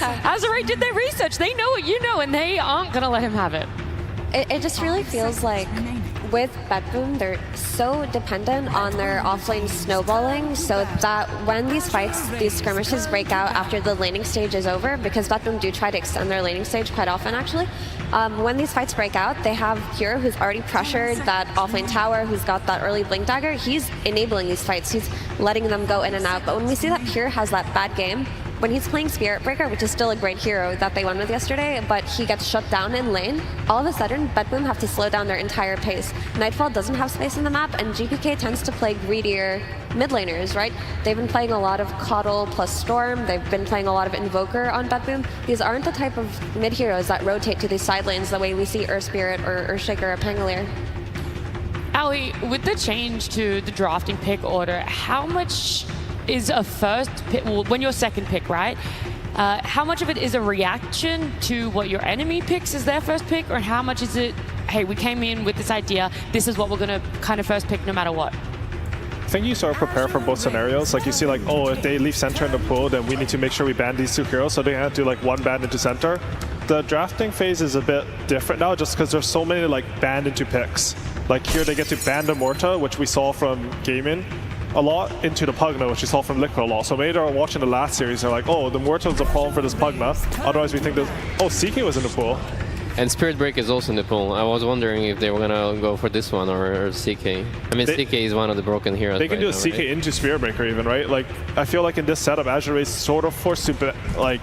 Azure did their research. They know what you know, and they aren't going to let him have it. It just really feels like with Betboom, they're so dependent on their offlane snowballing, so that when these fights, these skirmishes break out after the laning stage is over, because Betboom do try to extend their laning stage quite often actually, when these fights break out, they have Hero who's already pressured that offlane tower, who's got that early blink dagger. He's enabling these fights, he's letting them go in and out, but when we see that Pure has that bad game, when he's playing Spirit Breaker, which is still a great hero that they won with yesterday, but he gets shut down in lane, all of a sudden, Betboom have to slow down their entire pace. Nightfall doesn't have space in the map, and GPK tends to play greedier mid laners, right? They've been playing a lot of Coddle plus Storm, they've been playing a lot of Invoker on Betboom. These aren't the type of mid heroes that rotate to these side lanes the way we see Earth Spirit or Earthshaker or Pangolier. Ali, with the change to the drafting pick order, how much is a first pick, well, when you're second pick, right? How much of it is a reaction to what your enemy picks as their first pick, or how much is it, hey, we came in with this idea, this is what we're going to kind of first pick no matter what? I think you sort of prepare for both scenarios. Like you see like, oh, if they leave center in the pool, then we need to make sure we ban these two heroes, so they have to do like one ban into center. The drafting phase is a bit different now just because there's so many like banned into picks. Like here they get to ban the Morta, which we saw from Gaming a lot, into the Pugna, which we saw from Liquid a lot. So maybe they're watching the last series, they're like, oh, the Morta is a problem for this Pugna. Otherwise we think that, oh, CK was in the pool. And Spirit Break is also in the pool. I was wondering if they were gonna go for this one or CK. I mean, CK is one of the broken heroes. They can do a CK into Spirit Breaker even, right? Like, I feel like in this setup, Azure is sort of forced to like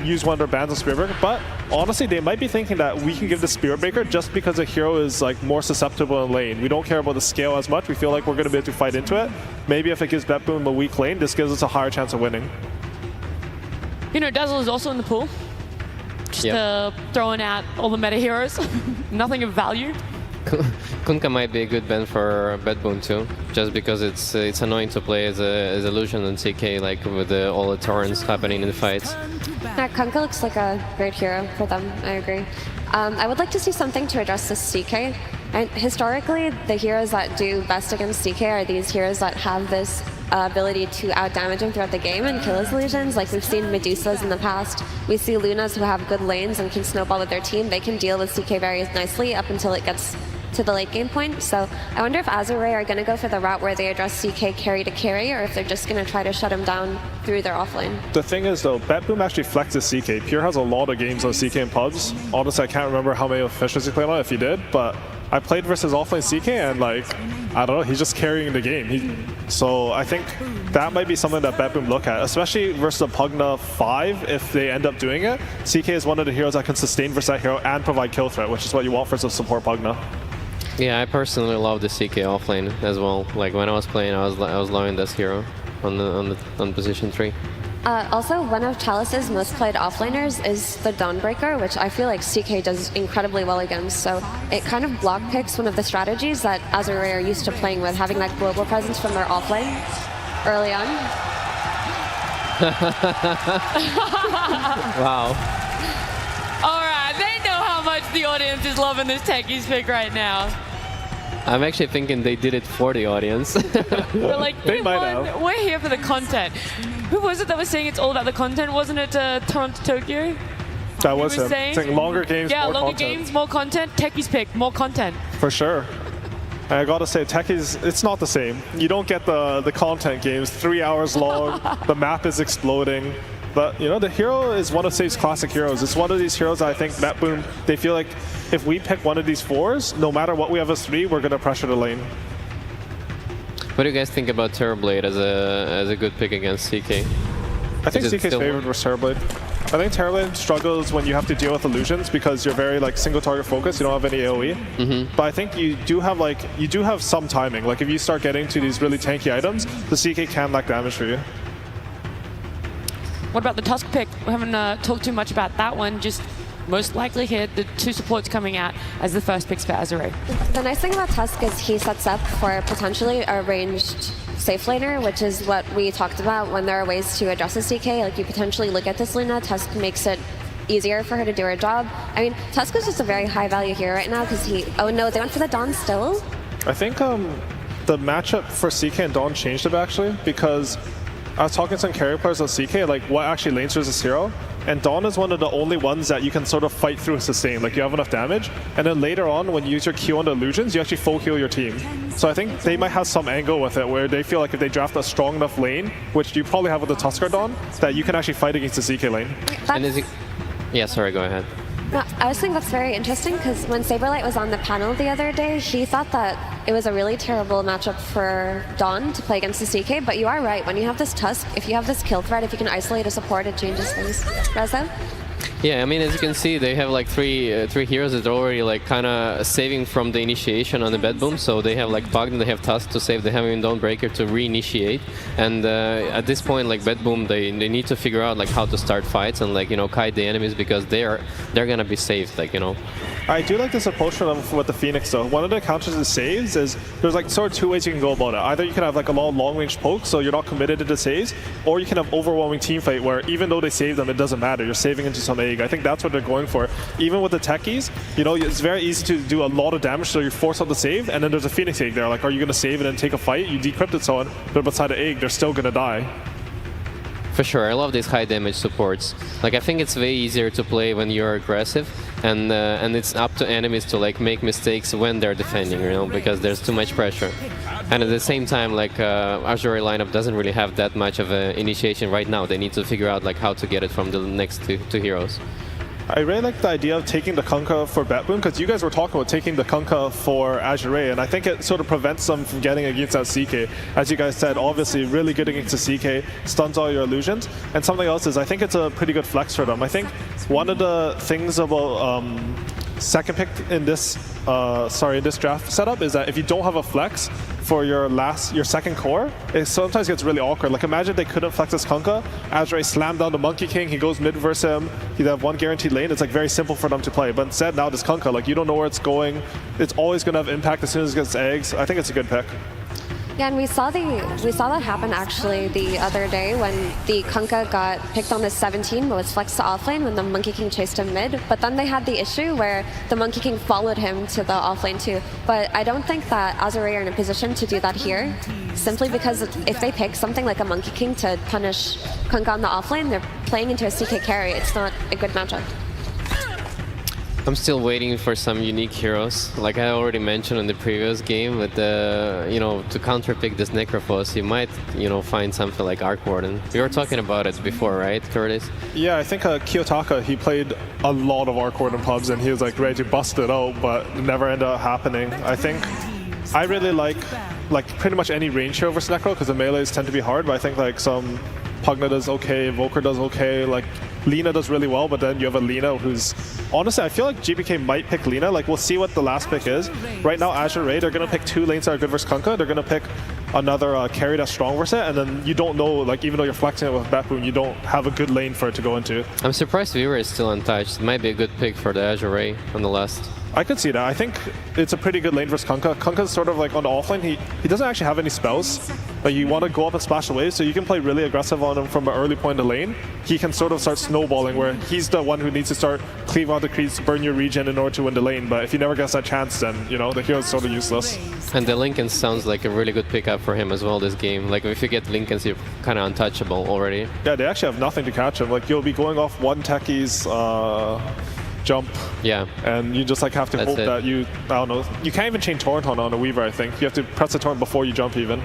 use one of their bans on Spirit Breaker, but honestly, they might be thinking that we can give the Spirit Breaker just because the hero is like more susceptible in lane. We don't care about the scale as much. We feel like we're going to be able to fight into it. Maybe if it gives Betboom a weak lane, this gives us a higher chance of winning. You know, Dazzle is also in the pool. Just throwing out all the meta heroes. Nothing of value. Kunkka might be a good ban for Betboom too, just because it's annoying to play as a Lucian and CK, like with all the torrents happening in the fights. Yeah, Kunkka looks like a great hero for them, I agree. I would like to see something to address this CK. And historically, the heroes that do best against CK are these heroes that have this ability to outdamage him throughout the game and kill his illusions. Like we've seen Medusas in the past. We see Lunas who have good lanes and can snowball with their team. They can deal with CK very nicely up until it gets to the late game point. So I wonder if Azure are going to go for the route where they address CK carry to carry, or if they're just going to try to shut him down through their offlane. The thing is though, Betboom actually flexes CK. Pure has a lot of games on CK in pubs. Honestly, I can't remember how many officials he played on, if he did, but I played versus offlane CK and like, I don't know, he's just carrying the game. So I think that might be something that Betboom look at, especially versus a Pugna 5 if they end up doing it. CK is one of the heroes that can sustain versus that hero and provide kill threat, which is what you want versus a support Pugna. Yeah, I personally love the CK offlane as well. Like when I was playing, I was loving this hero on position 3. Also, one of Chalice's most played offlaners is the Dawnbreaker, which I feel like CK does incredibly well against. So it kind of block picks one of the strategies that Azure are used to playing with, having that global presence from their offlane early on. Wow. All right, they know how much the audience is loving this Techies pick right now. I'm actually thinking they did it for the audience. We're like, we're here for the content. Who was it that was saying it's all about the content? Wasn't it Toronto Tokyo? That was him. Saying longer games, yeah, more longer content. games, more content. Techies pick, more content. For sure. And I gotta say, Techies, it's not the same. You don't get the content games, 3 hours long, the map is exploding. But, you know, the hero is one of Save's classic heroes. It's one of these heroes that I think Betboom, they feel like if we pick one of these 4s, no matter what we have as 3, we're going to pressure the lane. What do you guys think about Terrorblade as a good pick against CK? I think CK's favorite was Terrorblade. I think Terrorblade struggles when you have to deal with illusions because you're very like single target focused. You don't have any AoE. But I think you do have some timing. Like if you start getting to these really tanky items, the CK can lack damage for you. What about the Tusk pick? We haven't talked too much about that one. Just most likely here, the 2 supports coming out as the first picks for Azure. The nice thing about Tusk is he sets up for potentially a ranged safe laner, which is what we talked about when there are ways to address a CK. Like you potentially look at this Luna, Tusk makes it easier for her to do her job. I mean, Tusk is just a very high value hero right now because oh no, they went for the Dawn still? I think the matchup for CK and Dawn changed a bit actually because I was talking to some carry players on CK, like what actually lanes versus hero, and Dawn is one of the only ones that you can sort of fight through sustain, like you have enough damage, and then later on when you use your Q on the illusions, you actually full heal your team. So I think they might have some angle with it where they feel like if they draft a strong enough lane, which you probably have with the Tusker Dawn, that you can actually fight against the CK lane. And is it... Yeah, sorry, go ahead. No, I was saying that's very interesting because when Saberlight was on the panel the other day, he thought that it was a really terrible matchup for Dawn to play against the CK, but you are right. When you have this Tusk, if you have this kill threat, if you can isolate a support, it changes things. Reza? Yeah, I mean, as you can see, they have like three heroes that are already like kind of saving from the initiation on the Betboom. So they have like Bogdan, they have Tusk to save, they have even Dawnbreaker to reinitiate. And at this point, like Betboom, they need to figure out like how to start fights and like, you know, kite the enemies because they're gonna be saved, like, you know. I do like this approach from them with the Phoenix though. One of the counters to saves is there's like sort of two ways you can go about it. Either you can have like a long range poke, so you're not committed to the saves, or you can have overwhelming team fight where even though they save them, it doesn't matter. You're saving into some egg. I think that's what they're going for. Even with the techies, you know, it's very easy to do a lot of damage, so you force out the save, and then there's a Phoenix egg there. Like, are you going to save it and take a fight? You decrypted someone, they're beside the egg, they're still going to die. For sure, I love these high damage supports. Like, I think it's way easier to play when you're aggressive, and it's up to enemies to like make mistakes when they're defending, you know, because there's too much pressure. And at the same time, like Azure lineup doesn't really have that much of an initiation right now. They need to figure out like how to get it from the next two heroes. I really like the idea of taking the Kunkka for Betboom, because you guys were talking about taking the Kunkka for Azure, and I think it sort of prevents them from getting against that CK. As you guys said, obviously really good against the CK, stuns all your illusions. And something else is, I think it's a pretty good flex for them. I think one of the things about second pick in this this draft setup is that if you don't have a flex for your second core, it sometimes gets really awkward. Like imagine they couldn't flex this Kunkka, Azure slammed down the Monkey King, he goes mid versus him, he'd have one guaranteed lane, it's like very simple for them to play. But instead now this Kunkka, like you don't know where it's going, it's always gonna have impact as soon as it gets eggs. I think it's a good pick. Yeah, and we saw that happen actually the other day when the Kunkka got picked on the 17 but was flexed to offlane when the Monkey King chased him mid. But then they had the issue where the Monkey King followed him to the offlane too. But I don't think that Azure are in a position to do that here, simply because if they pick something like a Monkey King to punish Kunkka on the offlane, they're playing into a CK carry. It's not a good matchup. I'm still waiting for some unique heroes. Like I already mentioned in the previous game, with the to counterpick this Necrophos, you might find something like Arc Warden. We were talking about it before, right, Curtis? Yeah, I think Kiyotaka, he played a lot of Arc Warden pubs and he was like ready to bust it out, but it never ended up happening. I think I really like pretty much any range hero versus Necro because the melees tend to be hard, but I think like some Pugna does okay, Volker does okay, like Lina does really well, but then you have a Lina who's... Honestly, I feel like GBK might pick Lina. Like, we'll see what the last pick is. Right now, Azure Ray, they're going to pick two lanes that are good versus Kunkka. They're going to pick another carry that's strong versus it, and then you don't know, like, even though you're flexing it with Betboom, you don't have a good lane for it to go into. I'm surprised Viewer is still untouched. It might be a good pick for the Azure Ray on the last. I could see that. I think it's a pretty good lane versus Kunkka. Kunkka's sort of like on the offlane, he doesn't actually have any spells. Like you want to go up and splash away, so you can play really aggressive on him from an early point in the lane. He can sort of start snowballing where he's the one who needs to start cleaving out the creeps, burn your regen in order to win the lane. But if he never gets that chance, then the hero's sort of useless. And the Lincoln sounds like a really good pickup for him as well this game. Like if you get Lincolns, you're kind of untouchable already. Yeah, they actually have nothing to catch him. Like you'll be going off one techie's jump. Yeah. And you just like have to hope that you can't even chain Torrent on a Weaver, I think. You have to press the Torrent before you jump even.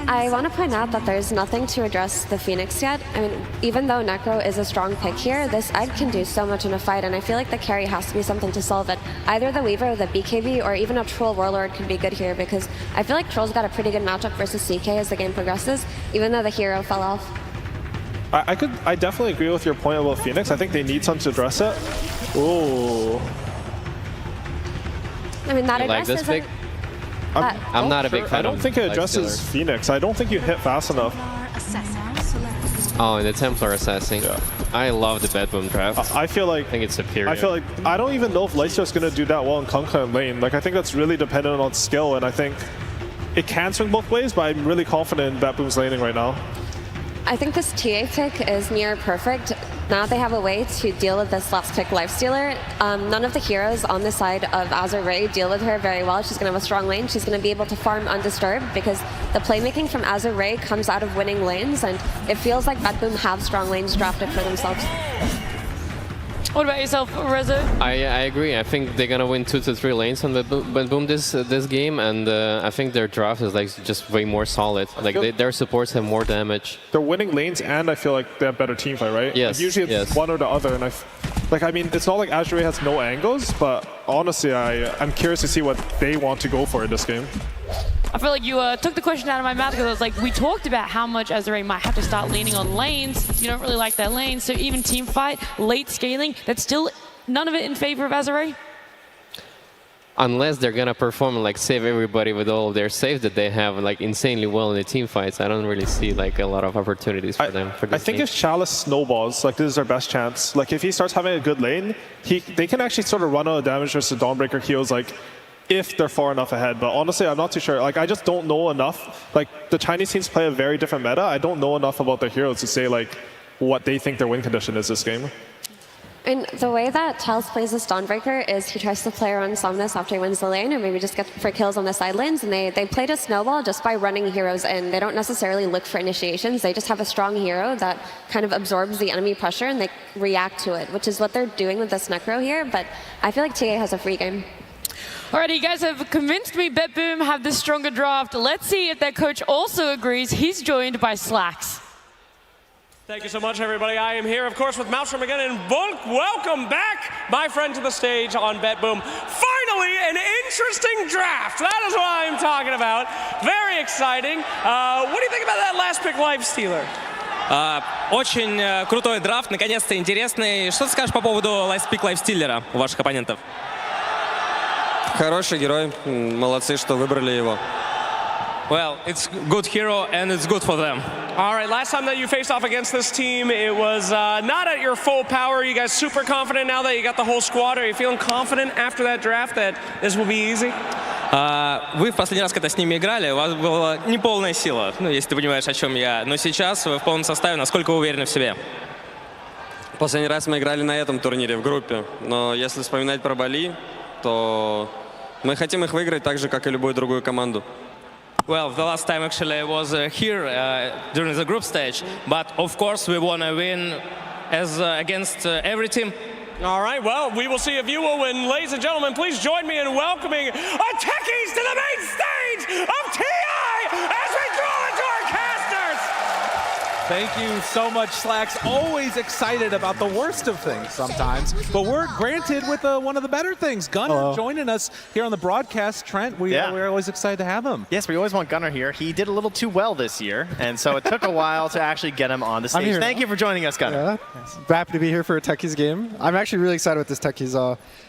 I want to point out that there's nothing to address the Phoenix yet. I mean, even though Necro is a strong pick here, this egg can do so much in a fight, and I feel like the carry has to be something to solve it. Either the Weaver or the BKB, or even a Troll Warlord could be good here, because I feel like Troll's got a pretty good matchup versus CK as the game progresses, even though the hero fell off. I definitely agree with your point about Phoenix. I think they need something to address it. Ooh. I mean, that you like this pick? I'm not a big fan. I don't think it addresses Phoenix. I don't think you hit fast enough. Oh, and the Templar Assassin. Yeah. I love the Betboom draft. I think it's superior. I don't even know if Leicester's going to do that well in Kunkka and lane. Like I think that's really dependent on skill, and I think it can swing both ways, but I'm really confident in Betboom's laning right now. I think this TA pick is near perfect. Now they have a way to deal with this last pick lifestealer. None of the heroes on the side of Azure deal with her very well. She's going to have a strong lane. She's going to be able to farm undisturbed because the playmaking from Azure comes out of winning lanes, and it feels like Betboom have strong lanes drafted for themselves. What about yourself, Rezo? I agree. I think they're gonna win 2 to 3 lanes on Betboom this game, and I think their draft is like just way more solid. Like their supports have more damage. They're winning lanes, and I feel like they have better team fight, right? Yes. Like usually it's one or the other, and I mean, it's not like Azure has no angles, but honestly, I'm curious to see what they want to go for in this game. I feel like you took the question out of my mouth because I was like, we talked about how much Azure might have to start leaning on lanes. You don't really like that lane, so even team fight, late scaling, that's still none of it in favor of Azure? Unless they're gonna perform like save everybody with all of their saves that they have like insanely well in the team fights, I don't really see like a lot of opportunities for them. For this I think game. if Chalice snowballs, like this is their best chance. Like if he starts having a good lane, they can actually sort of run out of damage versus Dawnbreaker heals, like if they're far enough ahead. But honestly, I'm not too sure. Like I just don't know enough. Like the Chinese teams play a very different meta. I don't know enough about their heroes to say like what they think their win condition is this game. And the way that Chalice plays this Dawnbreaker is he tries to play around Somnus after he wins the lane, or maybe just get for kills on the side lanes, and they play to snowball just by running heroes in. They don't necessarily look for initiations. They just have a strong hero that kind of absorbs the enemy pressure, and they react to it, which is what they're doing with this Necro here. But I feel like TA has a free game. Alrighty, you guys have convinced me Betboom have the stronger draft. Let's see if their coach also agrees. He's joined by Slacks. Thank you so much, everybody. I am here, of course, with Maelstrom again, and Volk, welcome back, my friend, to the stage on Betboom. Finally, an interesting draft. That is what I'm talking about. Very exciting. What do you think about that last pick, Lifestealer? Очень крутой драфт, наконец-то интересный. Что ты скажешь по поводу лайфспик лайфстиллера у ваших оппонентов? Хороший герой, молодцы, что выбрали его. Well, it's good hero and it's good for them. All right, last time that you faced off against this team, it was not at your full power. You guys super confident now that you got the whole squad? Are you feeling confident after that draft that this will be easy? Вы в последний раз, когда с ними играли, у вас была неполная сила, ну, если ты понимаешь, о чем я. Но сейчас вы в полном составе, насколько вы уверены в себе? Последний раз мы играли на этом турнире в группе, но если вспоминать про Бали, то мы хотим их выиграть так же, как и любую другую команду. Well, the last time actually I was here during the group stage, but of course we want to win as against every team. All right, well, we will see if you will win. Ladies and gentlemen, please join me in welcoming our techies to the main stage of TI as we draw into our casters. Thank you so much, Slacks. Always excited about the worst of things sometimes, but we're granted with one of the better things. Gunnar joining us here on the broadcast. Trent, we're always excited to have him. Yes, we always want Gunnar here. He did a little too well this year, and so it took a while to actually get him on the stage. Thank you for joining us, Gunnar. Yeah. Happy to be here for a Techies game. I'm actually really excited with this Techies.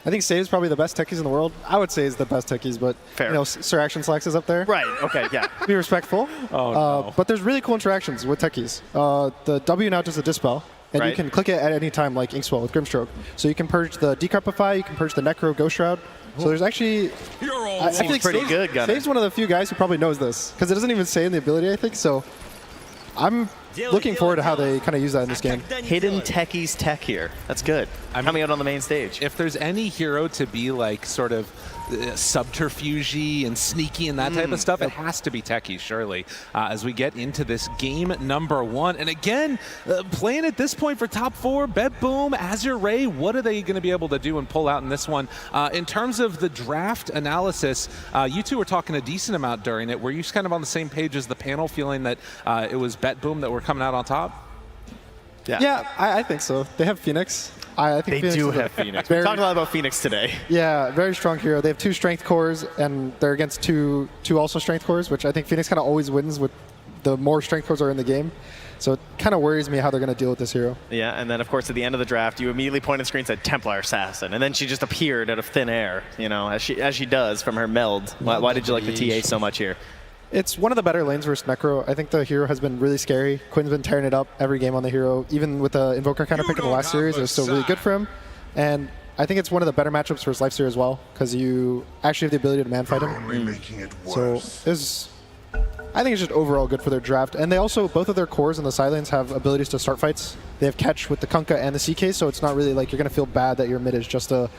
I think Save is probably the best Techies in the world. I would say is the best Techies, but fair. You know, Sir Action Slacks is up there. Right, okay, yeah. Be respectful. No. But there's really cool interactions with Techies. The W now does a Dispel, and you can click it at any time like Inkswell with Grimstroke. So you can purge the Decrepify, you can purge the Necro Ghost Shroud. So there's actually... I feel like pretty good, Gunnar. Save's one of the few guys who probably knows this, because it doesn't even say in the ability, I think, so... I'm looking forward to how they kind of use that in this game. Hidden techies tech here. That's good. Coming out on the main stage. If there's any hero to be like sort of subterfuge and sneaky and that type of stuff, it has to be Techies, surely, as we get into this game number 1. And again, playing at this point for top 4, Betboom, Azure, what are they going to be able to do and pull out in this one? In terms of the draft analysis, you two were talking a decent amount during it. Were you kind of on the same page as the panel, feeling that it was Betboom that were coming out on top? Yeah, I think so. They have Phoenix. I think They Phoenix do is have Phoenix. We talked a lot about Phoenix today. Yeah, very strong hero. They have 2 strength cores, and they're against two also strength cores, which I think Phoenix kind of always wins with the more strength cores are in the game. So it kind of worries me how they're going to deal with this hero. Yeah, and then of course at the end of the draft, you immediately pointed screen and said Templar Assassin, and then she just appeared out of thin air, you know, as she does from her meld. Why did you like the TA so much here? It's one of the better lanes versus Necro. I think the hero has been really scary. Quinn's been tearing it up every game on the hero. Even with the Invoker counter pick in the last series, it was still really good for him. And I think it's one of the better matchups versus Lifesteer as well, because you actually have the ability to man fight him. So I think it's just overall good for their draft. And they also, both of their cores in the side lanes have abilities to start fights. They have catch with the Kunkka and the CK, so it's not really like you're going to feel bad that your mid is just a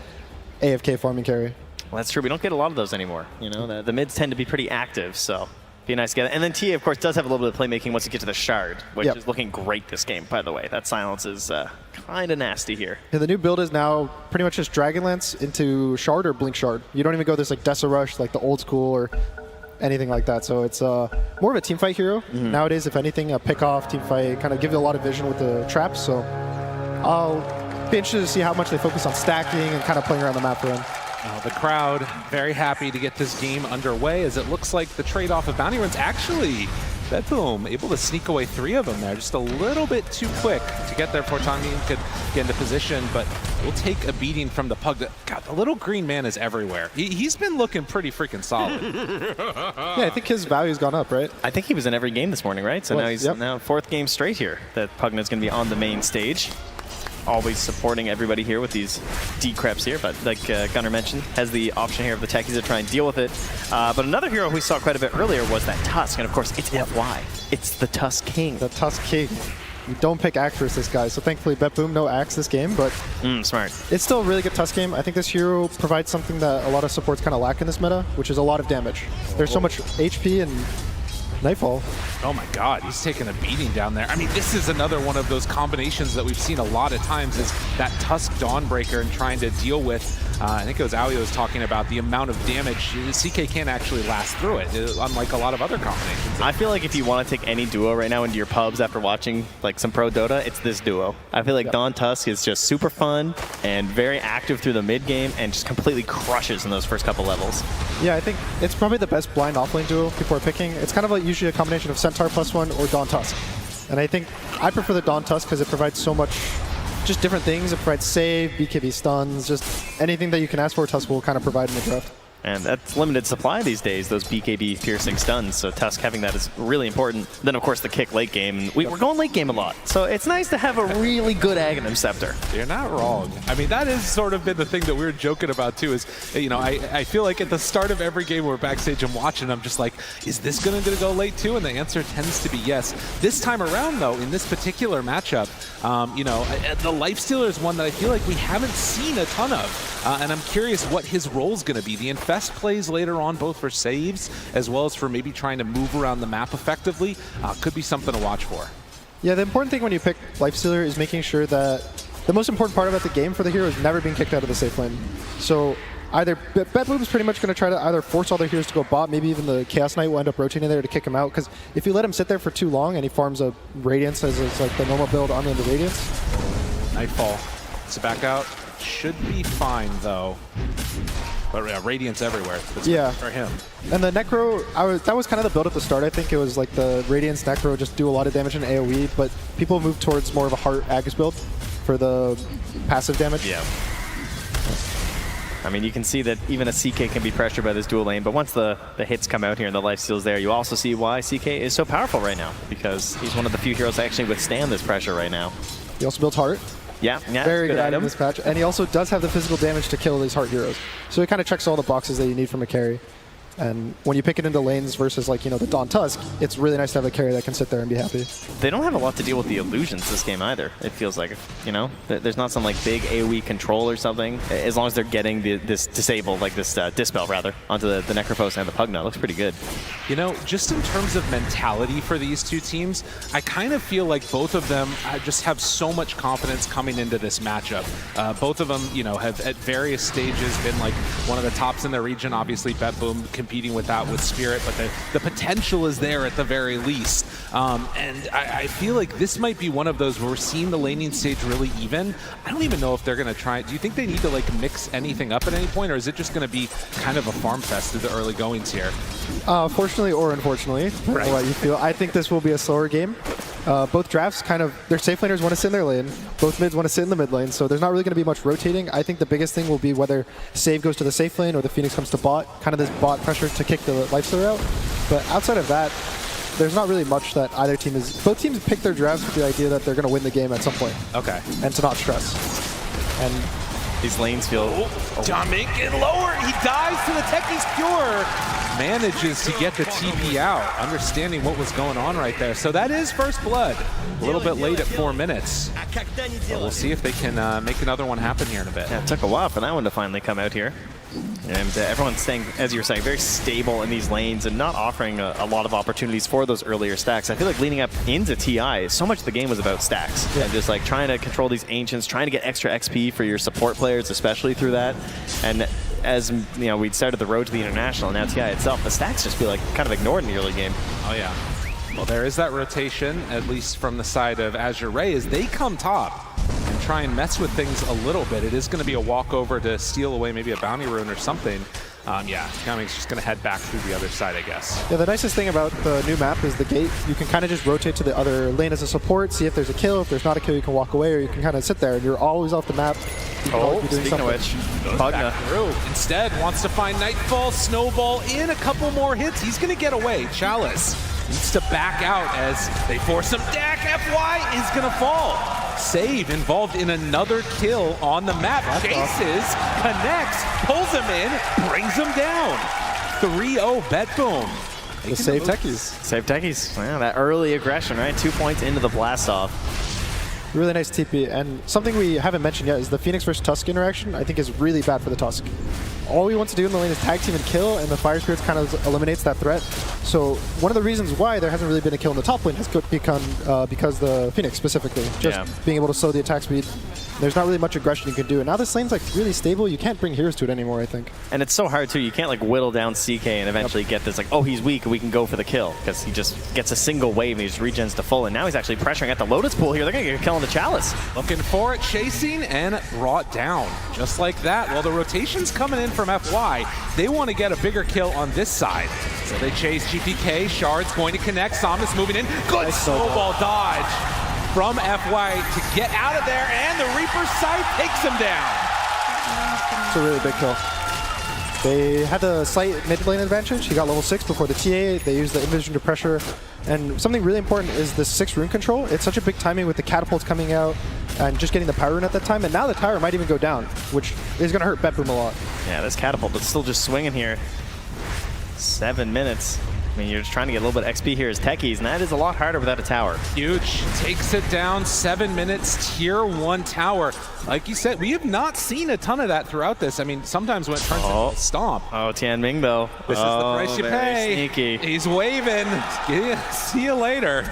AFK farming carry. Well, that's true. We don't get a lot of those anymore. You know, the mids tend to be pretty active, so be nice to get it. And then TA, of course, does have a little bit of playmaking once you get to the Shard, which is looking great this game, by the way. That silence is kind of nasty here. Yeah, the new build is now pretty much just Dragonlance into Shard or Blink Shard. You don't even go this like Dessa Rush, like the old school or anything like that. So it's more of a teamfight hero. Nowadays, if anything, a pick-off, teamfight, kind of gives you a lot of vision with the traps. So I'll be interested to see how much they focus on stacking and kind of playing around the map for him. The crowd very happy to get this game underway, as it looks like the trade-off of bounty runs actually, Betboom able to sneak away 3 of them there, just a little bit too quick to get there before Tongin could get into position, but we'll take a beating from the Pug. God, the little green man is everywhere. He's been looking pretty freaking solid. Yeah, I think his value's gone up, right? I think he was in every game this morning, right? So now he's now 4th game straight here that Pugna's going to be on the main stage. Always supporting everybody here with these decreps here, but like Gunnar mentioned, has the option here of the techies to try and deal with it. But another hero we saw quite a bit earlier was that Tusk, and of course it's FY. It's the Tusk King. The Tusk King. You don't pick Axe versus this guy, so thankfully Betboom no Axe this game, but smart. It's still a really good Tusk game. I think this hero provides something that a lot of supports kind of lack in this meta, which is a lot of damage. There's so much HP and Nightfall. Oh my god, he's taking a beating down there. I mean, this is another one of those combinations that we've seen a lot of times, is that Tusk Dawnbreaker and trying to deal with, I think it was Aoi was talking about the amount of damage. CK can't actually last through it, unlike a lot of other combinations. I feel like if you want to take any duo right now into your pubs after watching like some pro Dota, it's this duo. I feel like Dawn Tusk is just super fun and very active through the mid game and just completely crushes in those first couple levels. Yeah, I think it's probably the best blind offlane duo people are picking. It's kind of like usually a combination of Centaur +1 or Dawn Tusk. And I think I prefer the Dawn Tusk because it provides so much, just different things. It provides save, BKB stuns, just anything that you can ask for, Tusk will kind of provide in the draft. And that's limited supply these days, those BKB piercing stuns, so Tusk having that is really important. Then of course the kick late game, we're going late game a lot, so it's nice to have a really good Aghanim Scepter. You're not wrong. I mean, that has sort of been the thing that we were joking about too, is, you know, I feel like at the start of every game we're backstage and watching, I'm just like, is this going to go late too? And the answer tends to be yes. This time around though, in this particular matchup, you know, the Lifestealer is one that I feel like we haven't seen a ton of, and I'm curious what his role is going to be. The Infest plays later on, both for saves as well as for maybe trying to move around the map effectively, could be something to watch for. Yeah, the important thing when you pick Lifestealer is making sure that the most important part about the game for the hero is never being kicked out of the safe lane. So either Betboom is pretty much going to try to either force all their heroes to go bot, maybe even the Chaos Knight will end up rotating there to kick him out, because if you let him sit there for too long and he farms a Radiance as it's like the normal build on the Radiance. Nightfall. It's back out. Should be fine though. But yeah, Radiance everywhere. That's for him. And the Necro, that was kind of the build at the start. I think it was like the Radiance Necro just do a lot of damage in AoE, but people moved towards more of a Heart Agus build for the passive damage. Yeah. I mean, you can see that even a CK can be pressured by this dual lane, but once the hits come out here and the lifesteal's there, you also see why CK is so powerful right now, because he's one of the few heroes that actually withstand this pressure right now. He also builds Heart. Yeah, very good item this patch. And he also does have the physical damage to kill these Heart heroes. So he kind of checks all the boxes that you need from a carry. And when you pick it into lanes versus, like, you know, the Dawn Tusk, it's really nice to have a carry that can sit there and be happy. They don't have a lot to deal with the illusions this game either, it feels like. You know, there's not some like big AoE control or something. As long as they're getting this disable, like this dispel rather, onto the Necrophos and the Pugna. It looks pretty good. You know, just in terms of mentality for these two teams, I kind of feel like both of them just have so much confidence coming into this matchup. Both of them, you know, have at various stages been like one of the tops in their region. Obviously, Betboom competing with that with Spirit, but the potential is there at the very least. And I feel like this might be one of those where we're seeing the laning stage really even. I don't even know if they're going to try. Do you think they need to like mix anything up at any point, or is it just going to be kind of a farm fest through the early goings here? Fortunately or unfortunately, right. What you feel. I think this will be a slower game. Both drafts kind of, their safe laners want to sit in their lane, both mids want to sit in the mid lane, so there's not really going to be much rotating. I think the biggest thing will be whether save goes to the safe lane or the Phoenix comes to bot, kind of this bot pressure to kick the Lifestealer out. But outside of that, there's not really much that either team is. Both teams pick their drafts with the idea that they're going to win the game at some point. Okay. And to not stress. And these lanes feel... John making lower. He dives to the Techie's Cure. manages to get the TP out, understanding what was going on right there. So that is first blood. A little bit late at 4 minutes. But we'll see if they can make another one happen here in a bit. Yeah, it took a while for that one to finally come out here. And everyone's staying, as you were saying, very stable in these lanes and not offering a lot of opportunities for those earlier stacks. I feel like leading up into TI, so much of the game was about stacks. And just like trying to control these ancients, trying to get extra XP for your support players, especially through that. And as you know, we'd started the road to the International, and now TI itself, the stacks just feel like kind of ignored in the early game. Oh yeah. Well, there is that rotation, at least from the side of Azure Ray, as they come top and try and mess with things a little bit. It is going to be a walkover to steal away maybe a bounty rune or something. Yeah, Cummings just going to head back through the other side, I guess. Yeah, the nicest thing about the new map is the gate. You can kind of just rotate to the other lane as a support, see if there's a kill. If there's not a kill, you can walk away, or you can kind of sit there, and you're always off the map. Speaking of which, Pugna through. Instead, wants to find Nightfall, Snowball in, a couple more hits. He's going to get away. Chalice needs to back out as they force him. Dak FY is going to fall. Save involved in another kill on the map. Chases, connects, pulls him in, brings him down. 3-0 Betboom. The save techies. Save techies. Yeah, that early aggression, right? 2 points into the blast off. Really nice TP. And something we haven't mentioned yet is the Phoenix versus Tusk interaction, I think, is really bad for the Tusk. All he wants to do in the lane is tag team and kill, and the Fire Spirits kind of eliminates that threat. So one of the reasons why there hasn't really been a kill in the top lane has become because the Phoenix specifically, just being able to slow the attack speed. There's not really much aggression you can do. And now this lane's like really stable. You can't bring heroes to it anymore, I think. And it's so hard too. You can't like whittle down CK and eventually get this like, oh, he's weak, we can go for the kill. Because he just gets a single wave and he just regens to full. And now he's actually pressuring at the Lotus pool here. They're going to get a kill on the Chalice. Looking for it, chasing, and brought down. Just like that. Well, the rotation's coming in from FY. They want to get a bigger kill on this side. So they chase GPK. Shard's going to connect. Samus moving in. Good snowball dodge from FY to get out of there, and the Reaper's Scythe takes him down. It's a really big kill. They had the slight mid lane advantage. He got level 6 before the TA. They used the invision to pressure. And something really important is the 6 rune control. It's such a big timing with the catapults coming out and just getting the power rune at that time. And now the tower might even go down, which is going to hurt Betboom a lot. Yeah, this catapult is still just swinging here. 7 minutes. I mean, you're just trying to get a little bit of XP here as techies, and that is a lot harder without a tower. Huge. Takes it down. 7 minutes. Tier 1 tower. Like you said, we have not seen a ton of that throughout this. I mean, sometimes when it turns into a stomp. Oh, Tianming, though. This is the price you pay. Sneaky. He's waving. See you later.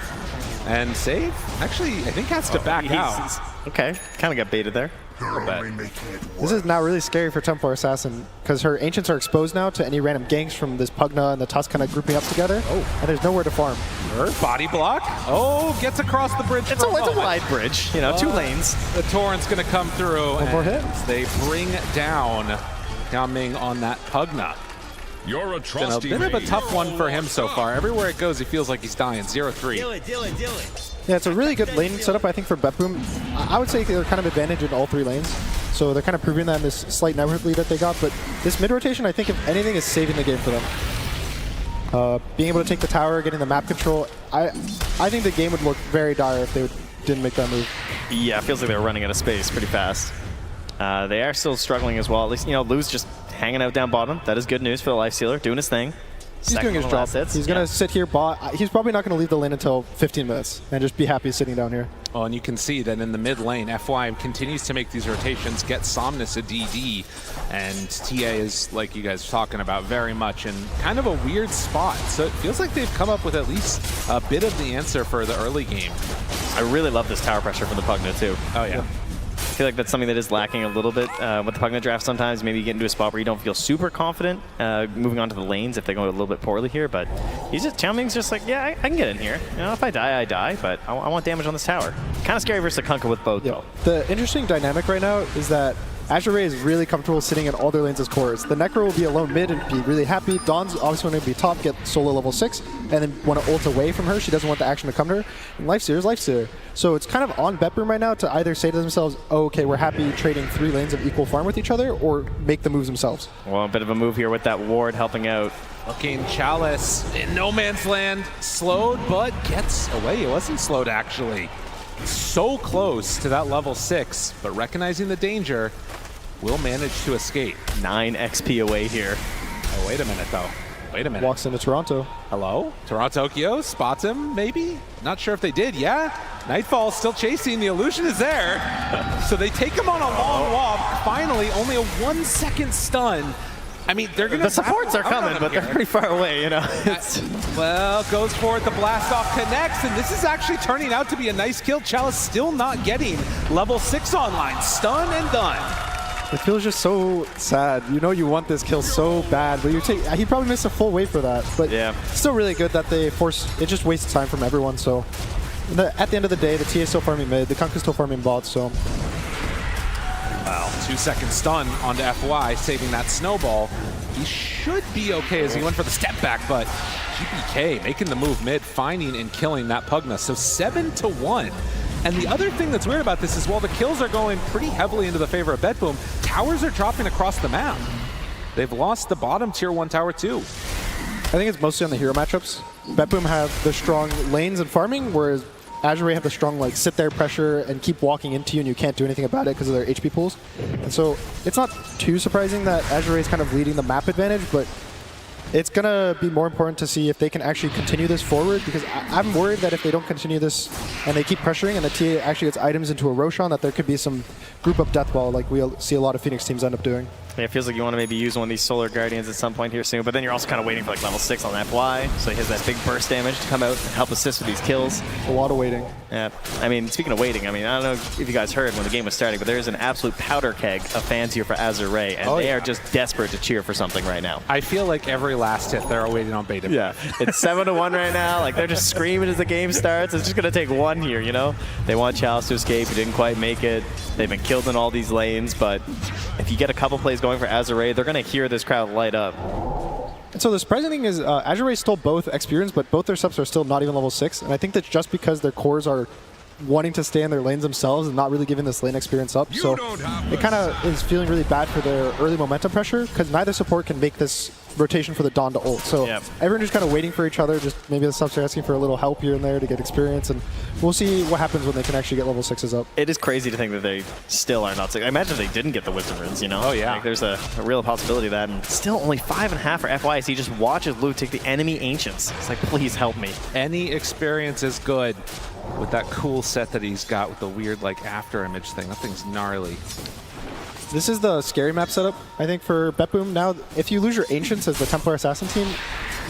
And save? Actually, I think has to back out. Okay. Kind of got baited there. This is now really scary for Templar Assassin because her Ancients are exposed now to any random ganks from this Pugna and the Tusk kind of grouping up together. And there's nowhere to farm. Her body block. Oh, gets across the bridge. It's a wide bridge, you know, 2 lanes. The Torrent's going to come through. One more hit. They bring down Coming on that Pugna. You're a trusty bit of a tough one for him so far. Everywhere it goes, he feels like he's dying. 0-3. Deal it. Yeah, it's a really good lane setup, I think, for Betboom. I would say they're kind of advantaged in all 3 lanes. So they're kind of proving that in this slight network lead that they got. But this mid-rotation, I think, if anything, is saving the game for them. Being able to take the tower, getting the map control, I think the game would look very dire if they didn't make that move. Yeah, it feels like they're running out of space pretty fast. They are still struggling as well. At least, you know, Lou's just hanging out down bottom. That is good news for the Lifestealer, doing his thing. He's doing his job. He's going to sit here bot. He's probably not going to leave the lane until 15 minutes and just be happy sitting down here. Oh, and you can see that in the mid lane, FY continues to make these rotations, get Somnus a DD, and TA is, like you guys are talking about, very much in kind of a weird spot. So it feels like they've come up with at least a bit of the answer for the early game. I really love this tower pressure from the Pugna, too. Oh, yeah. I feel like that's something that is lacking a little bit with the Pugna draft sometimes. Maybe you get into a spot where you don't feel super confident moving on to the lanes if they go a little bit poorly here. But Tianming's just like, yeah, I can get in here. You know, if I die, I die. But I want damage on this tower. Kind of scary versus a Kunkka with both, though. The interesting dynamic right now is that Azure Ray is really comfortable sitting in all their lanes as cores. The Necro will be alone mid and be really happy. Dawn's obviously going to be top, get solo level 6, and then want to ult away from her. She doesn't want the action to come to her. And Lifestealer's Lifestealer. So it's kind of on Betboom right now to either say to themselves, oh, okay, we're happy trading 3 lanes of equal farm with each other, or make the moves themselves. Well, a bit of a move here with that ward helping out. Looking Chalice in no man's land. Slowed, but gets away. It wasn't slowed, actually. So close to that level 6, but recognizing the danger, will manage to escape. 9 XP away here. Oh, wait a minute, though. Wait a minute. Walks into Toronto. Hello? Tokyo spots him, maybe? Not sure if they did. Yeah. Nightfall still chasing. The illusion is there. So they take him on a long walk. Finally, only a 1 second stun. I mean, they're going to... The supports are coming, but they're pretty far away, you know. Well, goes for it. The blast off connects, and this is actually turning out to be a nice kill. Chalice still not getting level 6 online. Stun and done. It feels just so sad. You know you want this kill so bad, but he probably missed a full wave for that. But yeah, still really good that they force it. Just wastes time from everyone. So at the end of the day, the TA is still farming mid, the Kunk is still farming bot. So wow, 2 second stun onto FY, saving that snowball. He should be okay as he went for the step back, but GPK making the move mid, finding and killing that Pugna. So 7-1. And the other thing that's weird about this is while the kills are going pretty heavily into the favor of Betboom, towers are dropping across the map. They've lost the bottom tier 1 tower too. I think it's mostly on the hero matchups. Betboom have the strong lanes and farming, whereas Azure have the strong like sit there pressure and keep walking into you and you can't do anything about it because of their HP pools. And so it's not too surprising that Azure is kind of leading the map advantage, but it's going to be more important to see if they can actually continue this forward, because I'm worried that if they don't continue this and they keep pressuring and the TA actually gets items into a Roshan, that there could be some group up death ball like we'll see a lot of Phoenix teams end up doing. Yeah, it feels like you want to maybe use one of these Solar Guardians at some point here soon, but then you're also kind of waiting for like level 6 on FY, so he has that big burst damage to come out and help assist with these kills. A lot of waiting. Yeah, I mean, speaking of waiting, I mean, I don't know if you guys heard when the game was starting, but there's an absolute powder keg of fans here for Azure, and they are just desperate to cheer for something right now. I feel like every last hit they're waiting on beta. Yeah, it's 7-1 right now. Like, they're just screaming as the game starts. It's just going to take one here, you know? They want Chalice to escape. He didn't quite make it. They've been killed in all these lanes, but if you get a couple plays going for Azure, they're going to hear this crowd light up. And so the surprising thing is Azure stole both experience, but both their subs are still not even level 6. And I think that's just because their cores are wanting to stay in their lanes themselves and not really giving this lane experience up. So it kind of is feeling really bad for their early momentum pressure, because neither support can make this rotation for the Dawn to ult. So everyone just kind of waiting for each other. Just maybe the subs are asking for a little help here and there to get experience, and we'll see what happens when they can actually get level 6s up. It is crazy to think that they still are not 6. I imagine they didn't get the Wisdom Runes, you know? Oh, yeah. Like, there's a real possibility of that. And still only 5.5 for FY as he just watches Lou take the enemy Ancients. It's like, please help me. Any experience is good with that cool set that he's got with the weird like after image thing. That thing's gnarly. This is the scary map setup, I think, for Betboom. Now, if you lose your Ancients as the Templar Assassin team,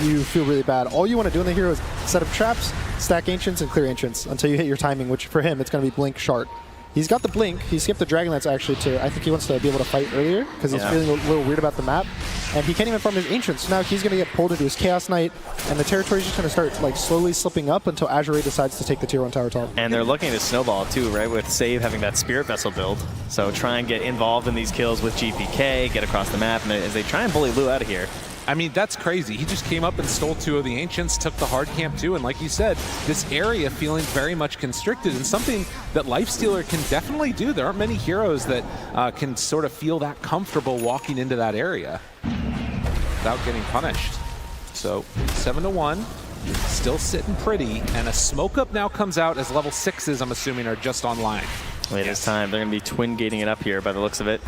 you feel really bad. All you want to do in the hero is set up traps, stack Ancients, and clear Ancients until you hit your timing, which for him, it's going to be Blink Shard. He's got the Blink. He skipped the Dragonlance, actually, to I think he wants to be able to fight earlier because he's feeling a little weird about the map. And he can't even farm his Ancients. So now he's going to get pulled into his Chaos Knight, and the territory's just going to start like slowly slipping up until Azure decides to take the tier 1 tower top. And they're looking to snowball too, right? With Save having that Spirit Vessel build. So try and get involved in these kills with GPK, get across the map, and as they try and bully Lou out of here. I mean, that's crazy. He just came up and stole 2 of the Ancients, took the hard camp too, and like you said, this area feeling very much constricted, and something that Lifestealer can definitely do. There aren't many heroes that can sort of feel that comfortable walking into that area without getting punished. So 7-1, still sitting pretty, and a smoke up now comes out as level 6s, I'm assuming, are just online. Wait, it's time. They're going to be twin gating it up here by the looks of it.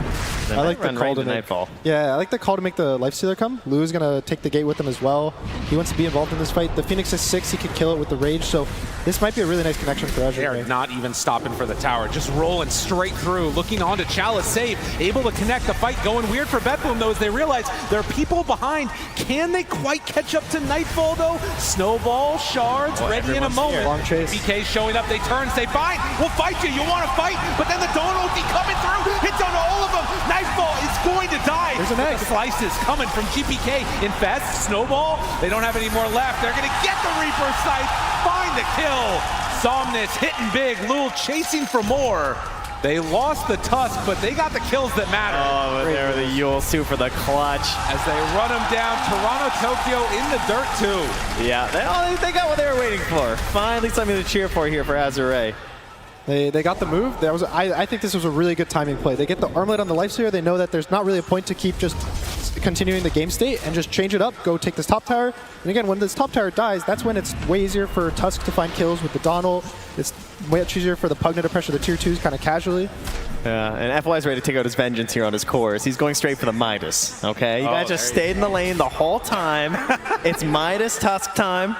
They I like the call to Nightfall. Yeah, I like the call to make the Lifestealer come. Lou's going to take the gate with him as well. He wants to be involved in this fight. The Phoenix is 6. He can kill it with the Rage. So this might be a really nice connection for Azure. They are not even stopping for the tower. Just rolling straight through. Looking on to Chalice. Save. Able to connect. The fight going weird for Betboom, though, as they realize there are people behind. Can they quite catch up to Nightfall, though? Snowball, Shards, ready in a moment. Long chase. BK showing up. They turn. Say, fine, we'll fight you. You want to fight? But then the Dawn ulti coming through. Hits on all of them. Nightfall is going to die. There's an egg. The slices coming from GPK. Infest, Snowball. They don't have any more left. They're going to get the Reaper sight. Find the kill. Somnus hitting big. Lul chasing for more. They lost the Tusk, but they got the kills that matter. Oh, but there the Yules too for the clutch. As they run them down, Toronto, Tokyo in the dirt too. Yeah, they got what they were waiting for. Finally something to cheer for here for Azure. They got the move. That was I think this was a really good timing play. They get the armlet on the Lifestealer. They know that there's not really a point to keep just continuing the game state and just change it up, go take this top tower. And again, when this top tower dies, that's when it's way easier for Tusk to find kills with the Dawn ult. It's much easier for the Pugna to pressure the tier 2s kind of casually. And FY's ready to take out his vengeance here on his cores. He's going straight for the Midas, okay? You guys just stayed in the lane the whole time. It's Midas Tusk time.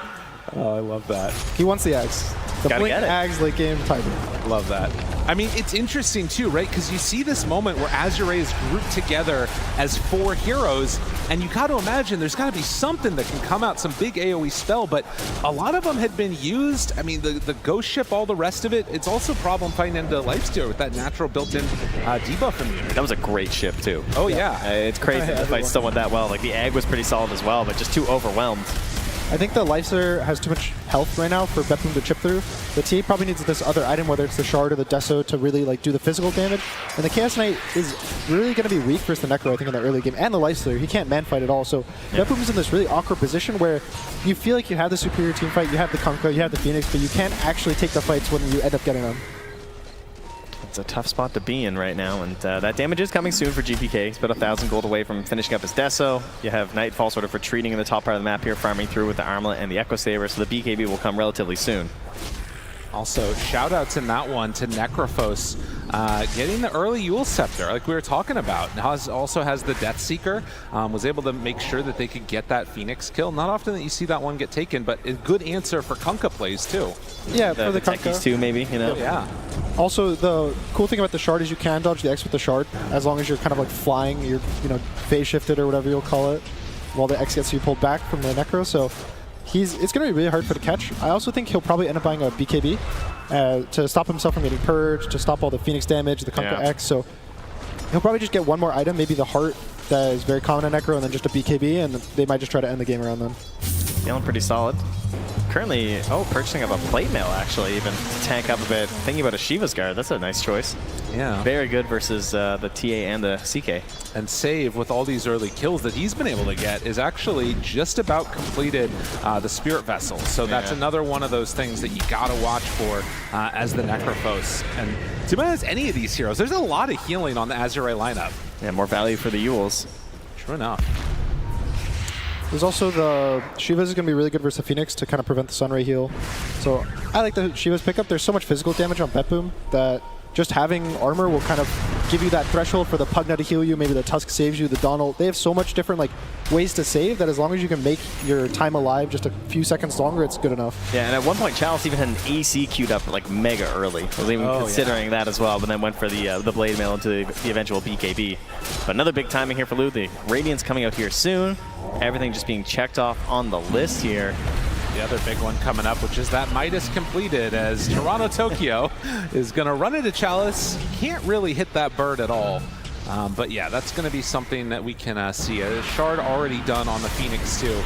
Oh, I love that. He wants the Ags. The Blink Ags late game tiger. Love that. I mean, it's interesting too, right? Because you see this moment where Azure is grouped together as 4 heroes, and you got to imagine there's got to be something that can come out, some big AoE spell, but a lot of them had been used. I mean, the Ghost Ship, all the rest of it, it's also a problem fighting into Lifestealer with that natural built-in debuff immunity. That was a great ship too. Oh yeah. It's crazy to fight someone that well. Like the Egg was pretty solid as well, but just too overwhelmed. I think the Lifestealer has too much health right now for Betboom to chip through. The TA probably needs this other item, whether it's the Shard or the Deso, to really like do the physical damage. And the Chaos Knight is really going to be weak versus the Necro, I think, in the early game. And the Lifestealer, he can't man-fight at all. So Betboom is in this really awkward position where you feel like you have the superior team fight, you have the Kunkka, you have the Phoenix, but you can't actually take the fights when you end up getting them. It's a tough spot to be in right now, and that damage is coming soon for GPK. He's about 1,000 gold away from finishing up his Deso. You have Nightfall sort of retreating in the top part of the map here, farming through with the Armlet and the Echo Saber, so the BKB will come relatively soon. Also, shout-outs in that one to Necrophos getting the early Eul Scepter, like we were talking about. Also has the Death Seeker, was able to make sure that they could get that Phoenix kill. Not often that you see that one get taken, but a good answer for Kunkka plays too. Yeah, for the Techies too, maybe, you know? Yeah. Also, the cool thing about the Shard is you can dodge the X with the Shard, as long as you're kind of like flying, you're, you know, phase shifted or whatever you'll call it, while the X gets you pulled back from the Necro. So it's going to be really hard for the catch. I also think he'll probably end up buying a BKB to stop himself from getting purged, to stop all the Phoenix damage, the Kunkka X. So he'll probably just get one more item, maybe the Heart that is very common in Necro, and then just a BKB, and they might just try to end the game around them. Feeling pretty solid. Currently, purchasing up a plate mail actually, even to tank up a bit. Thinking about a Shiva's Guard, that's a nice choice. Yeah. Very good versus the TA and the CK. And Save, with all these early kills that he's been able to get, is actually just about completed the Spirit Vessel. So that's another one of those things that you gotta watch for as the Necrophos. And to be honest, any of these heroes, there's a lot of healing on the Azure lineup. Yeah, more value for the Euls. True enough. There's also the Shiva's is going to be really good versus the Phoenix to kind of prevent the Sunray heal. So I like the Shiva's pickup. There's so much physical damage on Betboom that just having armor will kind of give you that threshold for the Pugna to heal you. Maybe the Tusk saves you, the Donald. They have so much different like ways to save that as long as you can make your time alive just a few seconds longer, it's good enough. Yeah, and at one point Chalice even had an AC queued up like mega early. I was even considering that as well, but then went for the Blade Mail into the eventual BKB. But another big timing here for Lu. The Radiant's coming out here soon. Everything just being checked off on the list here. The other big one coming up, which is that Midas completed, as Toronto Tokyo is going to run into Chalice. Can't really hit that bird at all. But yeah, that's going to be something that we can see. A Shard already done on the Phoenix too.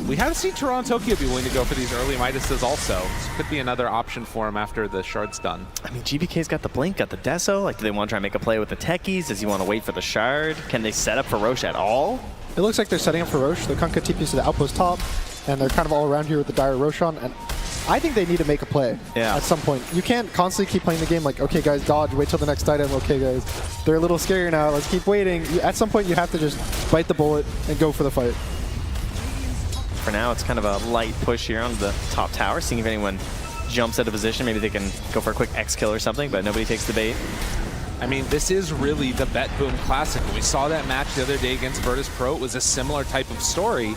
We have seen Toronto Tokyo be willing to go for these early Midases also. This could be another option for him after the Shard's done. I mean, GBK's got the Blink, got the Deso. Like, do they want to try and make a play with the Techies? Does he want to wait for the Shard? Can they set up for Roche at all? It looks like they're setting up for Roche. The Kunkka TPs to the outpost top, and they're kind of all around here with the Dire Roshan. And I think they need to make a play at some point. You can't constantly keep playing the game like, okay, guys, dodge, wait till the next item. Okay, guys, they're a little scary now. Let's keep waiting. At some point, you have to just bite the bullet and go for the fight. For now, it's kind of a light push here on the top tower, seeing if anyone jumps out of position. Maybe they can go for a quick X kill or something, but nobody takes the bait. I mean, this is really the Betboom Classic. We saw that match the other day against Virtus Pro. It was a similar type of story.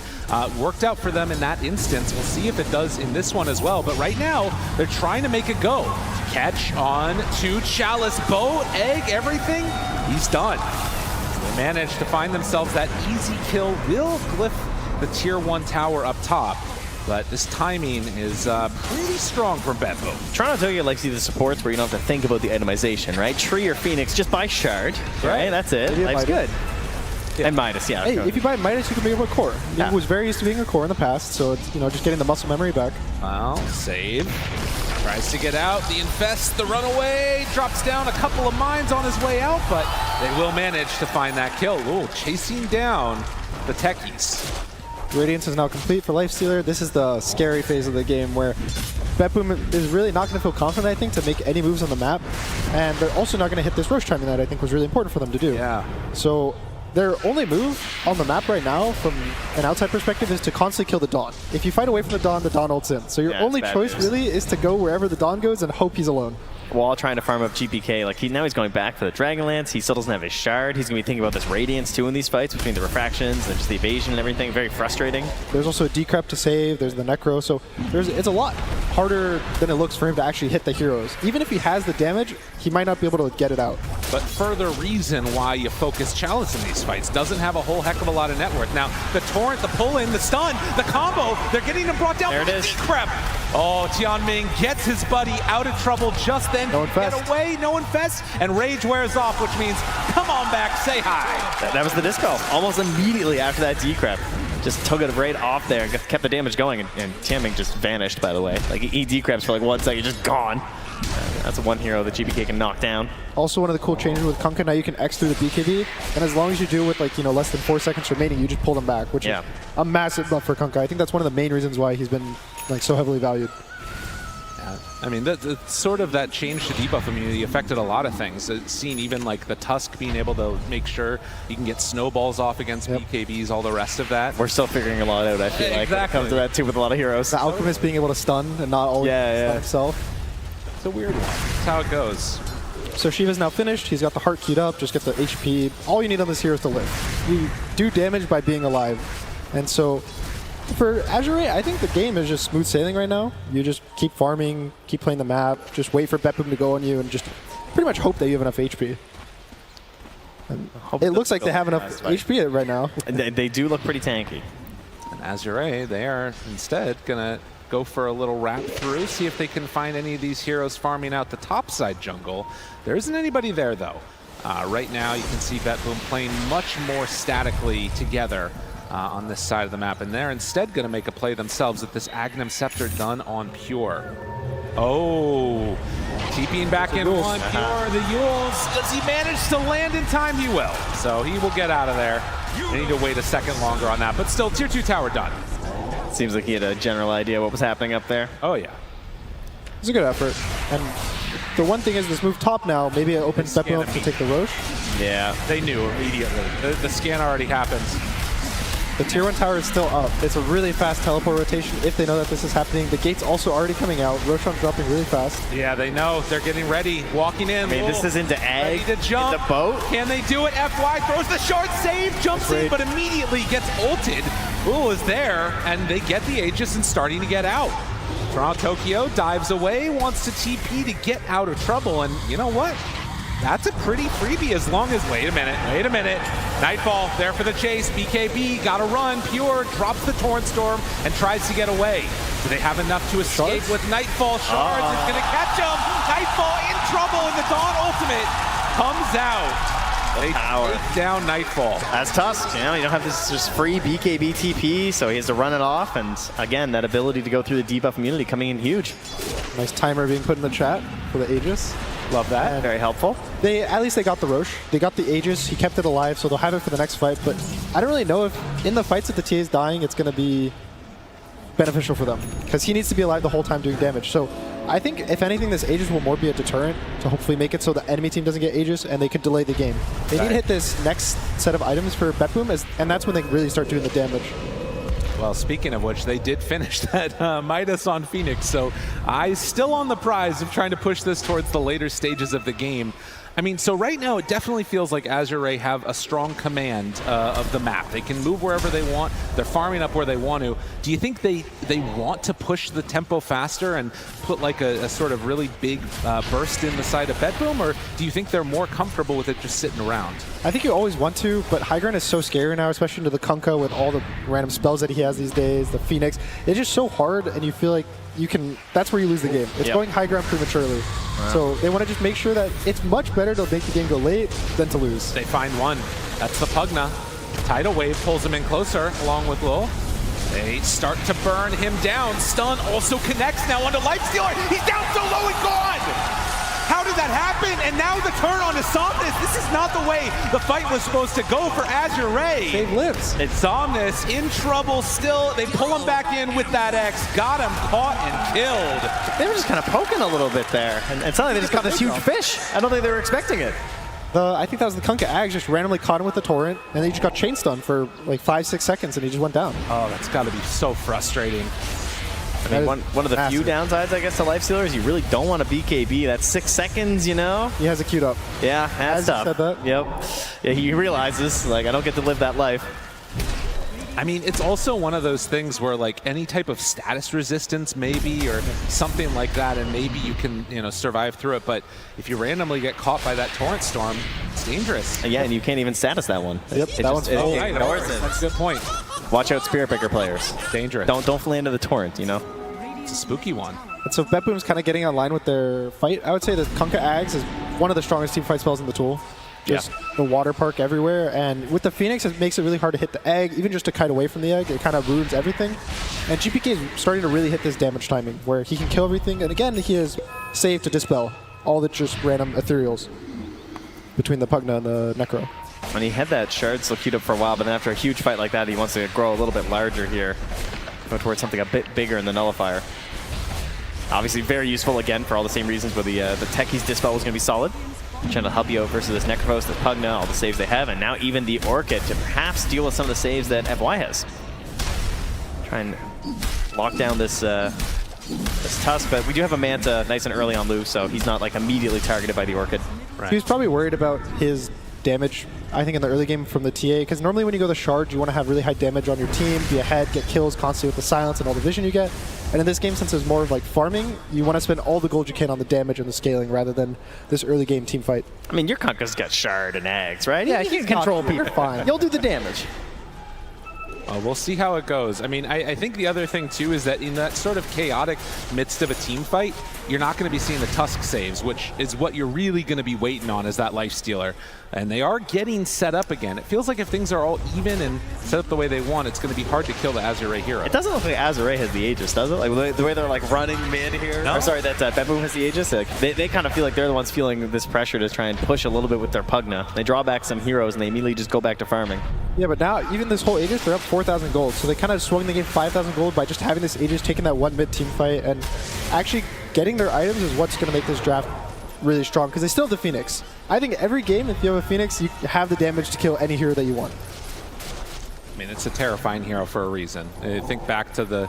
Worked out for them in that instance. We'll see if it does in this one as well. But right now, they're trying to make it go. Catch on to Chalice. Bow, egg, everything. He's done. They managed to find themselves that easy kill. Will glyph the tier 1 tower up top. But this timing is pretty strong from Betboom. Toronto Tokyo likes to do the supports where you don't have to think about the itemization, right? Tree or Phoenix, just buy Shard, right? That's it. Life's good. Yeah. And Midas, yeah. Hey, if you buy Midas, you can be able to core. It was very used to being a core in the past, so it's, you know, just getting the muscle memory back. Well, Save. Tries to get out. The Infest, the runaway, drops down a couple of mines on his way out, but they will manage to find that kill. Ooh, chasing down the Techies. Radiance is now complete for Lifestealer. This is the scary phase of the game where Betboom is really not going to feel confident, I think, to make any moves on the map. And they're also not going to hit this Roche timing that I think was really important for them to do. Yeah. So their only move on the map right now, from an outside perspective, is to constantly kill the Dawn. If you fight away from the Dawn ults in. So your only choice really is to go wherever the Dawn goes and hope he's alone. while trying to farm up GPK. Like now he's going back for the Dragonlance. He still doesn't have his shard. He's going to be thinking about this Radiance too in these fights between the refractions and just the evasion and everything. Very frustrating. There's also a decrep to save. There's the Necro. So it's a lot harder than it looks for him to actually hit the heroes. Even if he has the damage, he might not be able to get it out. But further reason why you focus Chalice in these fights. Doesn't have a whole heck of a lot of net worth. Now, the Torrent, the pull-in, the stun, the combo, they're getting him brought down. There it is. Decrep. Oh, Tianming gets his buddy out of trouble just then. No infest. Get away, no infest, and Rage wears off, which means come on back, say hi. That was the Dispel. Almost immediately after that decrep. Just took it right off there and kept the damage going, and Tianming just vanished, by the way. Like, he decreps for like 1 second, just gone. That's one hero that GPK can knock down. Also, one of the cool changes with Kunkka, now you can X through the BKB, and as long as you do with like less than 4 seconds remaining, you just pull them back, which is a massive buff for Kunkka. I think that's one of the main reasons why he's been like so heavily valued. Yeah, I mean, sort of that change to debuff immunity affected a lot of things. It's seen even like the Tusk being able to make sure you can get snowballs off against BKBs, all the rest of that. We're still figuring a lot out, I feel like, when it comes to that too with a lot of heroes. The Alchemist being able to stun and not always stun himself. It's a weird one. That's how it goes. So Shiva's now finished. He's got the heart queued up. Just get the HP. All you need on this hero is to live. You do damage by being alive. And so for Azure, I think the game is just smooth sailing right now. You just keep farming, keep playing the map, just wait for Betboom to go on you, and just pretty much hope that you have enough HP. And it looks like they have enough HP right now. They do look pretty tanky. And Azure, they are instead going to go for a little wrap through, see if they can find any of these heroes farming out the top side jungle. There isn't anybody there, though. Right now, you can see Betboom playing much more statically together on this side of the map, and they're instead going to make a play themselves with this Agnum Scepter done on Pure. Oh, TPing back in one. Pure, the Yules. Does he manage to land in time? He will. So he will get out of there. They need to wait a second longer on that, but still, Tier 2 tower done. Seems like he had a general idea what was happening up there. Oh, yeah. It's a good effort. And the one thing is this move top now, maybe it opens Betboom up to take the Roche. Yeah. They knew immediately. The scan already happens. The Tier 1 tower is still up. It's a really fast teleport rotation if they know that this is happening. The gate's also already coming out. Roshan dropping really fast. Yeah, they know. They're getting ready. Walking in. I mean, this is into Ag. Ready to jump. In the boat. Can they do it? FY throws the short save, jumps in, but immediately gets ulted. Ul is there, and they get the Aegis and starting to get out. Toronto Tokyo dives away, wants to TP to get out of trouble, and you know what? That's a pretty freebie as long as, wait a minute. Nightfall there for the chase. BKB gotta run. Pure drops the Torrent Storm and tries to get away. Do they have enough to escape with Nightfall? Shards is gonna catch him. Nightfall in trouble, and the Dawn Ultimate comes out. They take down Nightfall. As Tusk, you don't have this just free BKB TP, so he has to run it off, and again, that ability to go through the debuff immunity coming in huge. Nice timer being put in the chat for the Aegis. Love that. Very helpful. At least they got the Roche. They got the Aegis. He kept it alive, so they'll have it for the next fight. But I don't really know if in the fights that the TA is dying, it's going to be beneficial for them, because he needs to be alive the whole time doing damage. So I think, if anything, this Aegis will more be a deterrent to hopefully make it so the enemy team doesn't get Aegis and they could delay the game. They need to hit this next set of items for Betboom, and that's when they really start doing the damage. Well, speaking of which, they did finish that Midas on Phoenix, so I still on the prize of trying to push this towards the later stages of the game. I mean, so right now it definitely feels like Azure have a strong command of the map. They can move wherever they want. They're farming up where they want to. Do you think they want to push the tempo faster and put like a sort of really big burst in the side of Betboom, or do you think they're more comfortable with it just sitting around? I think you always want to, but high ground is so scary now, especially to the Kunkka with all the random spells that he has these days, the Phoenix. It's just so hard, and you feel like that's where you lose the game. It's going high ground prematurely. Wow. So they want to just make sure that it's much better to make the game go late than to lose. They find one. That's the Pugna. Tidal Wave pulls him in closer along with Lul. They start to burn him down. Stun also connects now onto Lifestealer. He's down so low and gone! How did that happen? And now the turn on to Somnus. This is not the way the fight was supposed to go for Azure. Save lives. It's Somnus in trouble still. They pull him back in with that X. Got him caught and killed. They were just kind of poking a little bit there. And suddenly they just got this huge fish. I don't think they were expecting it. I think that was the Kunkka Ags just randomly caught him with the Torrent, and they just got chain stunned for like 5-6 seconds, and he just went down. Oh, that's got to be so frustrating. I mean, one of the few downsides, I guess, to Lifestealer is you really don't want to BKB. That's 6 seconds, you know? He has it queued up. Yeah, that's tough. Said that. Yep. Yeah, he realizes, like, I don't get to live that life. I mean, it's also one of those things where, like, any type of status resistance maybe or something like that, and maybe you can, you know, survive through it. But if you randomly get caught by that Torrent Storm, it's dangerous. Yeah, and you can't even status that one. Yep, that one's Oh, right, that's a good point. Watch out, Spirit Picker players. Dangerous. Don't fly into the Torrent, you know? It's a spooky one. And so Betboom's kind of getting online with their fight. I would say that Kunkka Ags is one of the strongest team fight spells in the tool. Just the water park everywhere, and with the Phoenix, it makes it really hard to hit the egg. Even just to kite away from the egg, it kind of ruins everything. And GPK is starting to really hit this damage timing, where he can kill everything. And again, he is saved to dispel all the just random ethereals between the Pugna and the Necro. And he had that shard still queued up for a while, but then after a huge fight like that, he wants to grow a little bit larger here. Go towards something a bit bigger in the Nullifier. Obviously very useful again for all the same reasons where the Techies Dispel was going to be solid. Trying to help you out versus this Necrophos, this Pugna, all the saves they have, and now even the Orchid to perhaps deal with some of the saves that FY has. Try and lock down this Tusk, but we do have a Manta nice and early on Lou, so he's not like immediately targeted by the Orchid. Right. He was probably worried about his damage, I think, in the early game from the TA, because normally when you go the Shard, you want to have really high damage on your team, be ahead, get kills constantly with the silence and all the vision you get. And in this game, since it's more of like farming, you want to spend all the gold you can on the damage and the scaling rather than this early game team fight. I mean, your Kunkka's got Shard and Eggs, right? Yeah, he he can can control control people. people. Fine. You'll do the damage. We'll see how it goes. I mean, I think the other thing, too, is that in that sort of chaotic midst of a team fight, you're not going to be seeing the Tusk saves, which is what you're really going to be waiting on as that Lifestealer. And they are getting set up again. It feels like if things are all even and set up the way they want, it's going to be hard to kill the Azure hero. It doesn't look like Azure has the Aegis, does it? Like the way they're like running mid here. No. Or sorry, that Betboom has the Aegis. Like, they kind of feel like they're the ones feeling this pressure to try and push a little bit with their Pugna. They draw back some heroes and they immediately just go back to farming. Yeah, but now even this whole Aegis, they're up 4,000 gold. So they kind of swung the game 5,000 gold by just having this Aegis, taking that one mid team fight, and actually getting their items is what's going to make this draft really strong, because they still have the Phoenix. I think every game, if you have a Phoenix, you have the damage to kill any hero that you want. I mean, it's a terrifying hero for a reason. Think back to the,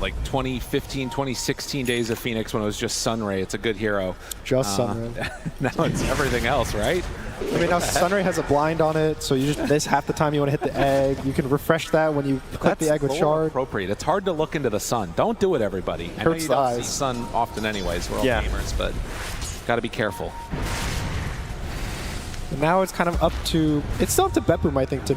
like 2015, 2016 days of Phoenix when it was just Sunray. It's a good hero. Just Sunray. Now it's everything else, right? I mean, now Sunray has a blind on it, so you just this half the time you want to hit the egg. You can refresh that when you click the egg with Shard. Appropriate. It's hard to look into the sun. Don't do it, everybody. I know Hurts you the don't eyes. see sun often anyways. We're all gamers, but got to be careful. And now it's kind of up to, it's still up to Betboom, I think, to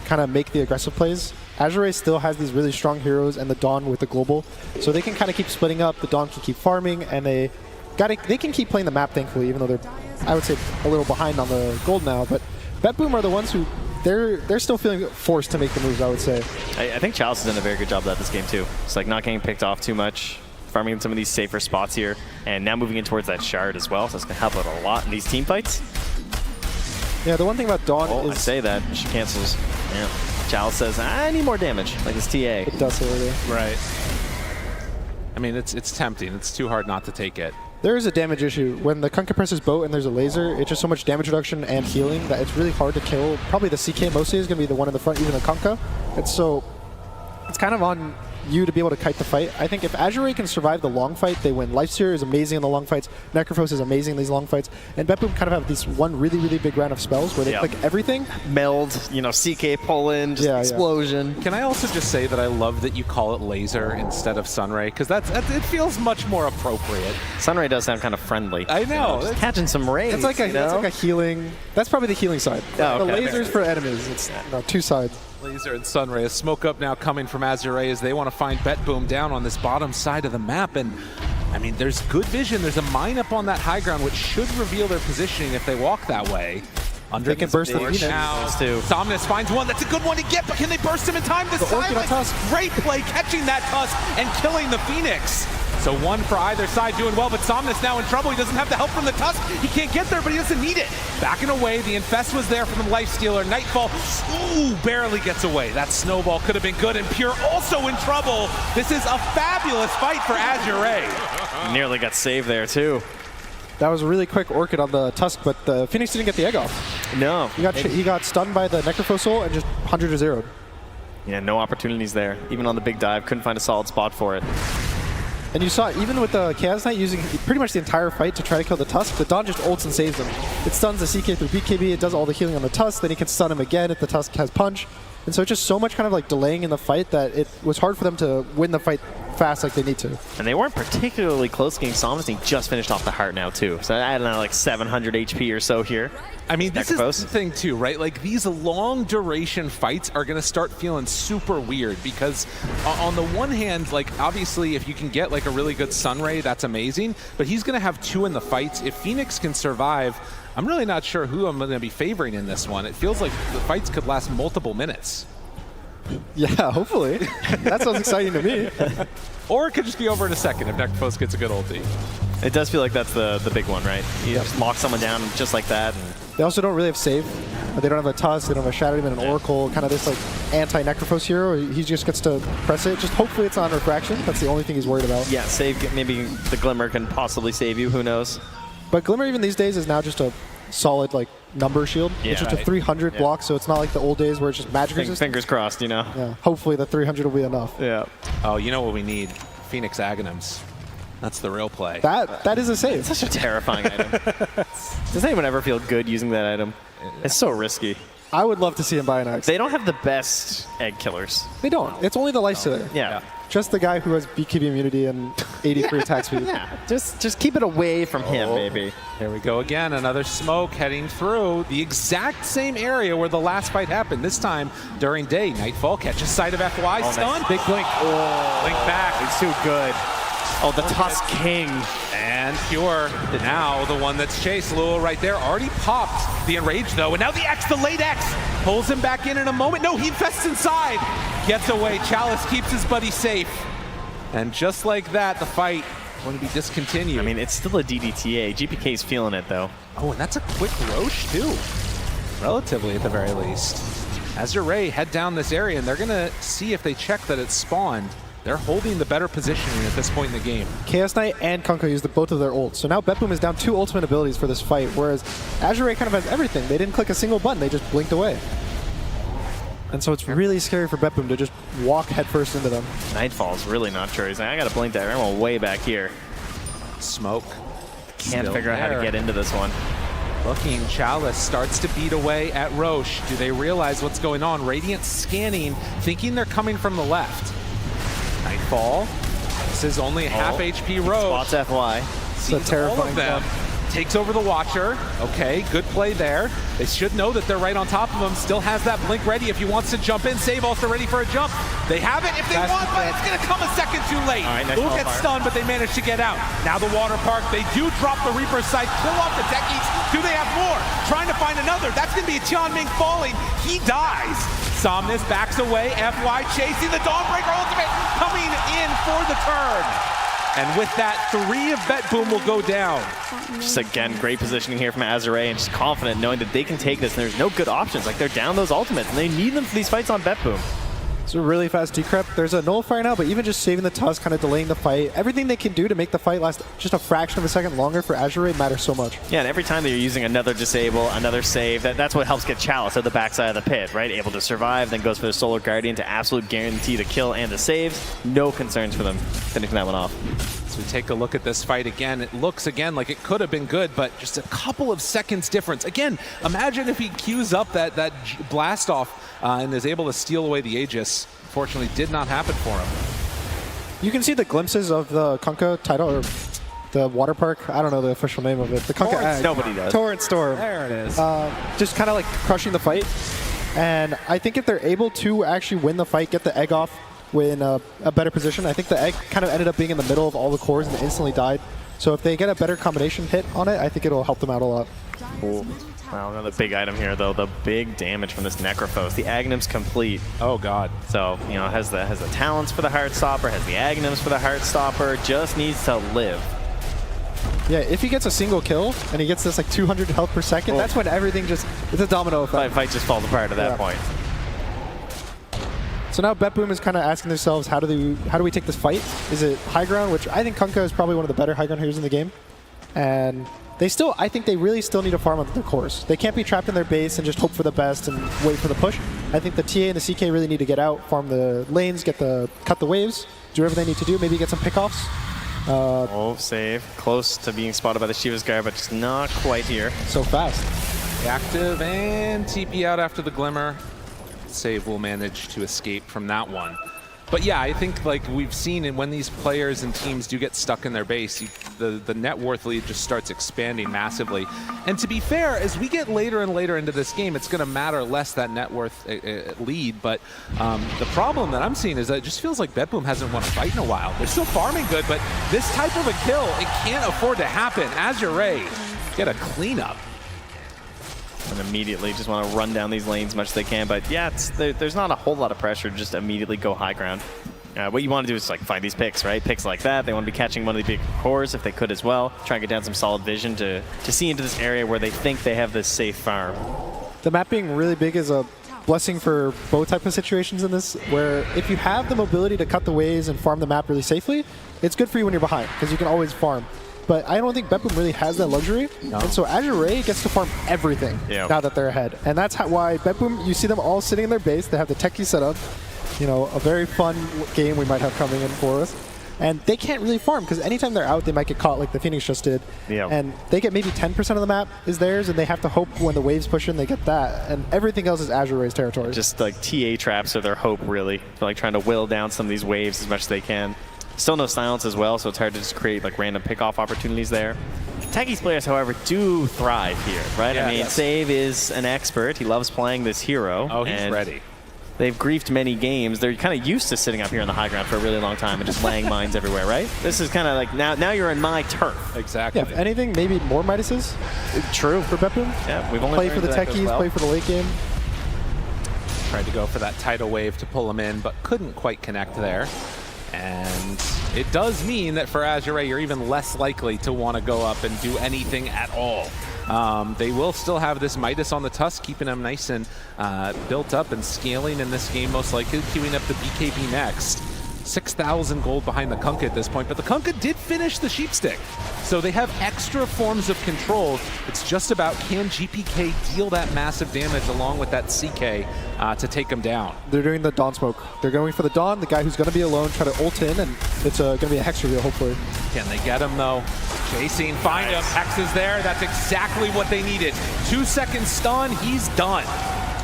kind of make the aggressive plays. Azure still has these really strong heroes and the Dawn with the global, so they can kind of keep splitting up. The Dawn can keep farming, and they can keep playing the map, thankfully, even though they're, I would say, a little behind on the gold now. But Betboom are the ones who, they're still feeling forced to make the moves, I would say. I think Chalice has done a very good job of that this game too. It's like not getting picked off too much, farming in some of these safer spots here, and now moving in towards that Shard as well, so it's going to help out a lot in these team fights. Yeah, the one thing about Dawn is... I say that, she cancels. Yeah. Chalice says, I need more damage, like his TA. It does say there. Right. I mean, it's tempting. It's too hard not to take it. There is a damage issue. When the Kunkka presses boat and there's a laser, it's just so much damage reduction and healing that it's really hard to kill. Probably the CK mostly is going to be the one in the front, even the Kunkka. And so it's kind of on you to be able to kite the fight. I think if Azure can survive the long fight, they win. Lifestealer is amazing in the long fights. Necrophos is amazing in these long fights. And Betboom kind of have this one really, really big round of spells where they click everything. Meld, you know, CK pull in, just explosion. Can I also just say that I love that you call it laser instead of Sunray, because that's it feels much more appropriate. Sunray does sound kind of friendly. I know. Just catching some rays. It's like that's like a healing. That's probably the healing side. Oh, the okay. lasers for enemies. It's two sides. Laser and Sunray. A smoke up now coming from Azure as they want to find Betboom down on this bottom side of the map. And I mean, there's good vision. There's a mine up on that high ground, which should reveal their positioning if they walk that way. They can burst the Phoenix. Now, Somnus finds one. That's a good one to get, but can they burst him in time? The silence. Great play, catching that Tusk and killing the Phoenix. So one for either side doing well, but Somnus now in trouble. He doesn't have the help from the Tusk. He can't get there, but he doesn't need it. Backing away, the Infest was there from the Lifestealer. Nightfall, ooh, barely gets away. That snowball could have been good, and Pure also in trouble. This is a fabulous fight for Azure. Nearly got saved there, too. That was a really quick Orchid on the Tusk, but the Phoenix didn't get the egg off. No. He got stunned by the Necrophos Soul and just 100 to 0'd. Yeah, no opportunities there. Even on the big dive, couldn't find a solid spot for it. And you saw even with the Chaos Knight using pretty much the entire fight to try to kill the Tusk, the Dawn just ults and saves him. It stuns the CK through BKB, it does all the healing on the Tusk, then he can stun him again if the Tusk has punch. And so it's just so much kind of like delaying in the fight that it was hard for them to win the fight fast like they need to. And they weren't particularly close against Somnus. He just finished off the heart now too. So I don't know, like 700 HP or so here. I mean, this is the thing too, right? Like these long duration fights are going to start feeling super weird because on the one hand, like obviously if you can get like a really good Sunray, that's amazing, but he's going to have 2 in the fights. If Phoenix can survive, I'm really not sure who I'm going to be favoring in this one. It feels like the fights could last multiple minutes. Yeah, hopefully. That sounds exciting to me. Or it could just be over in a second if Necrophos gets a good ulti. It does feel like that's the big one, right? You just lock someone down just like that. And they also don't really have save. They don't have a Tusk, they don't have a Shadow Demon, an Oracle, kind of this like anti-Necrophos hero. He just gets to press it. Just hopefully it's on Refraction. That's the only thing he's worried about. Yeah, save. Maybe the Glimmer can possibly save you. Who knows? But Glimmer even these days is now just a solid like number shield. Yeah, it's just a 300 block, so it's not like the old days where it's just magic resistance. Fingers crossed, you know. Yeah. Hopefully the 300 will be enough. Yeah. Oh, you know what we need? Phoenix Aghanims. That's the real play. That is a save. It's such a terrifying item. Does anyone ever feel good using that item? It's so risky. I would love to see him buy an X. They don't have the best egg killers. They don't. It's only the Lifestealer. Yeah. Just the guy who has BKB immunity and 83 attack speed. Yeah. Just keep it away from him, maybe. Here we go again. Another smoke heading through the exact same area where the last fight happened. This time during day. Nightfall catches sight of FY. Stun. Big blink. Oh. Blink back. It's too good. Oh, the Tusk King. And Pure, now the one that's chased. Lul right there, already popped the Enrage though. And now the X, the late X, pulls him back in a moment. No, he infests inside. Gets away, Chalice keeps his buddy safe. And just like that, the fight going to be discontinued. I mean, it's still a DDTA. GPK's feeling it though. Oh, and that's a quick Roche too. Relatively at the very least. Azure head down this area and they're gonna see if they check that it's spawned. They're holding the better positioning at this point in the game. Chaos Knight and Kunkka used both of their ults. So now Betboom is down 2 ultimate abilities for this fight, whereas Azure kind of has everything. They didn't click a single button, they just blinked away. And so it's really scary for Betboom to just walk headfirst into them. Nightfall's really not sure. He's like, I gotta blink that. I'm way back here. Smoke. Can't figure out how to get into this one. Looking, Chalice starts to beat away at Roche. Do they realize what's going on? Radiant scanning, thinking they're coming from the left. Nightfall. This is only a half HP Roche. Spots FY. Sees all of them. Takes over the Watcher. Okay, good play there. They should know that they're right on top of him. Still has that blink ready if he wants to jump in. Save also ready for a jump. They have it if they want, but it's going to come a second too late. Lul gets stunned, but they manage to get out. Now the Water Park, they do drop the Reaper's Sight, kill off the techies. Do they have more? Trying to find another. That's going to be a Tianming falling. He dies. Somnus backs away. FY chasing the Dawnbreaker ultimate, coming in for the turn. And with that, 3 of Betboom will go down. Just again, great positioning here from Azure and just confident knowing that they can take this and there's no good options. Like they're down those ultimates and they need them for these fights on Betboom. It's a really fast decrep. There's a nullifier now, but even just saving the Tusk, kind of delaying the fight, everything they can do to make the fight last just a fraction of a second longer for Azure matters so much. Yeah, and every time that you're using another disable, another save, that's what helps get Chalice at the backside of the pit, right? Able to survive, then goes for the Solar Guardian to absolute guarantee the kill and the saves. No concerns for them finishing that one off. As we take a look at this fight again, it looks again like it could have been good, but just a couple of seconds difference. Again, imagine if he queues up that blast off and is able to steal away the Aegis. Unfortunately, did not happen for him. You can see the glimpses of the Kunkka title, or the water park. I don't know the official name of it. The Kunkka Ag. Nobody does. Torrent Storm. There it is. Just kind of like crushing the fight. And I think if they're able to actually win the fight, get the egg off, in a better position. I think the egg kind of ended up being in the middle of all the cores and instantly died. So if they get a better combination hit on it, I think it'll help them out a lot. Cool. Wow, another big item here though, the big damage from this Necrophos. The Aghanim's complete. Oh god. So, you know, has the talents for the Heartstopper, has the Aghanims for the Heartstopper, just needs to live. Yeah, if he gets a single kill and he gets this like 200 health per second, that's when everything just, it's a domino effect. Fight just falls apart at that point. So now Betboom is kind of asking themselves, how do we take this fight? Is it high ground, which I think Kunkka is probably one of the better high ground heroes in the game. And I think they really still need to farm up their cores. They can't be trapped in their base and just hope for the best and wait for the push. I think the TA and the CK really need to get out, farm the lanes, cut the waves, do whatever they need to do, maybe get some pickoffs. Save. Close to being spotted by the Shiva's guy, but just not quite here. So fast. Active and TP out after the Glimmer. Save will manage to escape from that one. But yeah, I think like we've seen, and when these players and teams do get stuck in their base, the net worth lead just starts expanding massively. And to be fair, as we get later and later into this game, it's going to matter less that net worth lead. But the problem that I'm seeing is that it just feels like Betboom hasn't won a fight in a while. They're still farming good, but this type of a kill, it can't afford to happen. Azure get a cleanup. And immediately just want to run down these lanes as much as they can. But yeah, there's not a whole lot of pressure to just immediately go high ground. What you want to do is like find these picks, right? Picks like that. They want to be catching one of the big cores if they could as well. Try and get down some solid vision to see into this area where they think they have this safe farm. The map being really big is a blessing for both types of situations in this, where if you have the mobility to cut the waves and farm the map really safely, it's good for you when you're behind, because you can always farm. But I don't think Betboom really has that luxury. No. And so Azure gets to farm everything now that they're ahead. And that's why Betboom, you see them all sitting in their base. They have the techie set up. You know, a very fun game we might have coming in for us. And they can't really farm, because anytime they're out, they might get caught like the Phoenix just did. And they get maybe 10% of the map is theirs, and they have to hope when the waves push in, they get that. And everything else is Azure's territory. Just like TA traps are their hope, really. They're like trying to whittle down some of these waves as much as they can. Still no silence as well, so it's hard to just create like random pick-off opportunities there. Techies players, however, do thrive here, right? Yeah, I mean, Save is an expert. He loves playing this hero. Oh, he's ready. They've griefed many games. They're kind of used to sitting up here on the high ground for a really long time and just laying mines everywhere, right? This is kind of like, now you're in my turf. Exactly. Yeah, if anything, maybe more Midases. True. For Betboom. Yeah, we've only play for the techies, play for the late game. Tried to go for that tidal wave to pull him in, but couldn't quite connect there. And it does mean that for Azure, you're even less likely to want to go up and do anything at all. They will still have this Midas on the tusk, keeping them nice and built up and scaling in this game, most likely queuing up the BKB next. 6,000 gold behind the Kunkka at this point, but the Kunkka did finish the Sheepstick. So they have extra forms of control. It's just about, can GPK deal that massive damage along with that CK to take him down? They're doing the Dawn smoke. They're going for the Dawn, the guy who's going to be alone, try to ult in, and it's going to be a Hex reveal, hopefully. Can they get him, though? Chasing, find him. Hex is there. That's exactly what they needed. 2-second stun, he's done.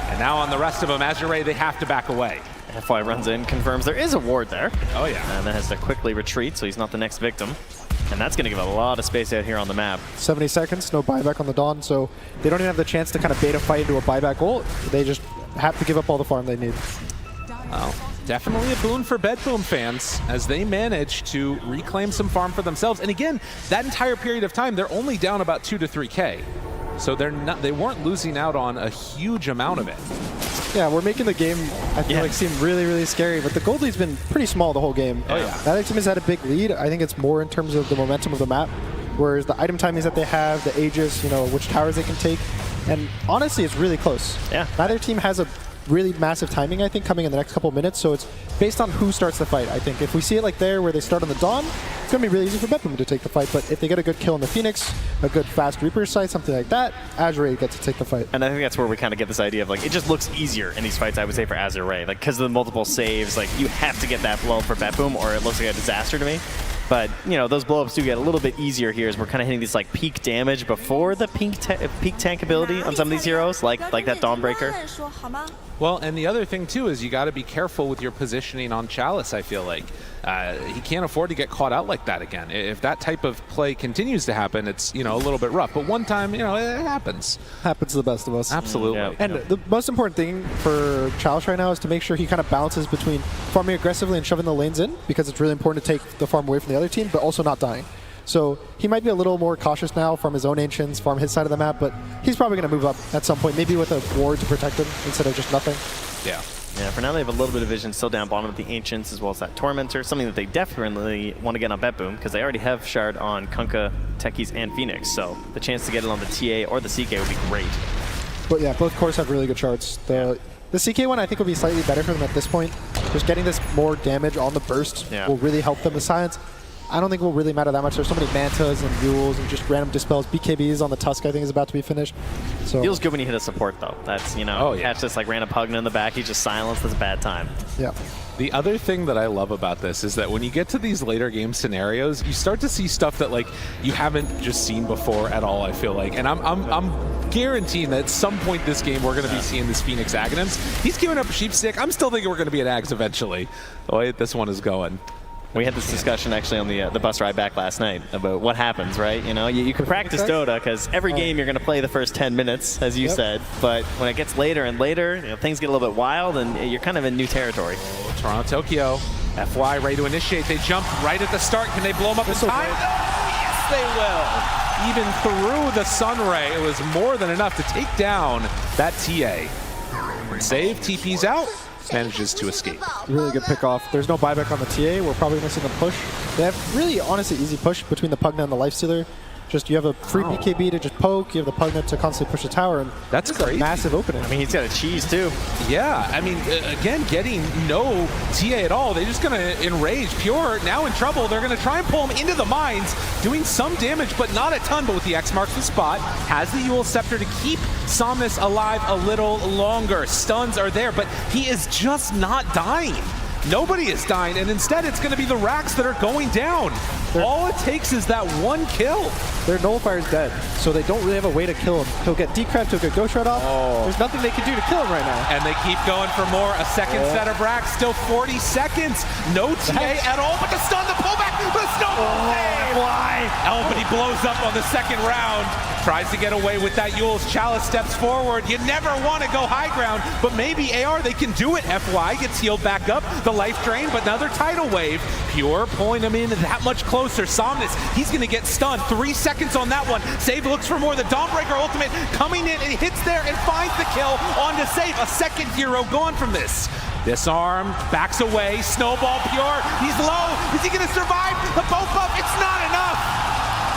And now on the rest of them, Azure, they have to back away. FY runs in, confirms there is a ward there. Oh, yeah. And then has to quickly retreat, so he's not the next victim. And that's going to give a lot of space out here on the map. 70 seconds, no buyback on the Dawn, so they don't even have the chance to kind of bait a fight into a buyback ult. They just have to give up all the farm they need. Well, definitely a boon for Betboom fans as they manage to reclaim some farm for themselves. And again, that entire period of time, they're only down about 2 to 3K. So they weren't losing out on a huge amount of it. Yeah, we're making the game, I feel like, seem really, really scary, but the gold lead's been pretty small the whole game. Oh, yeah. That team has had a big lead. I think it's more in terms of the momentum of the map, whereas the item timings that they have, the Aegis, you know, which towers they can take, and honestly, it's really close. Yeah. Neither team has a really massive timing, I think, coming in the next couple minutes, so it's based on who starts the fight, I think. If we see it like there, where they start on the Dawn, it's going to be really easy for Betboom to take the fight, but if they get a good kill on the Phoenix, a good fast Reaper site, something like that, Azure gets to take the fight. And I think that's where we kind of get this idea of, like, it just looks easier in these fights, I would say, for Azure. Like, because of the multiple saves, like, you have to get that blow for Betboom, or it looks like a disaster to me. But, you know, those blow-ups do get a little bit easier here as we're kind of hitting this, like, peak damage before the peak tank ability on some of these heroes, like that Dawnbreaker. Well, and the other thing, too, is you got to be careful with your positioning on Chalice, I feel like. He can't afford to get caught out like that again. If that type of play continues to happen, it's, you know, a little bit rough. But one time, you know, it happens. Happens to the best of us. Absolutely. Yeah. And the most important thing for Chalice right now is to make sure he kind of balances between farming aggressively and shoving the lanes in, because it's really important to take the farm away from the other team, but also not dying. So he might be a little more cautious now, farm his own Ancients, farm his side of the map, but he's probably going to move up at some point, maybe with a ward to protect him instead of just nothing. Yeah. Yeah, for now they have a little bit of vision still down bottom with the Ancients as well as that Tormentor, something that they definitely want to get on Betboom because they already have Shard on Kunkka, Techies, and Phoenix, so the chance to get it on the TA or the CK would be great. But yeah, both cores have really good shards. The CK one I think would be slightly better for them at this point. Just getting this more damage on the burst will really help them. The silence, I don't think it will really matter that much. There's so many Mantas and Yules and just random Dispels. BKBs on the Tusk, I think, is about to be finished. So Feels good when you hit a support, though. That's, you know, catch this like random Pugna in the back. He's just silenced. That's a bad time. Yeah. The other thing that I love about this is that when you get to these later game scenarios, you start to see stuff that like you haven't just seen before at all, I feel like. And I'm guaranteeing that at some point this game we're going to be seeing this Phoenix Aghanims. He's giving up a sheep stick. I'm still thinking we're going to be at Ags eventually, the way this one is going. We had this discussion actually on the bus ride back last night about what happens, right? You know, you can practice Dota because every game you're going to play the first 10 minutes, as you said. But when it gets later and later, you know, things get a little bit wild and you're kind of in new territory. Toronto, Tokyo, FY ready to initiate. They jump right at the start. Can they blow them up in time? Yes, they will. Even through the Sunray, it was more than enough to take down that TA. Save, TP's out. Manages to escape. Really good pick off. There's no buyback on the TA. We're probably missing a push. They have really, honestly, easy push between the Pugna and the Lifestealer. Just you have a free BKB to just poke. You have the Pugna to constantly push the tower, and that's crazy. A massive opening. I mean, he's got a cheese too. Yeah, I mean, again, getting no TA at all. They're just gonna enrage. Pure now in trouble. They're gonna try and pull him into the mines, doing some damage, but not a ton. But with the X marks the spot, has the Yule Scepter to keep Somnus alive a little longer. Stuns are there, but he is just not dying. Nobody is dying, and instead it's going to be the racks that are going down. All it takes is that one kill. Their Nullifier's dead, so they don't really have a way to kill him. He'll get decrapped, he'll get Ghost Shroud off. There's nothing they can do to kill him right now. And they keep going for more. A second set of racks, still 40 seconds. No TA at all, but the stun, the pullback, the snowball save! Oh, but he blows up on the second round. Tries to get away with that. Yule's Chalice steps forward. You never want to go high ground, but maybe AR, they can do it. FY gets healed back up. The life drain, but another tidal wave. Pure pulling him in that much closer. Somnus, he's going to get stunned. 3 seconds on that one. Save looks for more. The Dawnbreaker ultimate coming in, and he hits there and finds the kill on to Save. A second hero gone from this. Disarm, backs away. Snowball Pure. He's low. Is he going to survive? The both up. It's not enough.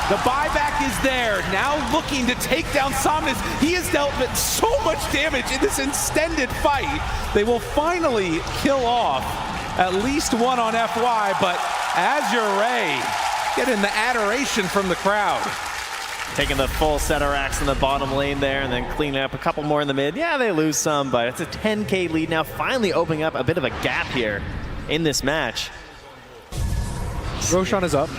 The buyback is there, now looking to take down Somnus. He has dealt with so much damage in this extended fight. They will finally kill off at least one on FY, but Azure getting the adoration from the crowd. Taking the full set of racks in the bottom lane there and then cleaning up a couple more in the mid. Yeah, they lose some, but it's a 10K lead now, finally opening up a bit of a gap here in this match. Roshan is up.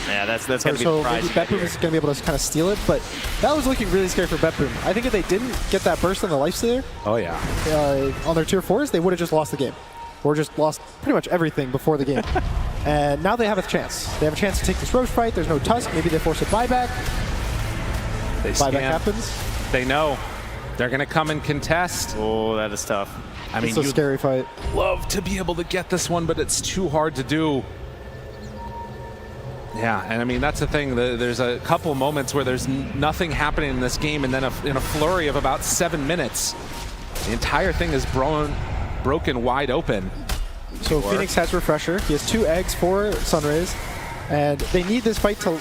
Yeah, that's going to be the prize. So maybe Betboom is going to be able to kind of steal it, but that was looking really scary for Betboom. I think if they didn't get that burst on the Lifestealer on their tier 4s, they would have just lost the game. Or just lost pretty much everything before the game. And now they have a chance. They have a chance to take this Roche fight. There's no Tusk. Maybe they force a buyback. Buyback happens. They know. They're going to come and contest. Oh, that is tough. I mean, it's a scary fight. Love to be able to get this one, but it's too hard to do. Yeah, and I mean, that's the thing. There's a couple moments where there's nothing happening in this game, and then in a flurry of about 7 minutes, the entire thing is broken wide open. So Phoenix has Refresher. He has 2 eggs, 4 Sunrays, and they need this fight to,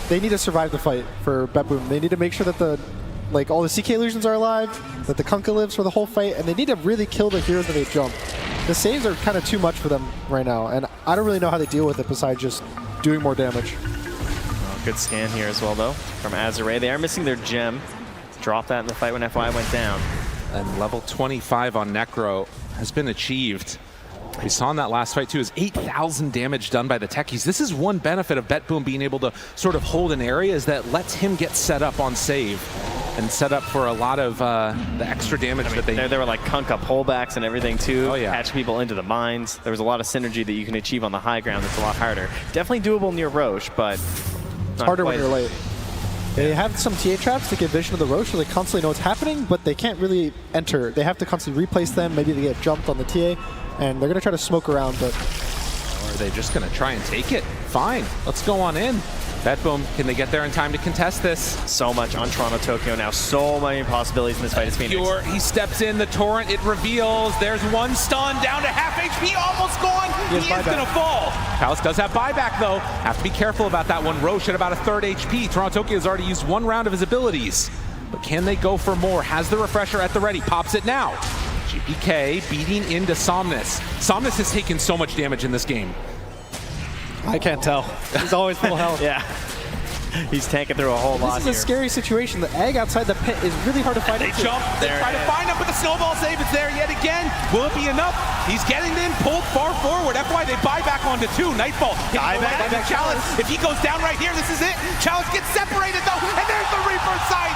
they need to survive the fight for Betboom. They need to make sure that all the CK illusions are alive, that the Kunkka lives for the whole fight, and they need to really kill the heroes that they jump. The saves are kind of too much for them right now, and I don't really know how they deal with it besides just doing more damage. Good scan here as well, though, from Azure. They are missing their gem. Dropped that in the fight when FY went down. And level 25 on Necro has been achieved. We saw in that last fight, too, is 8,000 damage done by the techies. This is one benefit of Betboom being able to sort of hold an area, is that lets him get set up on save and set up for a lot of the extra damage that they... There were like Kunkka pullbacks and everything, too. Oh, yeah. Catch people into the mines. There was a lot of synergy that you can achieve on the high ground that's a lot harder. Definitely doable near Roche, but... It's harder when you're late. They have some TA traps to get vision of the Roche, so they constantly know what's happening, but they can't really enter. They have to constantly replace them. Maybe they get jumped on the TA, and they're going to try to smoke around, but... Or are they just going to try and take it? Fine, let's go on in. Betboom, can they get there in time to contest this? So much on Toronto, Tokyo now. So many possibilities in this fight as Phoenix. Pure, he steps in, the Torrent, it reveals. There's one stun, down to half HP, almost gone. He is going to fall. Palace does have buyback, though. Have to be careful about that one. Roche at about a third HP. Toronto Tokyo has already used 1 round of his abilities. But can they go for more? Has the Refresher at the ready. Pops it now. GPK beating into Somnus. Somnus has taken so much damage in this game. I can't tell. He's always full health. Yeah. He's tanking through a whole lot This is a scary situation. The egg outside the pit is really hard to find. They jump, they try to find him, but the snowball save is there yet again. Will it be enough? He's getting in, pulled far forward. FY, they buy back onto 2. Nightfall. Back Chalice. If he goes down right here, this is it. Chalice gets separated though, and there's the Reaper sight.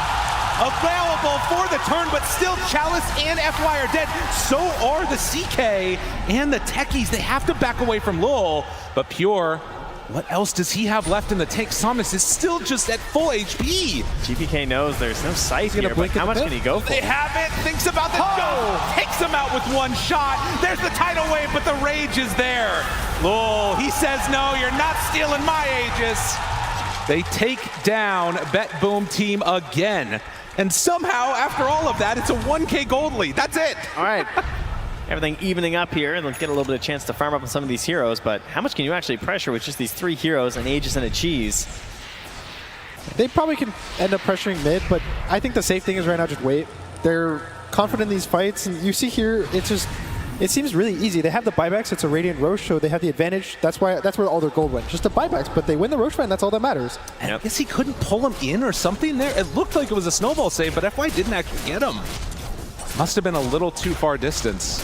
Available for the turn, but still Chalice and FY are dead. So are the CK and the Techies. They have to back away from Lul, but Pure, what else does he have left in the tank? Somnus is still just at full HP. GPK knows there's no sight here, but how much can he go for? They have it, thinks about the jump, takes him out with one shot. There's the tidal wave, but the rage is there. Lul, he says, no, you're not stealing my Aegis. They take down Betboom team again. And somehow, after all of that, it's a 1K gold lead. That's it. All right. Everything evening up here, and let's get a little bit of chance to farm up on some of these heroes, but how much can you actually pressure with just these 3 heroes, an Aegis and a Cheese? They probably can end up pressuring mid, but I think the safe thing is right now just wait. They're confident in these fights, and you see here, it seems really easy. They have the buybacks, it's a Radiant Roche, so they have the advantage. That's where all their gold went, just the buybacks, but they win the Roche fight, and that's all that matters. I guess he couldn't pull him in or something there. It looked like it was a snowball save, but FY didn't actually get him. Must have been a little too far distance.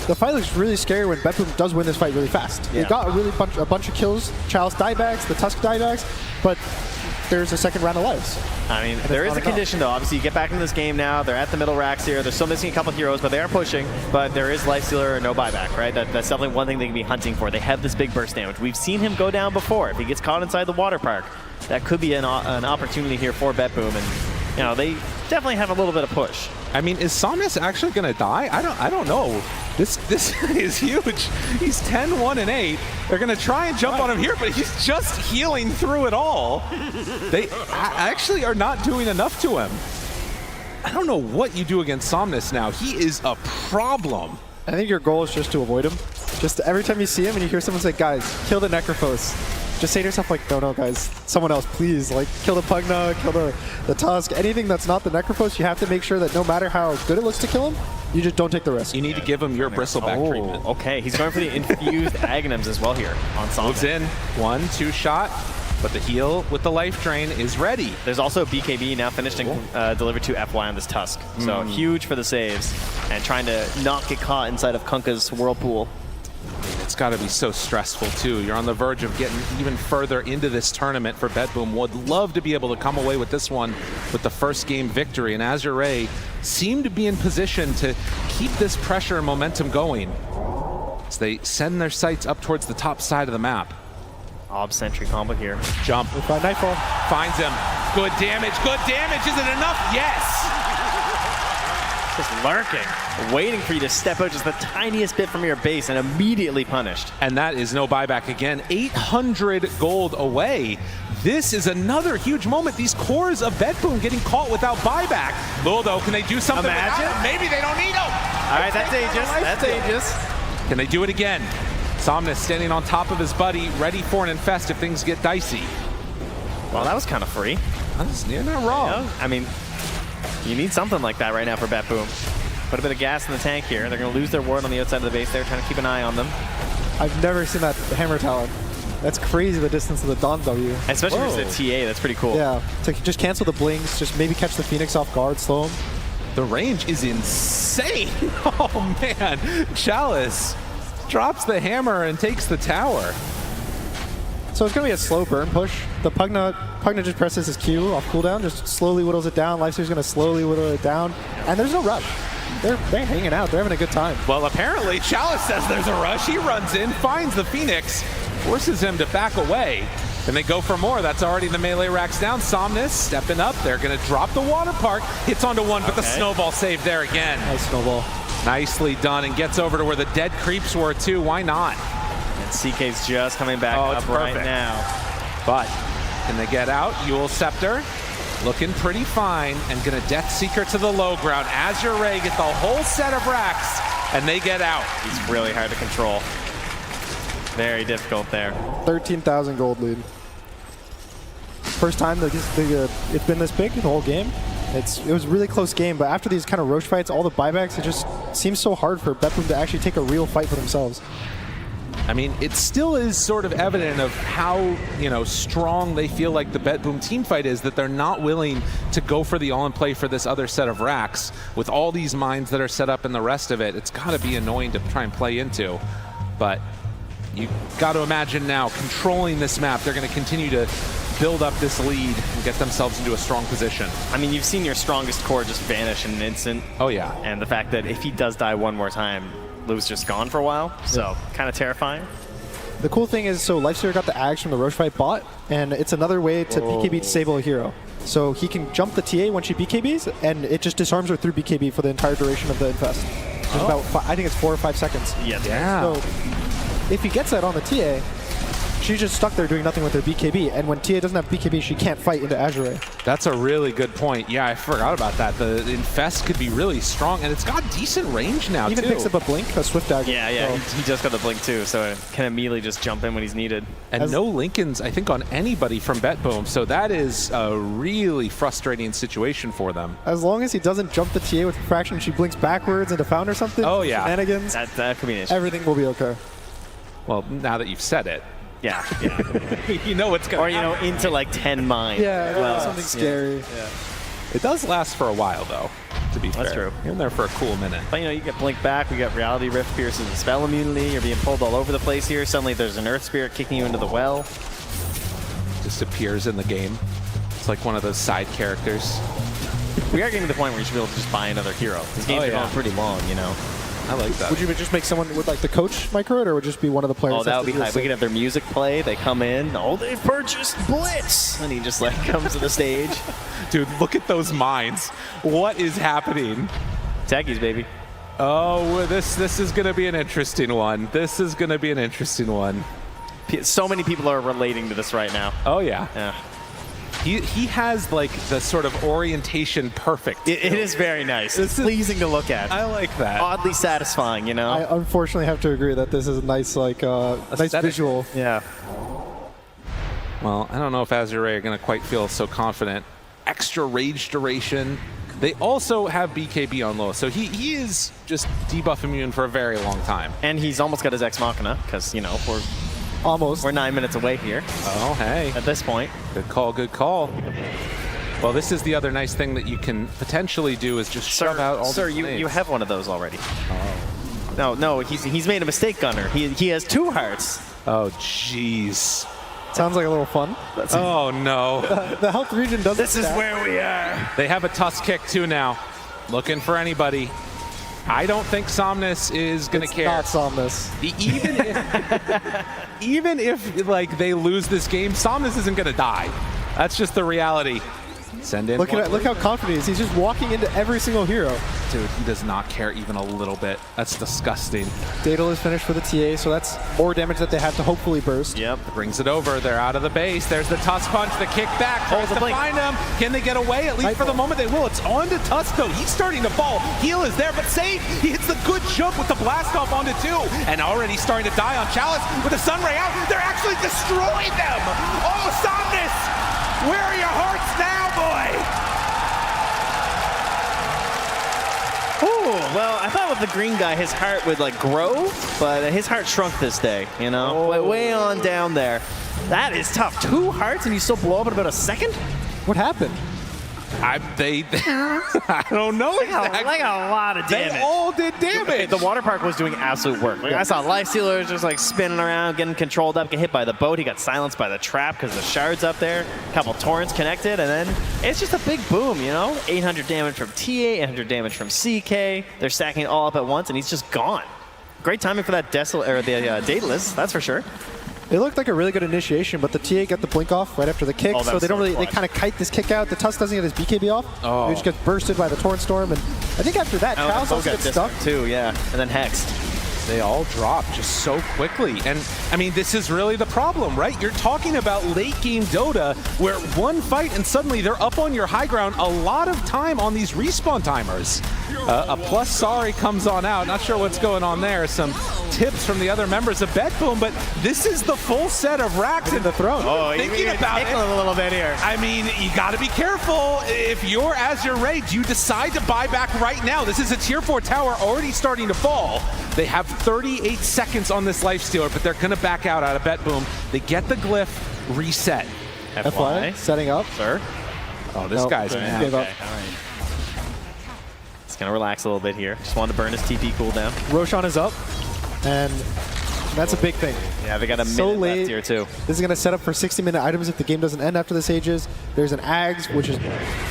The fight looks really scary when Betboom does win this fight really fast. Yeah. He got a bunch of kills, Chalice diebacks, the Tusk diebacks, but there's a second round of lives. I mean, there is a condition though. Obviously, you get back into this game now. They're at the middle racks here. They're still missing a couple heroes, but they are pushing. But there is Lifestealer or no buyback, right? That's definitely one thing they can be hunting for. They have this big burst damage. We've seen him go down before. If he gets caught inside the water park, that could be an opportunity here for Betboom. And they definitely have a little bit of push. I mean, is Somnus actually going to die? I don't know. This is huge. He's 10-1-8. They're going to try and jump on him here, but he's just healing through it all. They actually are not doing enough to him. I don't know what you do against Somnus now. He is a problem. I think your goal is just to avoid him. Just every time you see him and you hear someone say, guys, kill the Necrophos, just say to yourself, like, no, guys, someone else, please. Like, kill the Pugna, kill the Tusk, anything that's not the Necrophos, you have to make sure that no matter how good it looks to kill him, you just don't take the risk. You need to give him your bristleback treatment. Okay, he's going for the infused Aghanims as well here on Somnus. Moves in, 1-2 shot, but the heal with the life drain is ready. There's also BKB now finished and delivered to FY on this Tusk. So huge for the saves and trying to not get caught inside of Kunkka's Whirlpool. It's got to be so stressful too. You're on the verge of getting even further into this tournament for Betboom. Would love to be able to come away with this one with the first game victory, and Azure seem to be in position to keep this pressure and momentum going as they send their sights up towards the top side of the map. Ob sentry combo here. Jump. Nightfall. Finds him. Good damage. Good damage. Is it enough? Yes. Just lurking, waiting for you to step out just the tiniest bit from your base and immediately punished. And that is no buyback again. 800 gold away. This is another huge moment. These cores of Betboom getting caught without buyback. Luldo, can they do something? Imagine. Maybe they don't need him. All right, that's Aegis. That's Aegis. Can they do it again? Somnus standing on top of his buddy, ready for an infest if things get dicey. Well, that was kind of free. You're not wrong. I mean, you need something like that right now for Betboom. Put a bit of gas in the tank here. They're going to lose their ward on the outside of the base. They're trying to keep an eye on them. I've never seen that hammer talent. That's crazy, the distance of the Dawn W. Especially if it's a TA, that's pretty cool. Yeah, to just cancel the blinks, just maybe catch the Phoenix off guard, slow him. The range is insane. Oh man, Chalice drops the hammer and takes the tower. So it's going to be a slow burn push. The Pugna just presses his Q off cooldown, just slowly whittles it down. Lifesteal's going to slowly whittle it down, and there's no rush. They're hanging out. They're having a good time. Well, apparently Chalice says there's a rush. He runs in, finds the Phoenix, forces him to back away, and they go for more. That's already the melee racks down. Somnus stepping up. They're going to drop the water park. Hits onto one, but the snowball save there again. Nice snowball. Nicely done, and gets over to where the dead creeps were too. Why not? And CK's just coming back up right now. But can they get out? Yule Scepter looking pretty fine and gonna Death Seeker to the low ground. Azure get the whole set of racks and they get out. He's really hard to control. Very difficult there. 13,000 gold lead. First time that it's been this big the whole game. It was a really close game, but after these kind of Roche fights, all the buybacks, it just seems so hard for Betboom to actually take a real fight for themselves. I mean, it still is sort of evident of how, you know, strong they feel like the Betboom team fight is, that they're not willing to go for the all-in-play for this other set of racks. With all these mines that are set up and the rest of it, it's got to be annoying to try and play into. But you got to imagine now, controlling this map, they're going to continue to build up this lead and get themselves into a strong position. I mean, you've seen your strongest core just vanish in an instant. Oh, yeah. And the fact that if he does die one more time, Lou's just gone for a while, so kind of terrifying. The cool thing is, so Lifestealer got the Ags from the Roche fight bot, and it's another way to BKB disable a hero. So he can jump the TA when she BKBs, and it just disarms her through BKB for the entire duration of the infest. It's about, I think it's 4 or 5 seconds. Yeah. So if he gets that on the TA, she's just stuck there doing nothing with her BKB, and when TA doesn't have BKB, she can't fight into Azure. That's a really good point. Yeah, I forgot about that. The Infest could be really strong, and it's got decent range now, Even picks up a Blink, a Swift Dagger. Yeah, so. He just got the Blink too, so it can immediately just jump in when he's needed. And no Lincolns, I think, on anybody from Betboom, so that is a really frustrating situation for them. As long as he doesn't jump the TA with Fraction, she blinks backwards into Found or something. Oh, yeah. Shenanigans. That could be an issue. Everything will be okay. Well, now that you've said it. Yeah. You know what's going to happen. Or, into like 10 mines. Yeah, well, something scary. Yeah. It does last for a while, though, to be fair. That's true. You're in there for a cool minute. But, you get Blink back. We got Reality Rift pierces and spell immunity. You're being pulled all over the place here. Suddenly there's an Earth Spirit kicking you into the well. Just appears in the game. It's like one of those side characters. We are getting to the point where you should be able to just buy another hero. This game's been going pretty long, I like that. Would you just make someone with like the coach micro it, or would it just be one of the players? Oh, that would be hype. We could have their music play. They come in. Oh, they've purchased Blitz! And he just like comes to the stage. Dude, look at those mines. What is happening? Techies, baby. Oh, this is going to be an interesting one. This is going to be an interesting one. So many people are relating to this right now. Oh, yeah. Yeah. He has like the sort of orientation perfect. It is very nice. It's pleasing to look at. I like that. Oddly satisfying, I unfortunately have to agree that this is a nice nice visual. Yeah. Well, I don't know if Azure are going to quite feel so confident. Extra rage duration. They also have BKB on low, so he is just debuff immune for a very long time. And he's almost got his Ex Machina, because, Almost. We're 9 minutes away here. Oh, hey. At this point. Good call, good call. Well, this is the other nice thing that you can potentially do is just shove out all the Sir, you have one of those already. Oh. No, he's made a mistake, Gunner. He has 2 hearts. Oh, jeez. Sounds like a little fun. Oh, no. The health region doesn't This is where we are. They have a Tusk kick, too, now. Looking for anybody. I don't think Somnus is going to care. Not Somnus. Even if like they lose this game, Somnus isn't going to die. That's just the reality. Send in. Look how confident he is. He's just walking into every single hero. Dude, he does not care even a little bit. That's disgusting. Daedal is finished for the TA, so that's more damage that they have to hopefully burst. Yep. Brings it over. They're out of the base. There's the Tusk punch, the kick back. Tries to find him. Can they get away? At least for the moment they will. It's on to Tusk, though. He's starting to fall. Heal is there, but safe. He hits the good jump with the blast off onto 2. And already starting to die on Chalice with the Sunray out. They're actually destroying them. Oh, Somnus! Where are your hearts now, boy? Ooh, well, I thought with the green guy, his heart would like grow, but his heart shrunk this day, way on down there. That is tough. 2 hearts and you still blow up in about a second? What happened? I don't know. Like a lot of damage. They all did damage. The water park was doing absolute work. Like, I saw Lifestealer just like spinning around, getting controlled up, get hit by the boat. He got silenced by the trap because the shard's up there. A couple torrents connected, and then it's just a big boom, 800 damage from TA, 800 damage from CK. They're stacking it all up at once, and he's just gone. Great timing for that Daedalus, that's for sure. It looked like a really good initiation, but the TA got the blink off right after the kick, so they don't really. They kind of kite this kick out. The Tusk doesn't get his BKB off. Oh. He just gets bursted by the Torrent Storm, and I think after that, Charles also gets stuck too. Yeah, and then Hexed. They all drop just so quickly. And I mean, this is really the problem, right? You're talking about late game Dota where one fight and suddenly they're up on your high ground a lot of time on these respawn timers. A plus sorry comes on out. Not sure what's going on there. Some tips from the other members of Betboom, but this is the full set of racks in the throne. Oh, thinking about it a little bit here. I mean, you got to be careful. If you're Azure Ray, do you decide to buy back right now? This is a tier 4 tower already starting to fall. They have 38 seconds on this lifestealer, but they're going to back out of Betboom. They get the glyph, reset. FY setting up. Sir. Oh, this guy's mad. Gave up. All right. He's going to relax a little bit here. Just wanted to burn his TP cooldown. Roshan is up, and that's a big thing. Yeah, they got a minute So late. left here, too. This is going to set up for 60-minute items if the game doesn't end after this Aegis. There's an Ags, which is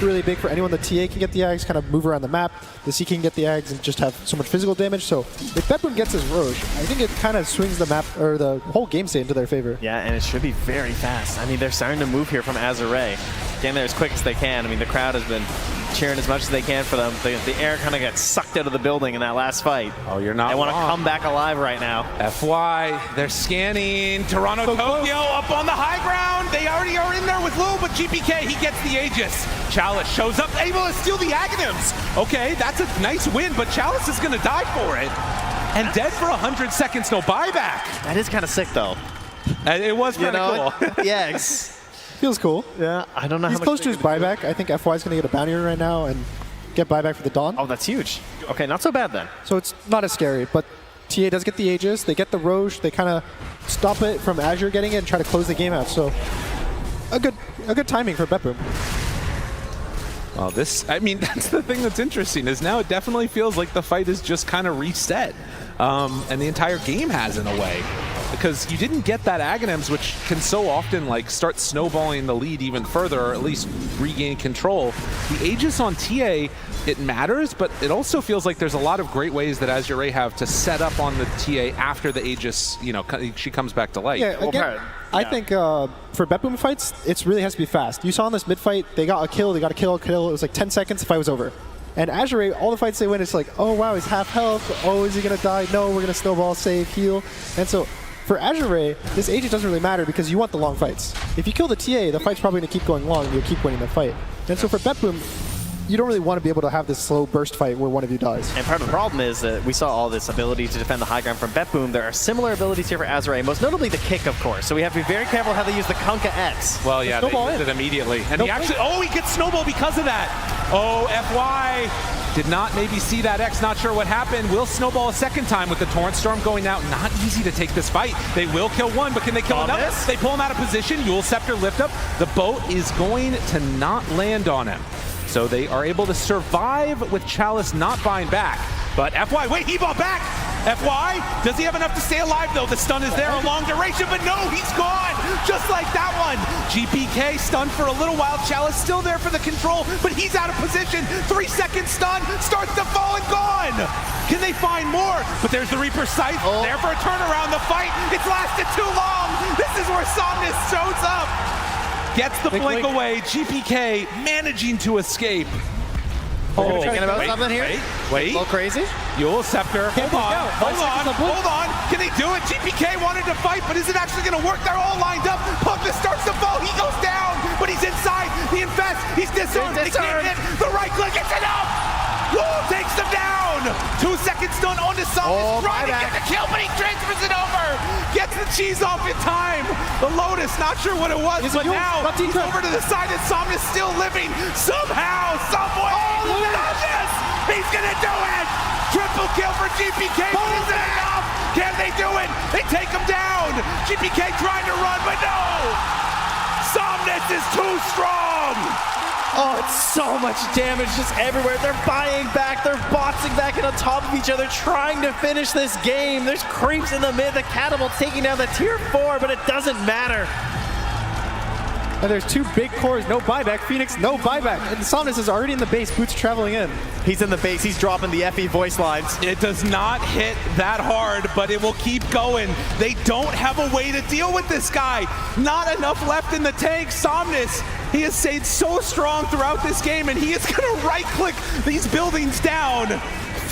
really big for anyone. The TA can get the Ags, kind of move around the map. The C can get the Ags and just have so much physical damage. So if Betboom gets his Roche, I think it kind of swings the map, or the whole game state into their favor. Yeah, and it should be very fast. I mean, they're starting to move here from Azure. Getting there as quick as they can. I mean, the crowd has been cheering as much as they can for them. The air kind of got sucked out of the building in that last fight. Oh, you're not They want to wrong. come back alive right now. FY, they're scanning. Toronto, Tokyo up on the high ground. They already are in there with Lou, but GPK, he gets the Aegis. Chalice shows up, able to steal the Aghanims. Okay, that's a nice win, but Chalice is going to die for it. And dead for 100 seconds, no buyback. That is kind of sick, though. It was kind of cool. Yeah, Feels cool. yeah. I don't know He's how much close they to his can do. buyback. I think FY is going to get a bounty right now and get buyback for the Dawn. Oh, that's huge. Okay, not so bad then. So it's not as scary, but TA does get the Aegis. They get the Roche. They kind of stop it from Azure getting it and try to close the game out. So a good timing for Betboom. Well, I mean, that's the thing that's interesting, is now it definitely feels like the fight is just kind of reset. And the entire game has, in a way. Because you didn't get that Aghanims, which can so often like start snowballing the lead even further, or at least regain control. The Aegis on TA, it matters, but it also feels like there's a lot of great ways that Azure Ray have to set up on the TA after the Aegis, you know, she comes back to life. Yeah, again, I think for Betboom fights, it really has to be fast. You saw in this mid fight, they got a kill, a kill. It was like 10 seconds, the fight was over. And Azure Ray, all the fights they win, it's like, oh wow, he's half health. Oh, is he gonna die? No, we're gonna snowball, save, heal. And so for Azure Ray, this Aegis doesn't really matter because you want the long fights. If you kill the TA, the fight's probably gonna keep going long and you'll keep winning the fight. And so for Betboom, you don't really want to be able to have this slow burst fight where one of you dies. And part of the problem is that we saw all this ability to defend the high ground from Betboom. There are similar abilities here for Azure, most notably the kick, of course. So we have to be very careful how they use the Kunkka X. Well, yeah, they used it immediately. And he actually, he gets snowball because of that. Oh, FY did not maybe see that X, not sure what happened. Will snowball a second time with the Torrent Storm going out. Not easy to take this fight. They will kill one, but can they kill another? They pull him out of position. Yule Scepter lift up. The boat is going to not land on him. So they are able to survive with Chalice not buying back. But FY, wait, he bought back! FY, does he have enough to stay alive though? The stun is there, a long duration, but no, he's gone! Just like that one! GPK stunned for a little while, Chalice still there for the control, but he's out of position! 3-second stun, starts to fall and gone! Can they find more? But there's the Reaper Scythe, there for a turnaround, the fight, it's lasted too long! This is where Somnus shows up! Gets the blink away, GPK managing to escape. Oh, thinking about something here? Wait. A little crazy? Yule Scepter, hold on. Can they do it? GPK wanted to fight, but is it actually going to work? They're all lined up. Pugna starts to fall. He goes down, but he's inside. The Infest, he's disarmed. They can't hit. The right click, it's enough. Lul takes them down. 2-second stun onto Somnus, trying to get the kill, but he transfers it over. Gets the cheese off in time. The Lotus, not sure what it was, but now he's over to the side and Somnus still living. Somehow, someway. Somnus, he's gonna do it. Triple kill for GPK, but is it enough? Can they do it? They take him down. GPK trying to run, but no. Somnus is too strong. Oh, it's so much damage just everywhere. They're buying back, they're boxing back and on top of each other, trying to finish this game. There's creeps in the mid, the Catapult's taking down the tier 4, but it doesn't matter. And there's two big cores, no buyback. Phoenix, no buyback. And Somnus is already in the base, Boots traveling in. He's in the base, he's dropping the FE voice lines. It does not hit that hard, but it will keep going. They don't have a way to deal with this guy. Not enough left in the tank. Somnus, he has stayed so strong throughout this game, and he is going to right-click these buildings down.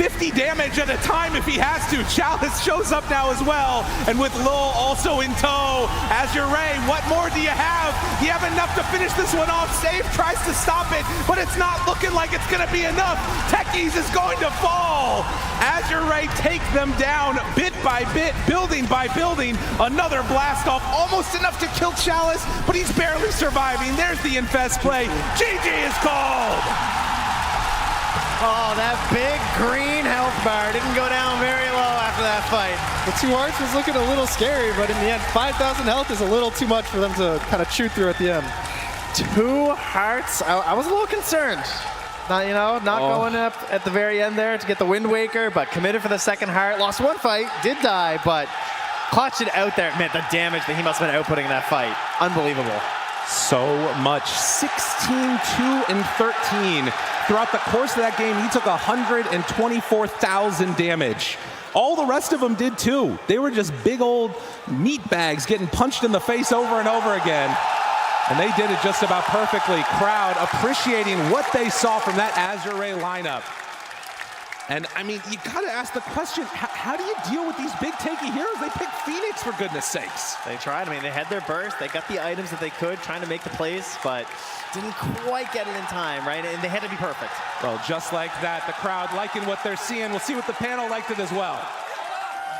50 damage at a time if he has to. Chalice shows up now as well, and with Lul also in tow. Azure Ray, what more do you have? You have enough to finish this one off. Save tries to stop it, but it's not looking like it's going to be enough. Techies is going to fall. Azure Ray take them down. by bit, building by building. Another blast off, almost enough to kill Chalice, but he's barely surviving. There's the infest play. GG is called. Oh, that big green health bar didn't go down very low after that fight. The 2 hearts was looking a little scary, but in the end, 5,000 health is a little too much for them to kind of chew through at the end. 2 hearts. I was a little concerned. Not going up at the very end there to get the Wind Waker, but committed for the second heart. Lost 1 fight, did die, but clutched it out there. Man, the damage that he must have been outputting in that fight. Unbelievable. So much. 16, 2, and 13. Throughout the course of that game, he took 124,000 damage. All the rest of them did too. They were just big old meat bags getting punched in the face over and over again. And they did it just about perfectly. Crowd appreciating what they saw from that Azure lineup. And I mean, you gotta ask the question, how do you deal with these big tanky heroes? They picked Phoenix, for goodness sakes. They tried. I mean, they had their burst. They got the items that they could, trying to make the plays, but didn't quite get it in time, right? And they had to be perfect. Well, just like that, the crowd liking what they're seeing. We'll see what the panel liked it as well.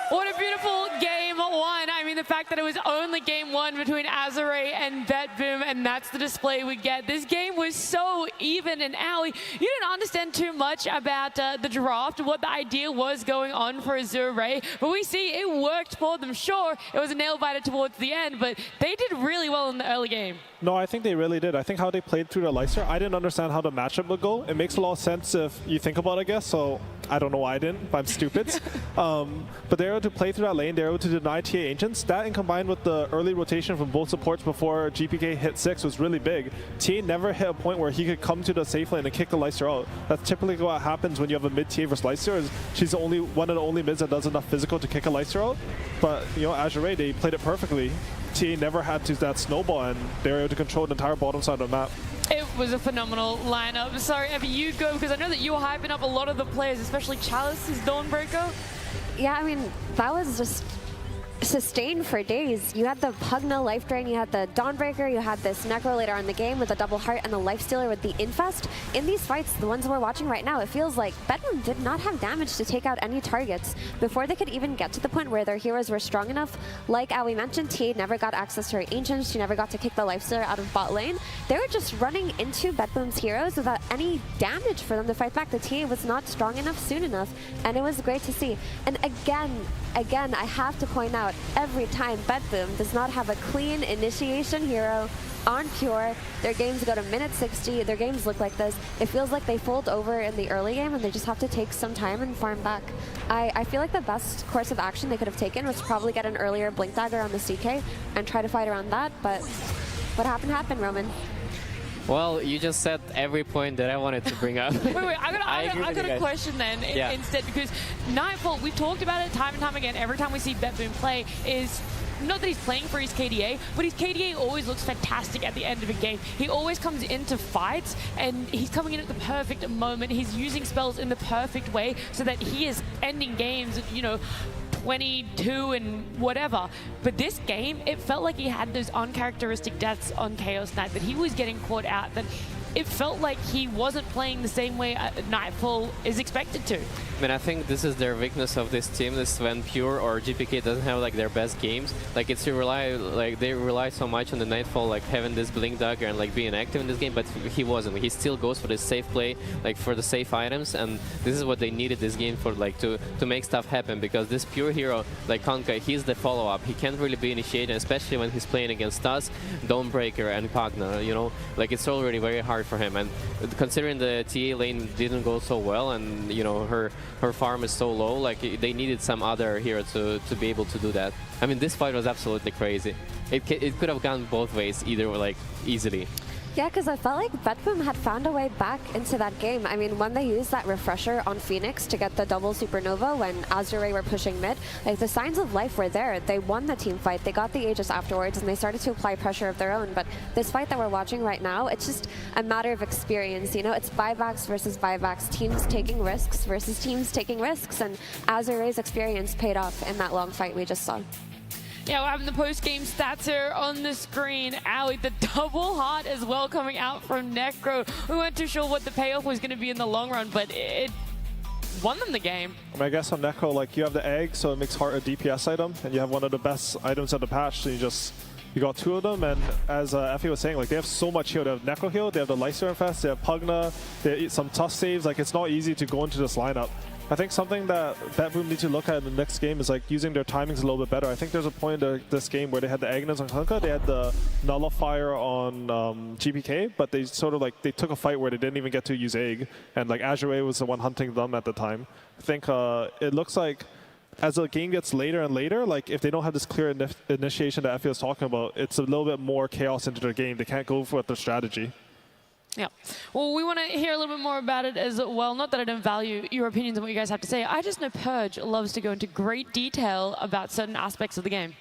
What a beautiful game 1. I mean, the fact that it was only game 1 between Azure and Betboom, and that's the display we get. This game was so even, and Allie, you didn't understand too much about the draft, what the idea was going on for Azure, but we see it worked for them. Sure, it was a nail-biter towards the end, but they did really well in the early game. No, I think they really did. I think how they played through the Lyster, I didn't understand how the matchup would go. It makes a lot of sense if you think about it, I guess, so I don't know why I didn't, but I'm stupid. But they were able to play through that lane, they were able to deny TA Ancients. That, and combined with the early rotation from both supports before GPK hit 6, was really big. TA never hit a point where he could come to the safe lane and kick the Lyster out. That's typically what happens when you have a mid TA versus Lyster, is she's one of the only mids that does enough physical to kick a Lyster out. But, Azure, they played it perfectly. TA never had to that snowball, and they were able to control the entire bottom side of the map. It was a phenomenal lineup. Sorry, Evie, you go, because I know that you were hyping up a lot of the players, especially Chalice's Dawnbreaker. Yeah, I mean, that was just sustained for days. You had the Pugna Life Drain, you had the Dawnbreaker, you had this Necro later on in the game with the Double Heart and the Lifestealer with the Infest. In these fights, the ones we're watching right now, it feels like Betboom did not have damage to take out any targets before they could even get to the point where their heroes were strong enough. Like we mentioned, TA never got access to her Ancients, she never got to kick the Lifestealer out of bot lane. They were just running into Betboom's heroes without any damage for them to fight back. The TA was not strong enough soon enough, and it was great to see. And again, I have to point out, every time Betboom does not have a clean initiation hero on Pure, their games go to minute 60, their games look like this. It feels like they fold over in the early game and they just have to take some time and farm back. I feel like the best course of action they could have taken was probably get an earlier Blink Dagger on the CK and try to fight around that, but what happened, Roman? Well, you just said every point that I wanted to bring up. Wait, I got a question then instead, because Nightfall, we've talked about it time and time again, every time we see Betboom play, is not that he's playing for his KDA, but his KDA always looks fantastic at the end of a game. He always comes into fights, and he's coming in at the perfect moment. He's using spells in the perfect way so that he is ending games, 22 and whatever. But this game, it felt like he had those uncharacteristic deaths on Chaos Knight, that he was getting caught out, that it felt like he wasn't playing the same way Nightfall is expected to. I mean, I think this is their weakness of this team, is when Pure or GPK doesn't have like their best games. Like they rely so much on the Nightfall, like having this Blink Dagger and like being active in this game, but he wasn't. He still goes for the safe play, like for the safe items, and this is what they needed this game for, like to make stuff happen, because this Pure hero, like Konkai, he's the follow-up. He can't really be initiated, especially when he's playing against us, Dawnbreaker and Pugna, like it's already very hard for him. And considering the TA lane didn't go so well, and her farm is so low, like they needed some other hero to be able to do that. I mean, this fight was absolutely crazy. It could have gone both ways, either like easily. Yeah, because I felt like Betboom had found a way back into that game. I mean, when they used that refresher on Phoenix to get the double supernova when Azure were pushing mid, like the signs of life were there. They won the team fight, they got the Aegis afterwards, and they started to apply pressure of their own. But this fight that we're watching right now, it's just a matter of experience. It's buybacks versus buybacks, teams taking risks versus teams taking risks, and Azure's experience paid off in that long fight we just saw. Yeah, we're having the post-game stats here on the screen. Allie, the double heart as well coming out from Necro. We weren't too sure what the payoff was going to be in the long run, but it won them the game. I guess on Necro, like, you have the egg, so it makes Heart a DPS item, and you have one of the best items of the patch, so you got two of them, and as Effie was saying, like, they have so much heal. They have Necro heal, they have the Lifesteal Infest, they have Pugna, they have some tough saves. Like, it's not easy to go into this lineup. I think something that Betboom need to look at in the next game is like using their timings a little bit better. I think there's a point in this game where they had the Agnes on Kunkka, they had the Nullifier on GPK, but they sort of like, they took a fight where they didn't even get to use Egg, and like Azure was the one hunting them at the time. I think it looks like as the game gets later and later, like if they don't have this clear initiation that Effie was talking about, it's a little bit more chaos into their game. They can't go for their strategy. Yeah. Well, we want to hear a little bit more about it as well. Not that I don't value your opinions and what you guys have to say. I just know Purge loves to go into great detail about certain aspects of the game.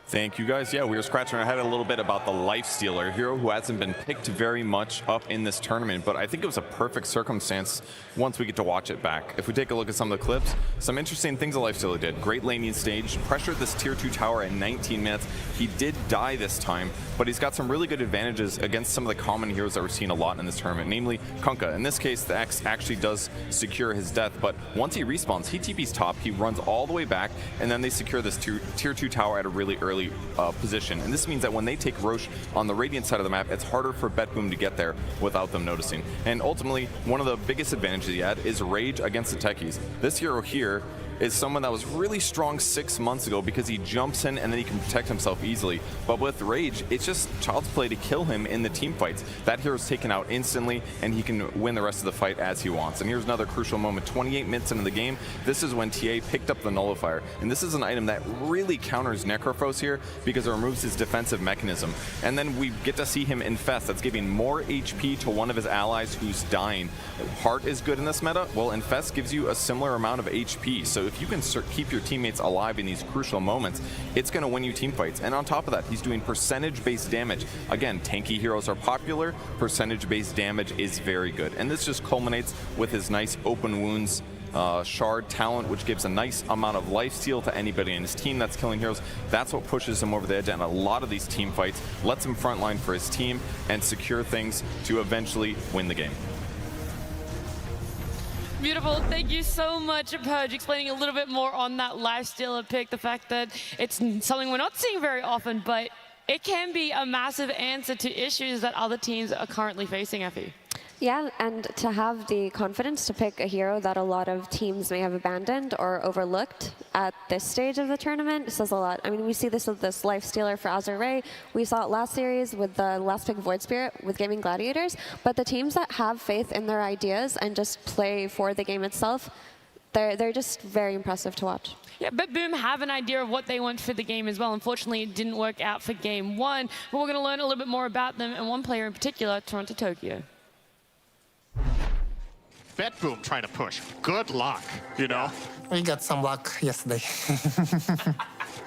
Thank you, guys. Yeah, we were scratching our head a little bit about the Lifestealer, hero who hasn't been picked very much up in this tournament, but I think it was a perfect circumstance once we get to watch it back. If we take a look at some of the clips, some interesting things the Lifestealer did. Great laning stage, pressured this tier 2 tower at 19 minutes. He did die this time, but he's got some really good advantages against some of the common heroes that we're seeing a lot in this tournament, namely Kunkka. In this case, the X actually does secure his death, but once he respawns, he TP's top, he runs all the way back, and then they secure this tier 2 tower at a really early position. And this means that when they take Roche on the Radiant side of the map, it's harder for Betboom to get there without them noticing. And ultimately, one of the biggest advantages he had is Rage against the techies. This hero here is someone that was really strong 6 months ago because he jumps in and then he can protect himself easily. But with Rage, it's just child's play to kill him in the team fights. That hero's taken out instantly and he can win the rest of the fight as he wants. And here's another crucial moment, 28 minutes into the game, this is when TA picked up the Nullifier. And this is an item that really counters Necrophos here because it removes his defensive mechanism. And then we get to see him infest, that's giving more HP to one of his allies who's dying. Heart is good in this meta, well infest gives you a similar amount of HP. So if you can keep your teammates alive in these crucial moments, it's going to win you team fights. And on top of that, he's doing percentage-based damage. Again, tanky heroes are popular, percentage-based damage is very good. And this just culminates with his nice open wounds shard talent, which gives a nice amount of life steal to anybody in his team that's killing heroes. That's what pushes him over the edge in a lot of these team fights, lets him frontline for his team, and secure things to eventually win the game. Beautiful. Thank you so much, Purge, explaining a little bit more on that Lifestealer pick, the fact that it's something we're not seeing very often, but it can be a massive answer to issues that other teams are currently facing, Effie. Yeah, and to have the confidence to pick a hero that a lot of teams may have abandoned or overlooked at this stage of the tournament says a lot. I mean, we see this with this Lifestealer for Azure. We saw it last series with the last pick Void Spirit with Gaming Gladiators, but the teams that have faith in their ideas and just play for the game itself, they're just very impressive to watch. Yeah, Betboom have an idea of what they want for the game as well. Unfortunately, it didn't work out for game one, but we're going to learn a little bit more about them, and one player in particular, Toronto Tokyo. Betboom trying to push. Good luck, you know? We got some luck yesterday.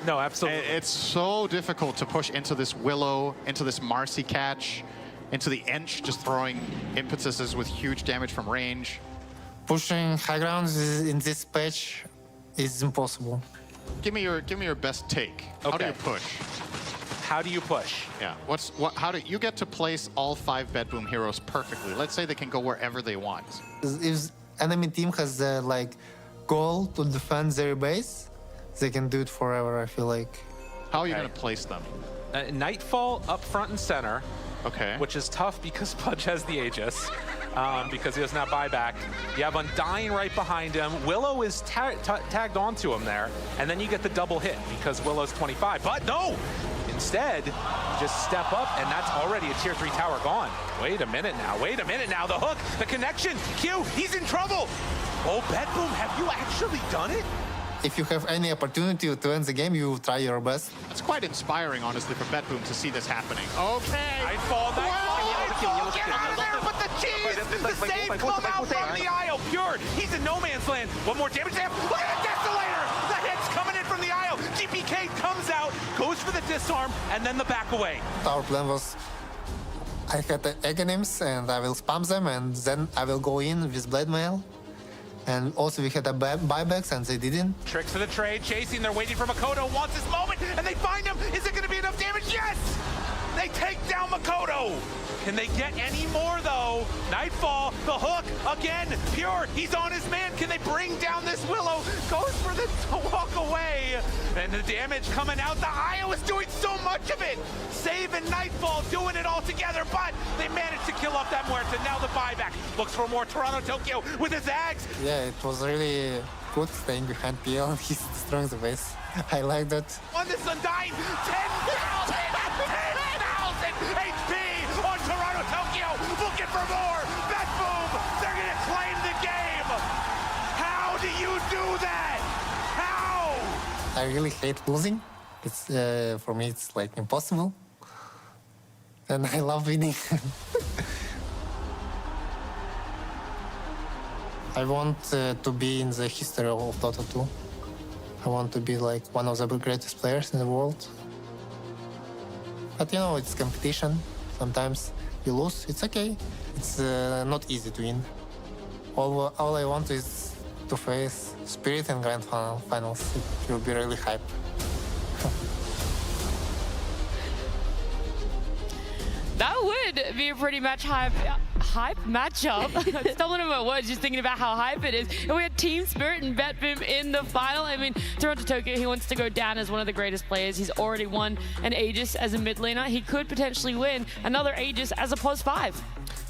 No, absolutely. It's so difficult to push into this Willow, into this Marcy catch, into the Ench, just throwing impetuses with huge damage from range. Pushing high grounds in this patch is impossible. Give me your best take. How do you push? How do you push? Yeah. How do you get to place all 5 Betboom heroes perfectly? Let's say they can go wherever they want. If enemy team has the goal to defend their base, they can do it forever, I feel like. How are you going to place them? Nightfall up front and center. Okay. Which is tough because Pudge has the Aegis, because he does not buy back. You have Undying right behind him. Willow is tagged onto him there, and then you get the double hit because Willow's 25. But no! Instead, just step up, and that's already a tier 3 tower gone. Wait a minute now, the hook, the connection, Q, he's in trouble! Oh, Betboom, have you actually done it? If you have any opportunity to end the game, you try your best. It's quite inspiring, honestly, for Betboom to see this happening. Okay! Nightfall, get out of there, but the cheese! The save come out from the Isle, Pure! He's in no man's land. One more damage there. Look at the Desolator! The hit's coming in from the Isle. GPK comes out, goes for the disarm, and then the back away. Our plan was, I had the Aghanim's, and I will spam them, and then I will go in with Blade Mail. And also we had a buybacks, and they didn't. Tricks for the trade, chasing, they're waiting for Makoto, wants this moment, and they find him! Is it gonna be enough damage? Yes! They take down Makoto! Can they get any more, though? Nightfall, the hook, again, Pure, he's on his man. Can they bring down this Willow? Goes for the walk away. And the damage coming out. The Iowa's doing so much of it. Save and Nightfall doing it all together, but they managed to kill off that Muerta. Now the buyback. Looks for more Toronto Tokyo with his Ags. Yeah, it was really good staying behind PL. He's destroying the base. I like that. On this Undying, 10,000 HP on Toronto Tokyo. Looking for more. Betboom, they're going to claim the game. How do you do that? How? I really hate losing. It's for me, it's like impossible. And I love winning. I want to be in the history of Dota 2. I want to be like one of the greatest players in the world. But you know, it's competition. Sometimes you lose, it's okay. It's not easy to win. All I want is to face Spirit in Grand Finals. It will be really hype. That would be a pretty much hype matchup. Stumbling over my words, just thinking about how hype it is. And we had Team Spirit and Betboom in the final. I mean, Toronto Tokyo, he wants to go down as one of the greatest players. He's already won an Aegis as a mid laner. He could potentially win another Aegis as a +5.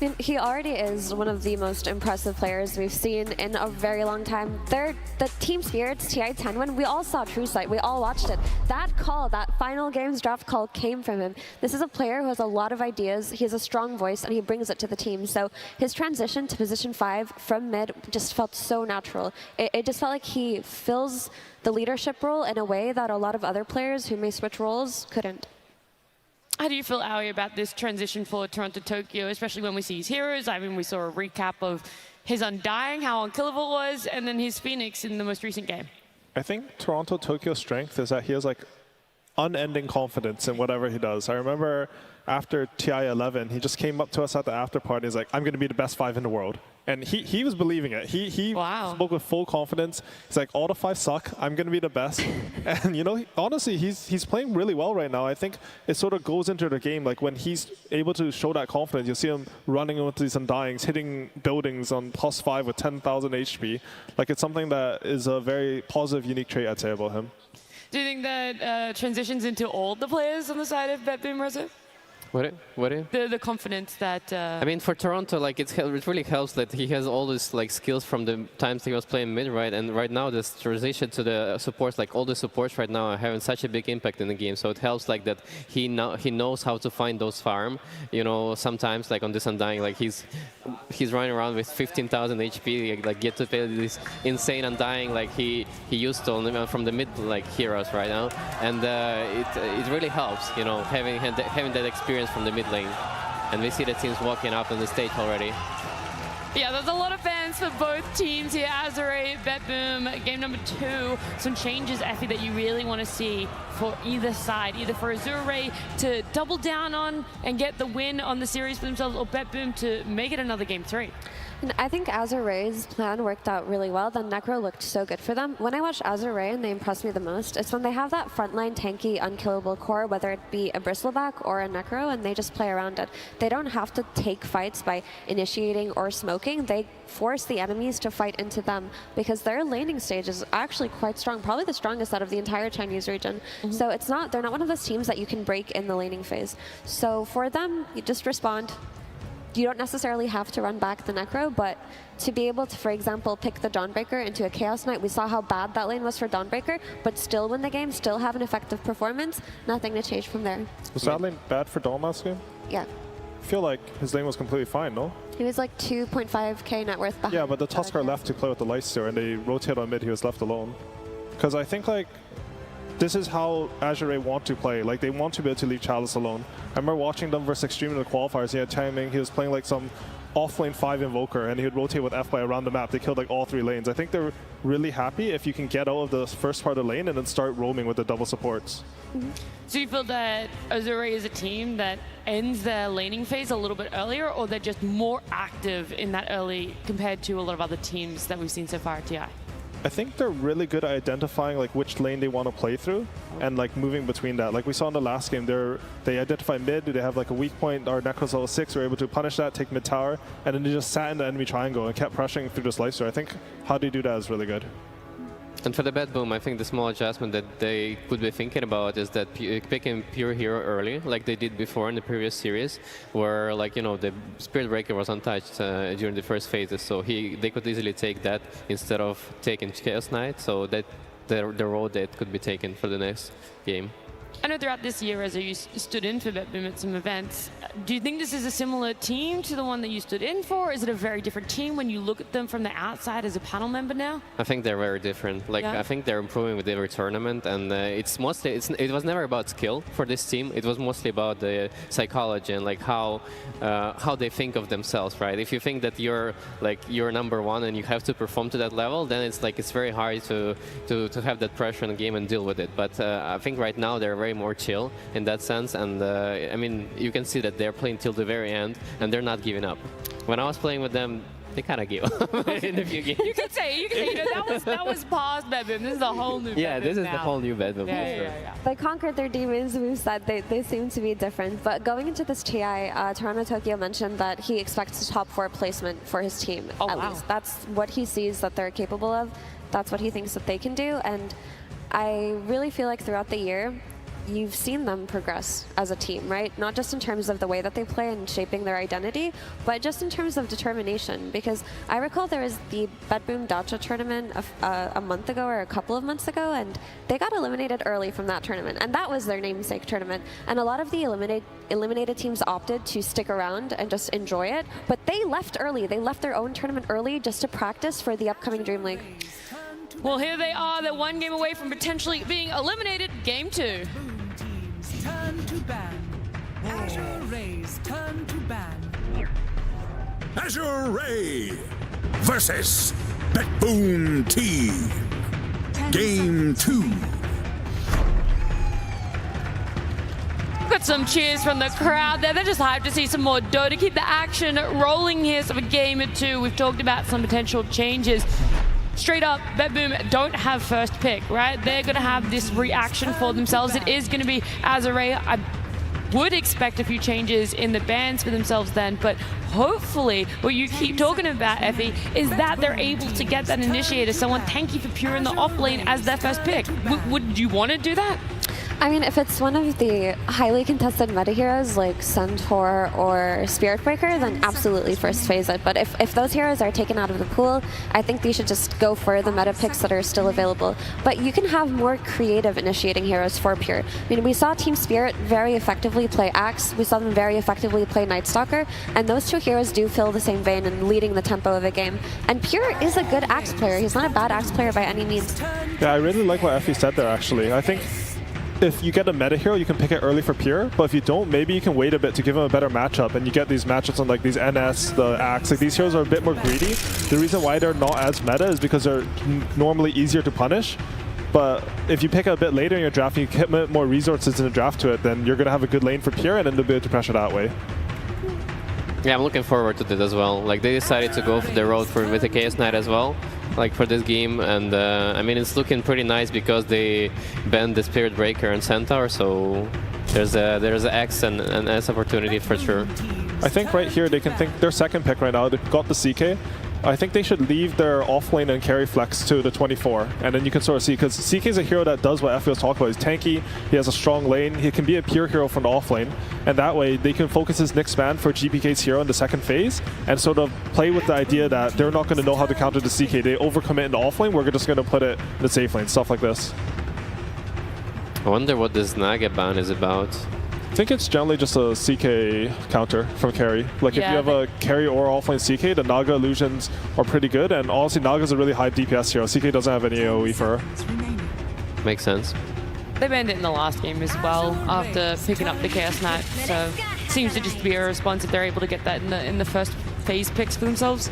I mean, he already is one of the most impressive players we've seen in a very long time. The Team Spirit's TI-10 win, we all saw True Sight. We all watched it. That call, that final games draft call came from him. This is a player who has a lot of ideas. He has a strong voice, and he brings it to the team. So his transition to position 5 from mid just felt so natural. It just felt like he fills the leadership role in a way that a lot of other players who may switch roles couldn't. How do you feel, Aoi, about this transition for Toronto Tokyo, especially when we see his heroes? I mean, we saw a recap of his Undying, how unkillable it was, and then his Phoenix in the most recent game. I think Toronto Tokyo's strength is that he has like unending confidence in whatever he does. I remember after TI-11, he just came up to us at the after party. He's like, I'm going to be the best 5 in the world. And he was believing it. He spoke with full confidence. He's like, all the 5 suck. I'm going to be the best. And, you know, honestly, he's playing really well right now. I think it sort of goes into the game. Like, when he's able to show that confidence, you see him running with these Undyings, hitting buildings on +5 with 10,000 HP. Like, it's something that is a very positive, unique trait, I'd say, about him. Do you think that transitions into all the players on the side of Betboom Reserve? What? The confidence that... I mean, for Toronto, like it really helps that he has all these like skills from the times he was playing mid, right? And right now, this transition to the supports, like all the supports right now are having such a big impact in the game. So it helps like that he knows how to find those farm. You know, sometimes like on this Undying, like he's running around with 15,000 HP, like get to play this insane Undying like he used to from the mid like heroes right now, and it really helps, you know, having that experience from the mid lane. And we see the teams walking up on the stage already. Yeah, there's a lot of fans for both teams here. Azure, Betboom, game number 2. Some changes, Effie, that you really want to see for either side, either for Azure to double down on and get the win on the series for themselves, or Betboom to make it another game 3. And I think Azure's plan worked out really well. The Necro looked so good for them. When I watched Azure and they impressed me the most, it's when they have that frontline tanky, unkillable core, whether it be a Bristleback or a Necro, and they just play around it. They don't have to take fights by initiating or smoking. They force the enemies to fight into them because their laning stage is actually quite strong, probably the strongest out of the entire Chinese region. So they're not one of those teams that you can break in the laning phase. So for them, you just respond. You don't necessarily have to run back the Necro, but to be able to, for example, pick the Dawnbreaker into a Chaos Knight, we saw how bad that lane was for Dawnbreaker, but still win the game, still have an effective performance, nothing to change from there. Was that lane bad for Dawn last game? Yeah. I feel like his lane was completely fine, no? He was like 2.5k net worth behind. Yeah, but the Tusker left to play with the Lifesteal, and they rotate on mid, he was left alone. Because I think, like, this is how Azure want to play. Like, they want to be able to leave Chalice alone. I remember watching them versus Extreme in the qualifiers. He had timing. He was playing like some off-lane 5 Invoker, and he would rotate with F by around the map. They killed like all 3 lanes. I think they're really happy if you can get out of the first part of the lane and then start roaming with the double supports. So you feel that Azure is a team that ends their laning phase a little bit earlier, or they're just more active in that early compared to a lot of other teams that we've seen so far at TI? I think they're really good at identifying like which lane they want to play through and like moving between that. Like we saw in the last game, they identify mid, they have like a weak point, our Necro's level 6, we're able to punish that, take mid tower, and then they just sat in the enemy triangle and kept pressuring through this lifesteal. I think how they do that is really good. And for the Betboom, I think the small adjustment that they could be thinking about is that picking pure hero early, like they did before in the previous series, where like the Spirit Breaker was untouched during the first phases, so they could easily take that instead of taking Chaos Knight, so that the role that could be taken for the next game. I know throughout this year, as you stood in for Betboom at some events, do you think this is a similar team to the one that you stood in for? Is it a very different team when you look at them from the outside as a panel member now? I think they're very different. Like I think they're improving with every tournament, and it was never about skill for this team. It was mostly about the psychology and like how they think of themselves, right? If you think that you're number one and you have to perform to that level, then it's very hard to have that pressure in the game and deal with it. But I think right now they're very more chill in that sense, and I mean, you can see that they're playing till the very end and they're not giving up. When I was playing with them, they kind of gave up in a few games. You could say, that was past Betboom. This is a whole new Betboom. Yeah, this is the whole new Betboom. They conquered their demons, moveset. They seem to be different. But going into this TI, Toronto Tokyo mentioned that he expects a top 4 placement for his team, at least. That's what he sees that they're capable of. That's what he thinks that they can do. And I really feel like throughout the year, you've seen them progress as a team, right? Not just in terms of the way that they play and shaping their identity, but just in terms of determination. Because I recall there was the Betboom Dacha tournament a month ago or a couple of months ago, and they got eliminated early from that tournament. And that was their namesake tournament. And a lot of the eliminated teams opted to stick around and just enjoy it. But they left early. They left their own tournament early just to practice for the upcoming Dream League. Well, here they are. They're one game away from potentially being eliminated. Game 2. Turn to ban. Azure Ray's turn to ban. Azure Ray versus Betboom team. Game 2. Got some cheers from the crowd there. They're just hyped to see some more dough to keep the action rolling here. So for game 2, we've talked about some potential changes. Straight up, Betboom don't have first pick, right? They're going to have this reaction for themselves. It is going to be Azure. I would expect a few changes in the bans for themselves then, but hopefully what you keep talking about, Effie, is that they're able to get that initiator, someone tanky for pure in the off lane as their first pick. Would you want to do that? I mean, if it's one of the highly contested meta heroes like Centaur or Spirit Breaker, then absolutely first phase it. But if those heroes are taken out of the pool, I think they should just go for the meta picks that are still available. But you can have more creative initiating heroes for Pure. I mean, we saw Team Spirit very effectively play Axe. We saw them very effectively play Night Stalker. And those two heroes do fill the same vein in leading the tempo of a game. And Pure is a good Axe player. He's not a bad Axe player by any means. Yeah, I really like what Effie said there, actually. I think if you get a meta hero, you can pick it early for Pure, but if you don't, maybe you can wait a bit to give him a better matchup, and you get these matchups on like these NS, the Axe, like these heroes are a bit more greedy. The reason why they're not as meta is because they're normally easier to punish, but if you pick it a bit later in your draft, and you commit more resources in the draft to it, then you're going to have a good lane for Pure, and then they'll be able to pressure that way. Yeah, I'm looking forward to that as well. Like, they decided to go for the road with the Chaos Knight as well, like for this game, and I mean, it's looking pretty nice because they banned the Spirit Breaker and Centaur, so there's a X and an S opportunity for sure. I think right here they can think their second pick right now. They've got the CK. I think they should leave their offlane and carry flex to the 24, and then you can sort of see, because CK is a hero that does what Effie was talking about. He's tanky, he has a strong lane, he can be a pure hero from the offlane, and that way they can focus his next ban for GPK's hero in the second phase, and sort of play with the idea that they're not going to know how to counter the CK. They overcommit in the offlane, we're just going to put it in the safe lane, stuff like this. I wonder what this Naga ban is about. I think it's generally just a CK counter from carry. Like, if you have a carry or offlane CK, the Naga illusions are pretty good, and honestly Naga's a really high DPS hero. CK doesn't have any AoE for her. Makes sense. They banned it in the last game as well after picking up the Chaos Knight, so it seems to just be a response if they're able to get that in the first phase picks for themselves.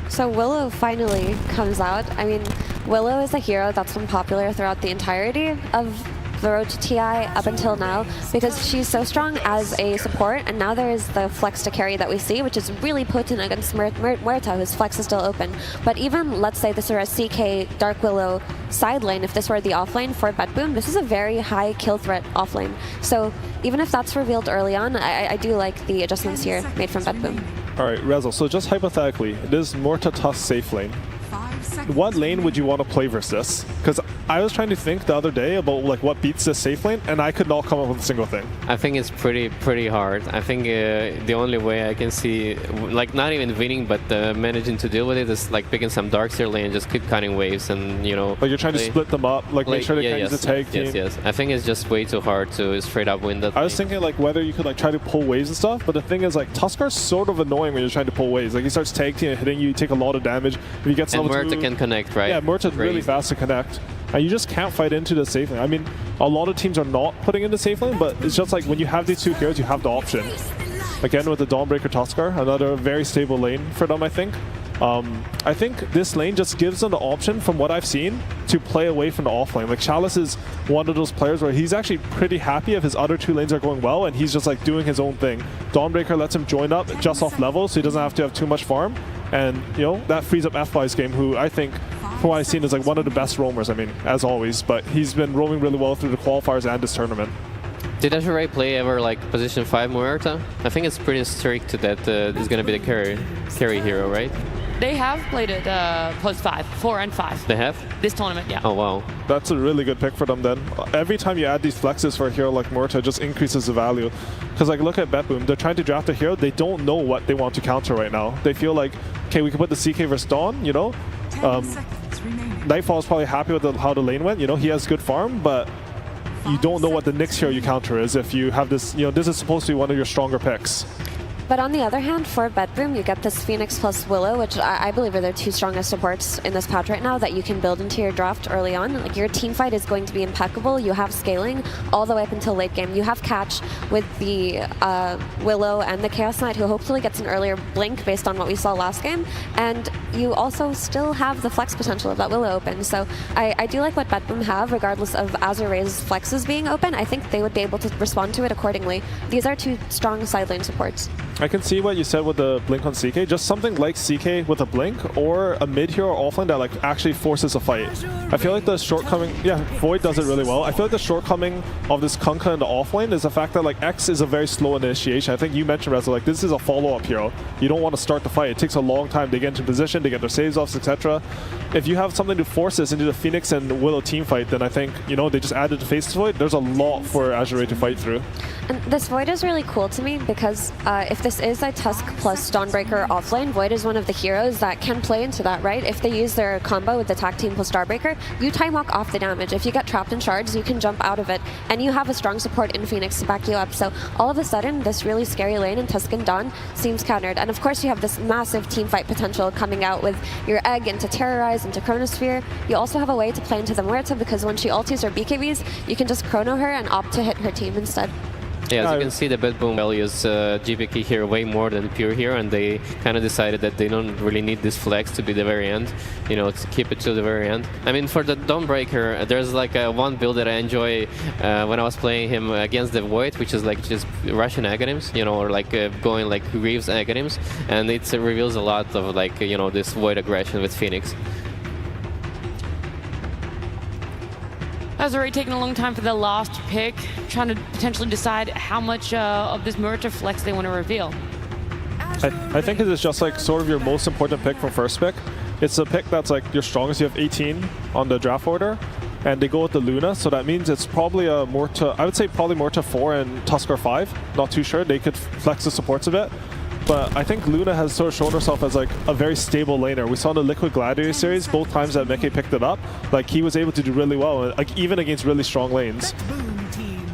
So Willow finally comes out. I mean, Willow is a hero that's been popular throughout the entirety of the road to TI up until now, because she's so strong as a support, and now there is the flex to carry that we see, which is really potent against Muerta, whose flex is still open. But even, let's say this were a CK Dark Willow side lane, if this were the offlane for Betboom, this is a very high kill threat offlane. So even if that's revealed early on, I do like the adjustments here made from Betboom. All right, Rezo, so just hypothetically, this Muerta Tusk safe lane. What lane would you want to play versus this? Because I was trying to think the other day about like what beats this safe lane, and I could not come up with a single thing. I think it's pretty hard. I think the only way I can see, like not even winning, but managing to deal with it is like picking some Darkseer lane and just keep cutting waves, and you know. Like you're trying to split them up, like make sure they can't use the tag team. Yes. I think it's just way too hard to straight up win that. I was thinking like whether you could like try to pull waves and stuff, but the thing is like Tuskar's sort of annoying when you're trying to pull waves. Like he starts tag teaming and hitting you, you take a lot of damage. If you get and Muerta can connect, right? Yeah, Muerta's really fast to connect. And you just can't fight into the safe lane. I mean, a lot of teams are not putting in the safe lane, but it's just like when you have these two heroes, you have the option. Again, with the Dawnbreaker Tuskar, another very stable lane for them, I think. I think this lane just gives them the option, from what I've seen, to play away from the off lane. Like Chalice is one of those players where he's actually pretty happy if his other two lanes are going well, and he's just like doing his own thing. Dawnbreaker lets him join up just off level, so he doesn't have to have too much farm. And, you know, that frees up FY's game, who I think, from what I've seen, is like one of the best roamers, I mean, as always. But he's been roaming really well through the qualifiers and this tournament. Did Azure play ever like position 5 Muerta? I think it's pretty strict that he's going to be the carry hero, right? They have played it post 5, 4 and 5. They have? This tournament, yeah. Oh, wow. That's a really good pick for them then. Every time you add these flexes for a hero like Muerta, it just increases the value. Because like look at Betboom, they're trying to draft a hero, they don't know what they want to counter right now. They feel like, okay, we can put the CK versus Dawn, you know? Nightfall is probably happy with how the lane went, you know, he has good farm, but you don't know what the next hero you counter is if you have this, you know, this is supposed to be one of your stronger picks. But on the other hand, for Betboom, you get this Phoenix plus Willow, which I believe are their two strongest supports in this patch right now that you can build into your draft early on. Like your team fight is going to be impeccable. You have scaling all the way up until late game. You have catch with the Willow and the Chaos Knight, who hopefully gets an earlier blink based on what we saw last game. And you also still have the flex potential of that Willow open. So I do like what Betboom have, regardless of Azure's flexes being open. I think they would be able to respond to it accordingly. These are two strong side lane supports. I can see what you said with the blink on CK, just something like CK with a blink or a mid hero or offlane that like actually forces a fight. I feel like the shortcoming, yeah, Void does it really well. I feel like the shortcoming of this Kunkka in the offlane is the fact that like X is a very slow initiation. I think you mentioned, Rezo, like this is a follow-up hero. You don't want to start the fight. It takes a long time to get into position, to get their saves off, etc. If you have something to force this into the Phoenix and Willow team fight, then I think, you know, they just added the Faceless Void. There's a lot for Azure to fight through. And this Void is really cool to me because if this is a Tusk plus Dawnbreaker offlane, Void is one of the heroes that can play into that, right? If they use their combo with the Tac Team plus Starbreaker, you time walk off the damage. If you get trapped in shards, you can jump out of it, and you have a strong support in Phoenix to back you up. So all of a sudden, this really scary lane in Tusk and Dawn seems countered. And of course, you have this massive team fight potential coming out with your Egg into Terrorize, into Chronosphere. You also have a way to play into the Muerta because when she ultis or BKBs, you can just chrono her and opt to hit her team instead. Yeah, as you can see, the Betboom values GPK here way more than pure here, and they kind of decided that they don't really need this flex to be the very end, you know, to keep it to the very end. I mean, for the Dawnbreaker, there's like one build that I enjoy when I was playing him against the Void, which is like just Russian Aghanim's, you know, or like going like Reeves Aghanim's, and it reveals a lot of like, you know, this Void aggression with Phoenix. Azure taking a long time for the last pick, trying to potentially decide how much of this Muerta flex they want to reveal. I think it is just like sort of your most important pick from first pick. It's a pick that's like your strongest. You have 18 on the draft order, and they go with the Luna, so that means it's probably a Muerta, I would say probably Muerta 4 and Tuskar 5. Not too sure. They could flex the supports a bit. But I think Luna has sort of shown herself as like a very stable laner. We saw in the Liquid Gladiator series, both times that Meke picked it up, like he was able to do really well, like even against really strong lanes.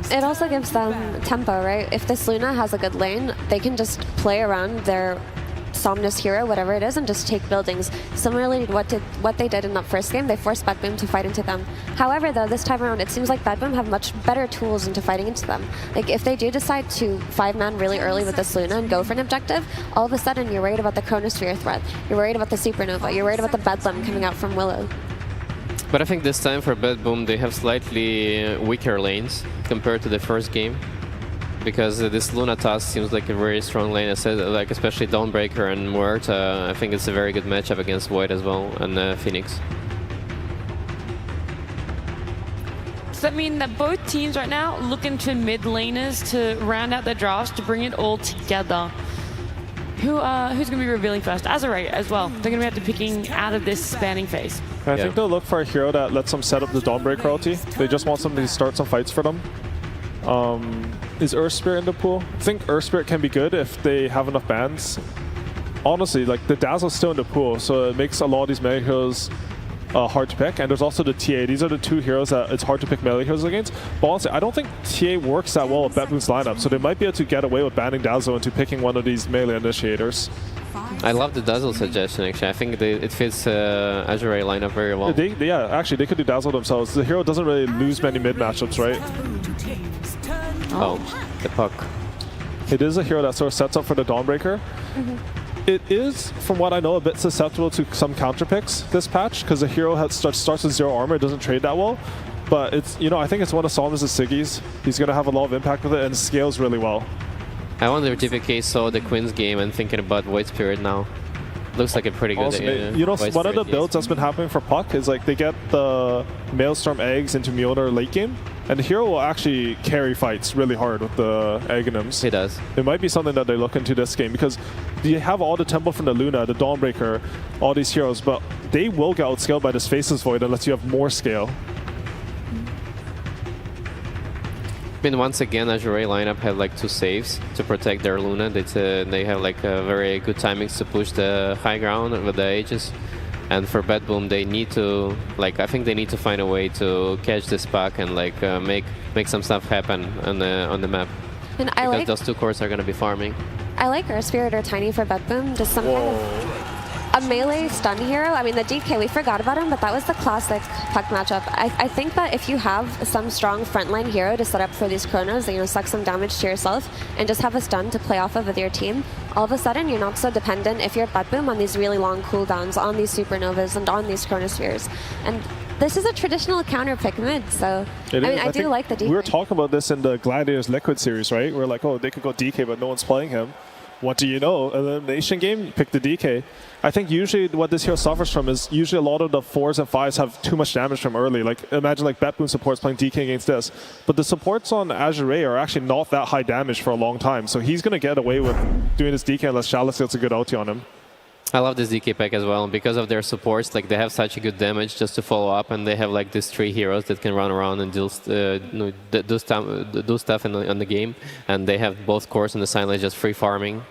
It also gives them tempo, right? If this Luna has a good lane, they can just play around their Somnus hero, whatever it is, and just take buildings. Similarly to what they did in that first game, they forced Betboom to fight into them. However, though, this time around, it seems like Betboom have much better tools into fighting into them. Like, if they do decide to 5-man really early with this Luna and go for an objective, all of a sudden you're worried about the Chronosphere threat, you're worried about the Supernova, you're worried about the Bedlam coming out from Willow. But I think this time for Betboom, they have slightly weaker lanes compared to the first game. Because this Luna Tusk seems like a very strong lane, like especially Dawnbreaker and Muerta. I think it's a very good matchup against Void as well, and Phoenix. Does that mean that both teams right now looking to mid laners to round out their drafts to bring it all together? Who's going to be revealing first? Azure as well. They're going to be picking out of this spanning phase. I think they'll look for a hero that lets them set up the Dawnbreaker ulti. They just want somebody to start some fights for them. Is Earth Spirit in the pool? I think Earth Spirit can be good if they have enough bans. Honestly, like the Dazzle's still in the pool, so it makes a lot of these melee heroes hard to pick. And there's also the TA. These are the two heroes that it's hard to pick melee heroes against. But honestly, I don't think TA works that well with Betboom's lineup, so they might be able to get away with banning Dazzle into picking one of these melee initiators. I love the Dazzle suggestion, actually. I think it fits Azure lineup very well. Yeah, actually, they could do Dazzle themselves. The hero doesn't really lose many mid matchups, right? Oh, the puck. It is a hero that sort of sets up for the Dawnbreaker. It is, from what I know, a bit susceptible to some counter picks this patch, because the hero starts with 0 armor, it doesn't trade that well. But it's, you know, I think it's one of Solom's Siggy's. He's going to have a lot of impact with it and scales really well. I wonder if TPK saw the Queen's game and thinking about Void Spirit now. Looks like a pretty good you know, one of the builds that's been happening for Puck is like they get the Maelstrom eggs into Mjolnir late game, and the hero will actually carry fights really hard with the Aghanims. He does. It might be something that they look into this game, because you have all the Temple from the Luna, the Dawnbreaker, all these heroes, but they will get outscaled by this Faceless Void unless you have more scale. I mean, once again, Azure lineup have like 2 saves to protect their Luna. They have like very good timings to push the high ground with the Aegis. And for Betboom, they need to, like, I think they need to find a way to catch this puck and like make some stuff happen on the map. And because those 2 cores are going to be farming. I like Earth Spirit or Tiny for Betboom. Just some kind of a melee stun hero. I mean, the DK, we forgot about him, but that was the classic Puck matchup. I think that if you have some strong frontline hero to set up for these Chronos, you know, suck some damage to yourself and just have a stun to play off of with your team, all of a sudden you're not so dependent if you're Betboom on these really long cooldowns, on these Supernovas and on these Chronospheres. And this is a traditional counter pick mid, so I do like the DK. We were talking about this in the Gladiators Liquid series, right? We're like, oh, they could go DK, but no one's playing him. What do you know? Elimination game, pick the DK. I think usually what this hero suffers from is usually a lot of the 4s and 5s have too much damage from early. Like imagine like Betboom supports playing DK against this. But the supports on Azure are actually not that high damage for a long time. So he's going to get away with doing his DK unless Chalice gets a good ulti on him. I love this DK pack as well, because of their supports. Like they have such a good damage just to follow up, and they have like these 3 heroes that can run around and do stuff in the game, and they have both cores in the silence just free farming.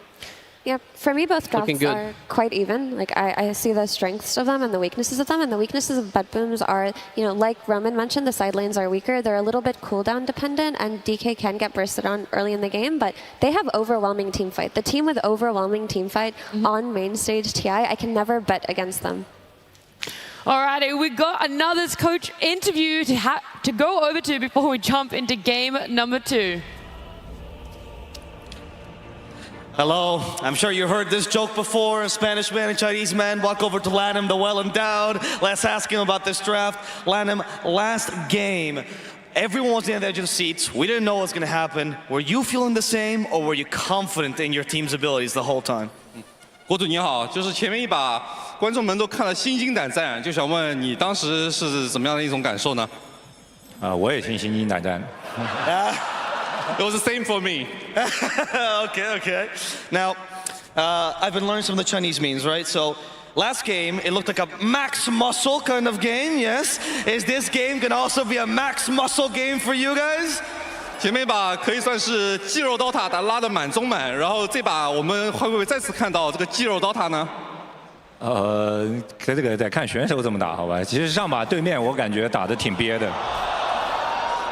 Yeah, for me, both drafts are quite even. Like I see the strengths of them and the weaknesses of them, and the weaknesses of Betbooms are, you know, like Roman mentioned, the side lanes are weaker. They're a little bit cooldown dependent, and DK can get bursted on early in the game, but they have overwhelming team fight. The team with overwhelming team fight on main stage TI, I can never bet against them. Alrighty, we got another coach interview to go over to before we jump into game number 2. Hello, I'm sure you heard this joke before. A Spanish man and Chinese man walk over to Lanham, the well-endowed. Let's ask him about this draft. Lanham, last game, everyone was on the edge of the seats. We didn't know what was going to happen. Were you feeling the same, or were you confident in your team's abilities the whole time? 国主你好，就是前面一把观众们都看了心惊胆战，就想问你当时是怎么样的一种感受呢？我也心惊胆战。It was the same for me. Okay. Now, I've been learning some of the Chinese memes, right? So, last game, it looked like a max muscle kind of game, yes? Is this game going to also be a max muscle game for you guys? 前面一把可以算是肌肉刀塔拉得满中满，然后这把我们会不会再次看到这个肌肉刀塔呢？这个得看选手怎么打，好吧？其实上把对面我感觉打得挺憋的。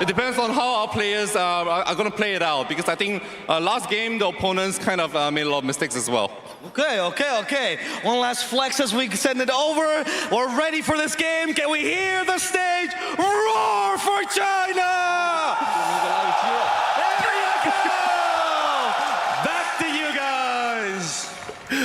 It depends on how our players are going to play it out, because I think last game the opponents kind of made a lot of mistakes as well. Okay. One last flex as we send it over. We're ready for this game. Can we hear the stage roar for China? There you go! Back to you guys.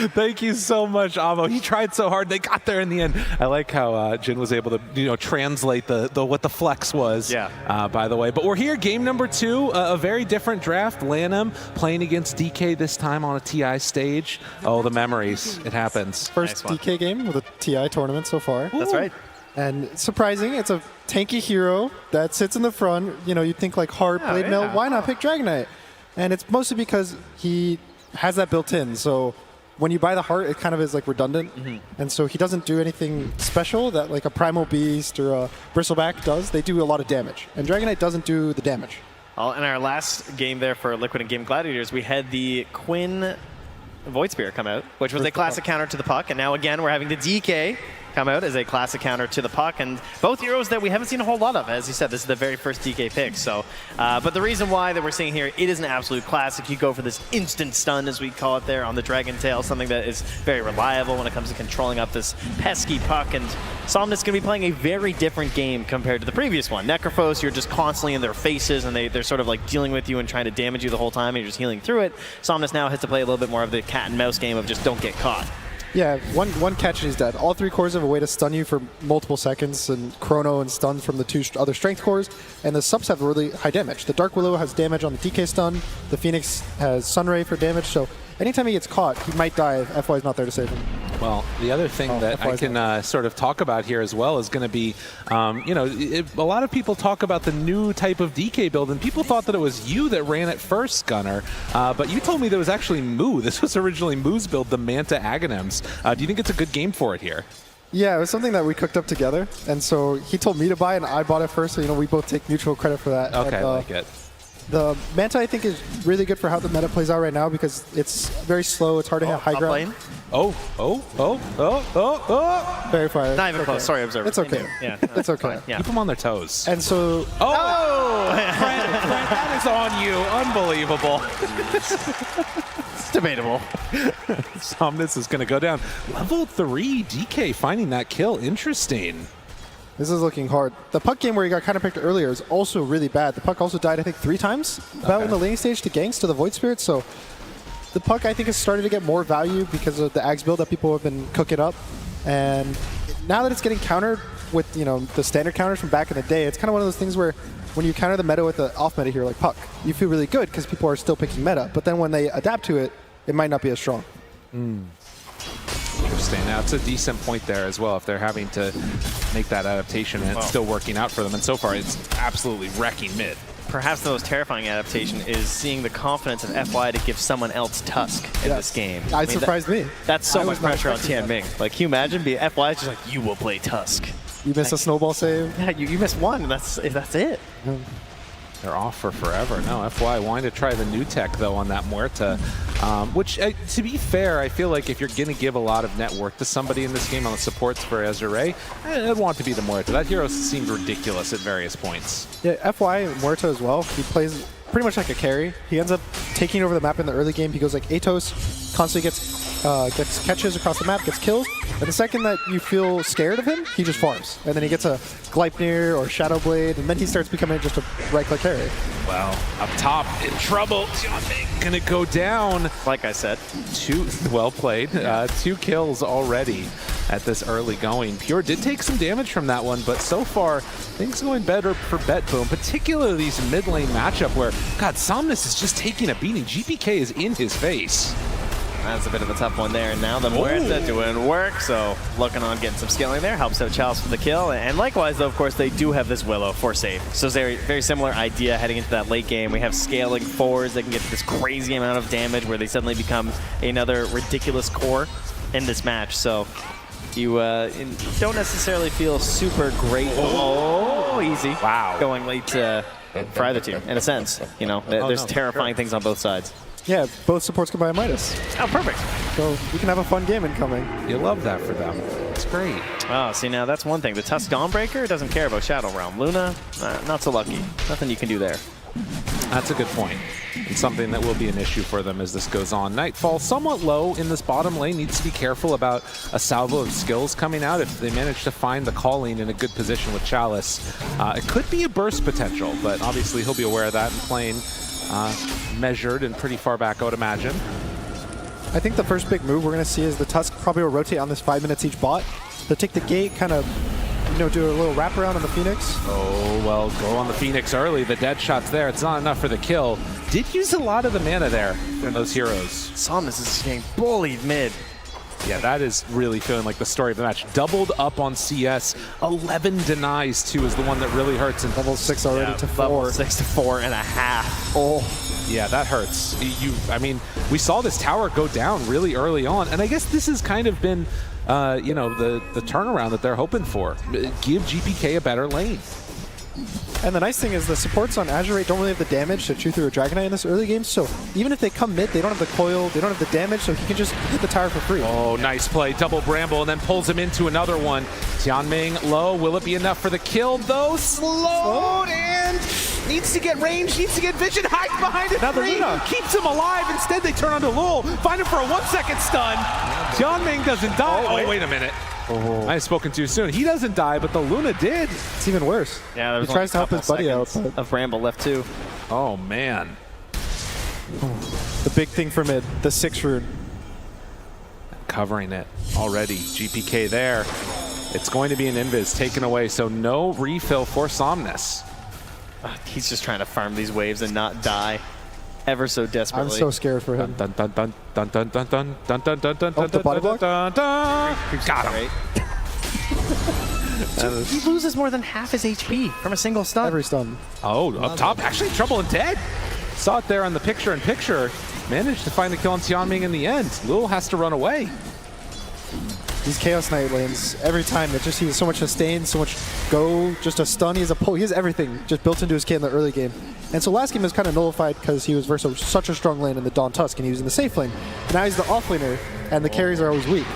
Thank you so much, Amo. He tried so hard. They got there in the end. I like how Jin was able to, translate what the flex was. Yeah. By the way, but we're here, game number 2, a very different draft. Lanham playing against DK this time on a TI stage. Oh, the memories. It happens. First DK game with a TI tournament so far. That's right. And surprising, it's a tanky hero that sits in the front. You'd think like Heart, Blade Mail, why not pick Dragon Knight? And it's mostly because he has that built in. So when you buy the Heart, it kind of is like redundant. And so he doesn't do anything special that like a Primal Beast or a Bristleback does. They do a lot of damage. And Dragon Knight doesn't do the damage. Well, in our last game there for Liquid and Game Gladiators, we had the Quinn Void Spear come out, which was a classic counter to the puck. And now again, we're having the DK come out as a classic counter to the puck, and both heroes that we haven't seen a whole lot of. As you said, this is the very first DK pick. So, but the reason why that we're seeing here, it is an absolute classic. You go for this instant stun, as we call it there, on the Dragon Tail, something that is very reliable when it comes to controlling up this pesky puck. And Somnus going to be playing a very different game compared to the previous one. Necrophos, you're just constantly in their faces, and they're sort of like dealing with you and trying to damage you the whole time, and you're just healing through it. Somnus now has to play a little bit more of the cat and mouse game of just don't get caught. Yeah, one catch and he's dead. All 3 cores have a way to stun you for multiple seconds, and Chrono and stun from the 2 other strength cores, and the subs have really high damage. The Dark Willow has damage on the DK stun, the Phoenix has Sunray for damage, so anytime he gets caught, he might die if FY is not there to save him. Well, the other thing that I can sort of talk about here as well is going to be, a lot of people talk about the new type of DK build, and people thought that it was you that ran it first, Gunnar. But you told me that it was actually Moo. This was originally Moo's build, the Manta Aghanim's. Do you think it's a good game for it here? Yeah, it was something that we cooked up together, and so he told me to buy it, and I bought it first, so we both take mutual credit for that. Okay, and, I like it. The Manta, I think, is really good for how the meta plays out right now because it's very slow. It's hard to hit high ground. Oh. Very fire. Not even close. Sorry, Observer. It's okay. Yeah, it's okay. Keep them on their toes. And so... Brent, that is on you. Unbelievable. It's debatable. Somnus is going to go down. Level 3, DK finding that kill. Interesting. This is looking hard. The puck game where he got kind of picked earlier is also really bad. The puck also died, I think, 3 times in the laning stage to ganks to the Void Spirit. So the puck, I think, has started to get more value because of the Ags build that people have been cooking up. And now that it's getting countered with, the standard counters from back in the day, it's kind of one of those things where when you counter the meta with an off-meta hero like puck, you feel really good because people are still picking meta. But then when they adapt to it, it might not be as strong. Interesting. Now, it's a decent point there as well if they're having to make that adaptation and it's still working out for them. And so far, it's absolutely wrecking mid. Perhaps the most terrifying adaptation is seeing the confidence of FY to give someone else Tusk in this game. It surprised me. That's so much pressure on Tianming. Like, can you imagine being FY is just like, you will play Tusk. You miss a snowball save. Yeah, you miss one, and that's it. They're off for forever. No, FY wanting to try the new tech, though, on that Muerta. Which, to be fair, I feel like if you're going to give a lot of net worth to somebody in this game on the supports for Azure, I'd want it to be the Muerta. That hero seemed ridiculous at various points. Yeah, FY Muerta as well. He plays pretty much like a carry. He ends up taking over the map in the early game. He goes like Atos, constantly gets catches across the map, gets kills. And the second that you feel scared of him, he just farms. And then he gets a Gleipnir or Shadow Blade, and then he starts becoming just a right-click carry. Well, up top, in trouble. Tianming gonna go down. Like I said. Well played. 2 kills already at this early going. Pure did take some damage from that one, but so far, things going better for Betboom, particularly these mid-lane matchup where, God, Somnus is just taking a beating. GPK is in his face. That's a bit of a tough one there. And now the Muerta doing work, so looking on getting some scaling there. Helps out Chalice for the kill. And likewise, though, of course, they do have this Willow for save. So it's a very similar idea heading into that late game. We have scaling fours that can get this crazy amount of damage where they suddenly become another ridiculous core in this match. So you don't necessarily feel super great. Oh, easy. Wow. Going late for either team, in a sense. There's terrifying things on both sides. Yeah, both supports can buy a Midas. Oh, perfect. So we can have a fun game incoming. You love that for them. It's great. Oh, see, now that's one thing. The Tusk Dawnbreaker doesn't care about Shadow Realm. Luna, not so lucky. Nothing you can do there. That's a good point. It's something that will be an issue for them as this goes on. Nightfall somewhat low in this bottom lane. Needs to be careful about a salvo of skills coming out if they manage to find the Calling in a good position with Chalice. It could be a burst potential, but obviously he'll be aware of that and playing measured and pretty far back, I would imagine. I think the first big move we're going to see is the Tusk probably will rotate on this 5 minutes each bot. They'll take the gate, kind of, do a little wraparound on the Phoenix. Oh, well, go on the Phoenix early. The dead shot's there. It's not enough for the kill. Did use a lot of the mana there from those heroes. Somnus is getting bullied mid. Yeah, that is really feeling like the story of the match. Doubled up on CS. 11 denies, too, is the one that really hurts. And level 6 already to 4. Level 6 to 4.5. Oh. Yeah, that hurts. I mean, we saw this tower go down really early on. And I guess this has kind of been, the turnaround that they're hoping for. Give GPK a better lane. And the nice thing is the supports on Azure don't really have the damage to chew through a Dragonite in this early game, so even if they come mid, they don't have the coil, they don't have the damage, so he can just hit the tower for free. Oh, nice play. Double Bramble, and then pulls him into another one. Tianming low. Will it be enough for the kill, though? Slowed and needs to get range, needs to get vision. Hides behind it. Luna keeps him alive. Instead, they turn onto Lul. Find him for a 1-second stun. Tianming doesn't die. Oh, wait a minute. Oh. I had spoken too soon. He doesn't die, but the Luna did. It's even worse. Yeah, he tries to help his buddy out. Of Bramble left too. Oh, man. The big thing for mid, the 6 rune. Covering it already. GPK there. It's going to be an invis taken away, so no refill for Somnus. He's just trying to farm these waves and not die ever so desperately. I'm so scared for him. Dun dun dun dun dun dun dun dun dun dun dun. Oh, the body block? Got him. He loses more than half his HP from a single stun. Every stun. Oh, up top, actually Trouble and Dead. Saw it there on the picture-in-picture. Managed to find the kill on Tianming in the end. Lul has to run away. These Chaos Knight lanes, every time, it just he has so much sustain, so much go, just a stun, he has a pull, he has everything just built into his kit in the early game. And so last game was kind of nullified because he was versus such a strong lane in the Dawn Tusk and he was in the safe lane. Now he's the off laner and the carries are always weak.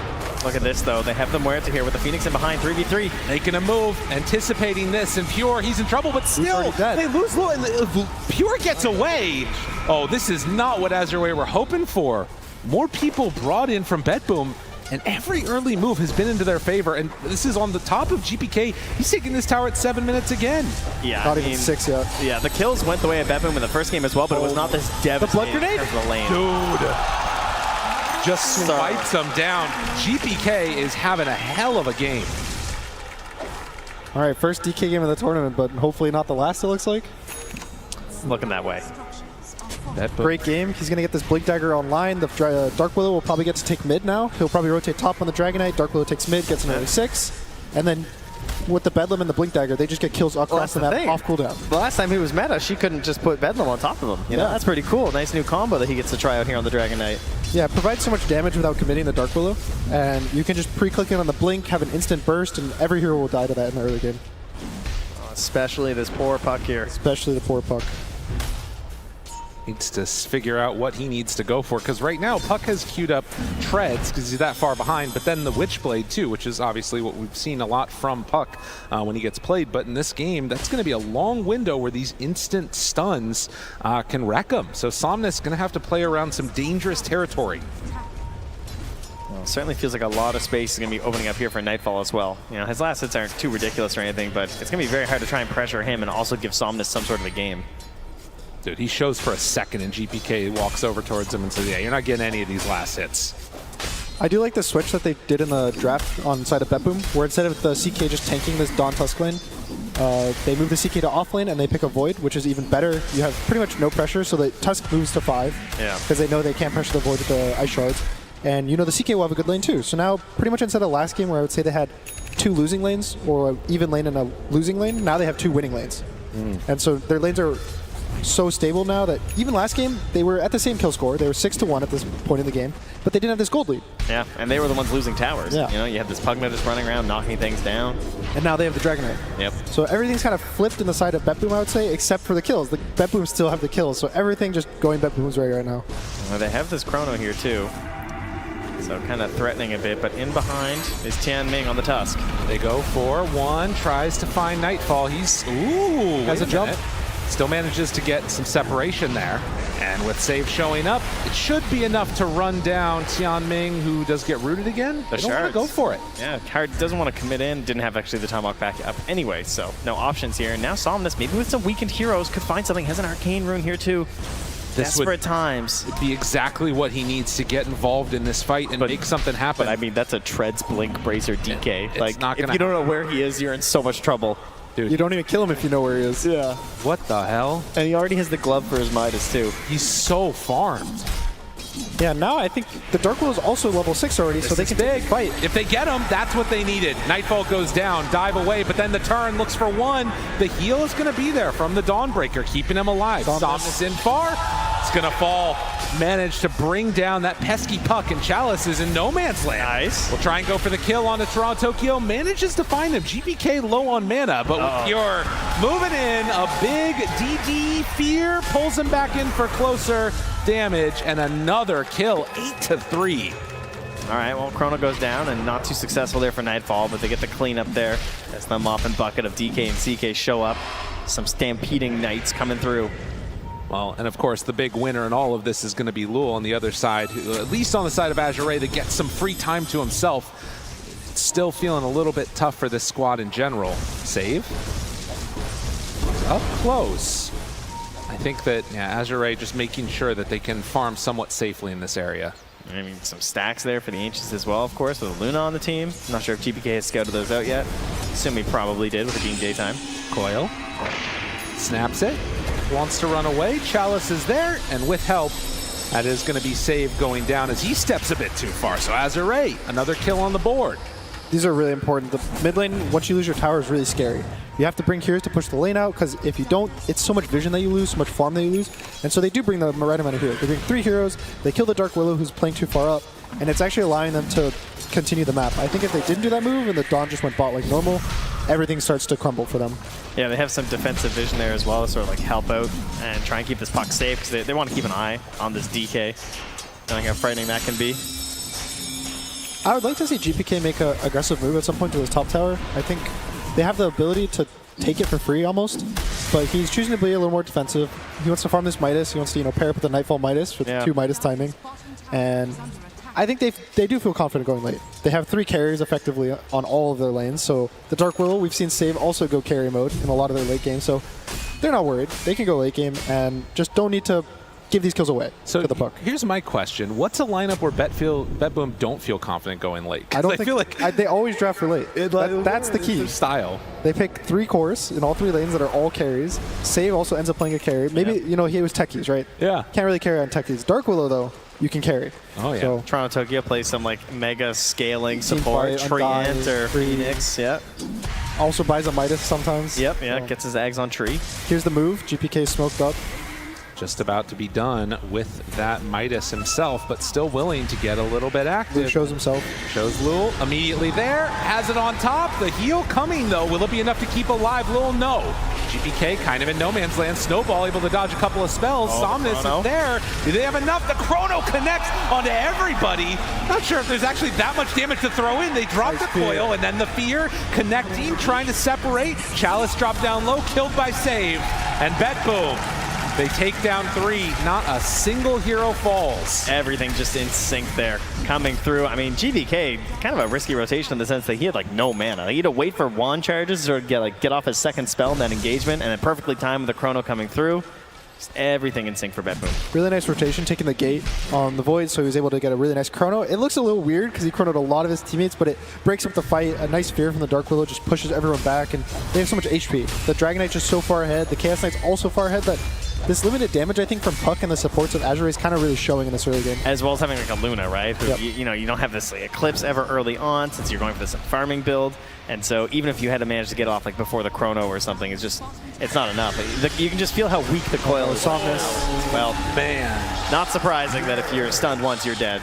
Look at this though, they have the Muerta here with the Phoenix in behind, 3v3. Making a move, anticipating this, and Pure, he's in trouble, but still, they lose Lul, and Pure gets away. Oh, this is not what Azure were hoping for. More people brought in from Betboom, and every early move has been into their favor, and this is on the top of GPK. He's taking this tower at 7 minutes again. Yeah, not even 6 yet. Yeah, the kills went the way of Betboom in the first game as well, but it was not this devastating. The blood grenade? The lane. Dude. Just swipes them down. GPK is having a hell of a game. All right, first DK game of the tournament, but hopefully not the last, it looks like. It's looking that way. Great game. He's going to get this Blink Dagger online. The Dark Willow will probably get to take mid now. He'll probably rotate top on the Dragonite. Dark Willow takes mid, gets an early 6. And then with the Bedlam and the Blink Dagger, they just get kills across the map off cooldown. The last time he was meta, she couldn't just put Bedlam on top of him. You know, that's pretty cool. Nice new combo that he gets to try out here on the Dragonite. Yeah, it provides so much damage without committing the Dark Willow. And you can just pre-click in on the Blink, have an instant burst, and every hero will die to that in the early game. Especially this poor Puck here. Especially the poor Puck. Needs to figure out what he needs to go for, because right now Puck has queued up Treads because he's that far behind, but then the Witchblade too, which is obviously what we've seen a lot from Puck when he gets played. But in this game, that's going to be a long window where these instant stuns can wreck him. So Somnus is going to have to play around some dangerous territory. Well, it certainly feels like a lot of space is going to be opening up here for Nightfall as well. You know, his last hits aren't too ridiculous or anything, but it's going to be very hard to try and pressure him and also give Somnus some sort of a game. Dude, he shows for a second and GPK walks over towards him and says, yeah, you're not getting any of these last hits. I do like the switch that they did in the draft on side of Betboom, where instead of the CK just tanking this Dawn Tusk lane, they move the CK to off lane and they pick a Void, which is even better. You have pretty much no pressure, so the Tusk moves to 5. Yeah. Because they know they can't pressure the Void with the Ice Shards. And you know the CK will have a good lane too. So now, pretty much instead of last game where I would say they had 2 losing lanes, or an even lane and a losing lane, now they have 2 winning lanes. And so their lanes are so stable now that even last game, they were at the same kill score. They were 6-1 at this point in the game, but they didn't have this gold lead. Yeah, and they were the ones losing towers. Yeah. You know, you had this Pugna just running around, knocking things down. And now they have the Dragonite. Yep. So everything's kind of flipped in the side of Betboom, I would say, except for the kills. The Betboom still have the kills, so everything just going Betboom's way right now. Well, they have this Chrono here too. So kind of threatening a bit, but in behind is Tianming on the Tusk. They go for one, tries to find Nightfall. He's, ooh, has a jump. Still manages to get some separation there. And with save showing up, it should be enough to run down Tianming, who does get rooted again. They don't want to go for it. Yeah, Hard doesn't want to commit in. Didn't have actually the Tomahawk back up anyway, so no options here. Now Somnus, maybe with some weakened heroes, could find something. Has an Arcane Rune here too. Desperate times. Be exactly what he needs to get involved in this fight and make something happen. But I mean, that's a Treads Blink Bracer DK. It's Like, not if gonna you don't know where he is, you're in so much trouble. Dude, you don't even kill him if you know where he is. Yeah. What the hell? And he already has the glove for his Midas, too. He's so farmed. Yeah, now I think the Dark Willow is also level 6 already, so they can take a fight. If they get him, that's what they needed. Nightfall goes down, dive away, but then the turn looks for one. The heal is going to be there from the Dawnbreaker, keeping him alive. Somnus in far. It's going to fall. Managed to bring down that pesky puck, and Chalice is in no man's land. Nice. We'll try and go for the kill onto Toronto Tokyo. Manages to find him. GPK low on mana, but with Pure moving in, a big DD fear pulls him back in for closer damage, and another kill, 8-3. All right, well, Chrono goes down, and not too successful there for Nightfall, but they get the cleanup there as the mop and bucket of DK and CK show up. Some stampeding Knights coming through. Well, and of course, the big winner in all of this is going to be Lul on the other side, who, at least on the side of Azure, that gets some free time to himself. Still feeling a little bit tough for this squad in general. Save. Up close. I think that Azure just making sure that they can farm somewhat safely in this area. I mean, some stacks there for the Ancients as well, of course, with Luna on the team. Not sure if GPK has scouted those out yet. Assume he probably did with it being daytime. Coil. Snaps it. Wants to run away. Chalice is there, and with help, that is going to be saved going down as he steps a bit too far. So Azure, another kill on the board. These are really important. The mid lane, once you lose your tower, is really scary. You have to bring heroes to push the lane out, because if you don't, it's so much vision that you lose, so much farm that you lose. And so they do bring the right amount of heroes. They bring 3 heroes, they kill the Dark Willow who's playing too far up, and it's actually allowing them to continue the map. I think if they didn't do that move and the Dawn just went bot like normal, everything starts to crumble for them. Yeah, they have some defensive vision there as well to sort of like help out and try and keep this puck safe, because they want to keep an eye on this DK. Knowing how frightening that can be. I would like to see GPK make an aggressive move at some point to his top tower. I think they have the ability to take it for free almost, but he's choosing to be a little more defensive. He wants to farm this Midas. He wants to pair up with the Nightfall Midas with 2 Midas timing, and I think they do feel confident going late. They have 3 carries effectively on all of their lanes, so the Dark Willow, we've seen Save also go carry mode in a lot of their late game, so they're not worried. They can go late game and just don't need to give these kills away to the puck. Here's my question. What's a lineup where Betboom don't feel confident going late? I don't feel like they always draft for late. That's the key. Style. They pick 3 cores in all 3 lanes that are all carries. Save also ends up playing a carry. Maybe, he was techies, right? Yeah. Can't really carry on techies. Dark Willow, though, you can carry. Oh, yeah. So, Toronto Tokyo plays some like mega scaling support. Treant or Phoenix, yep. Also buys a Midas sometimes. Yep, gets his eggs on tree. Here's the move. GPK smoked up. Just about to be done with that Midas himself, but still willing to get a little bit active. Lul shows himself. Shows Lul immediately there. Has it on top. The heal coming, though. Will it be enough to keep alive Lul? No. GPK kind of in no man's land. Snowball able to dodge a couple of spells. Somnus is there. Do they have enough? The Chrono connects onto everybody. Not sure if there's actually that much damage to throw in. They drop the coil, and then the fear connecting, trying to separate. Chalice dropped down low, killed by Save. And Betboom. They take down 3. Not a single hero falls. Everything just in sync there. Coming through. I mean, GVK, kind of a risky rotation in the sense that he had like no mana. He had to wait for wand charges or get off his second spell in that engagement, and then perfectly timed with the Chrono coming through. Just everything in sync for Betboom. Really nice rotation, taking the gate on the Void, so he was able to get a really nice Chrono. It looks a little weird because he chronoed a lot of his teammates, but it breaks up the fight. A nice fear from the Dark Willow just pushes everyone back, and they have so much HP. The Dragon Knight's just so far ahead. The Chaos Knight's also far ahead that this limited damage, I think, from Puck and the supports of Azure is kind of really showing in this early game. As well as having like a Luna, right? Who, you don't have this like, Eclipse ever early on since you're going for this farming build. And so even if you had to manage to get off like before the Chrono or something, it's not enough. You can just feel how weak the coil is. Well, man, not surprising that if you're stunned once, you're dead.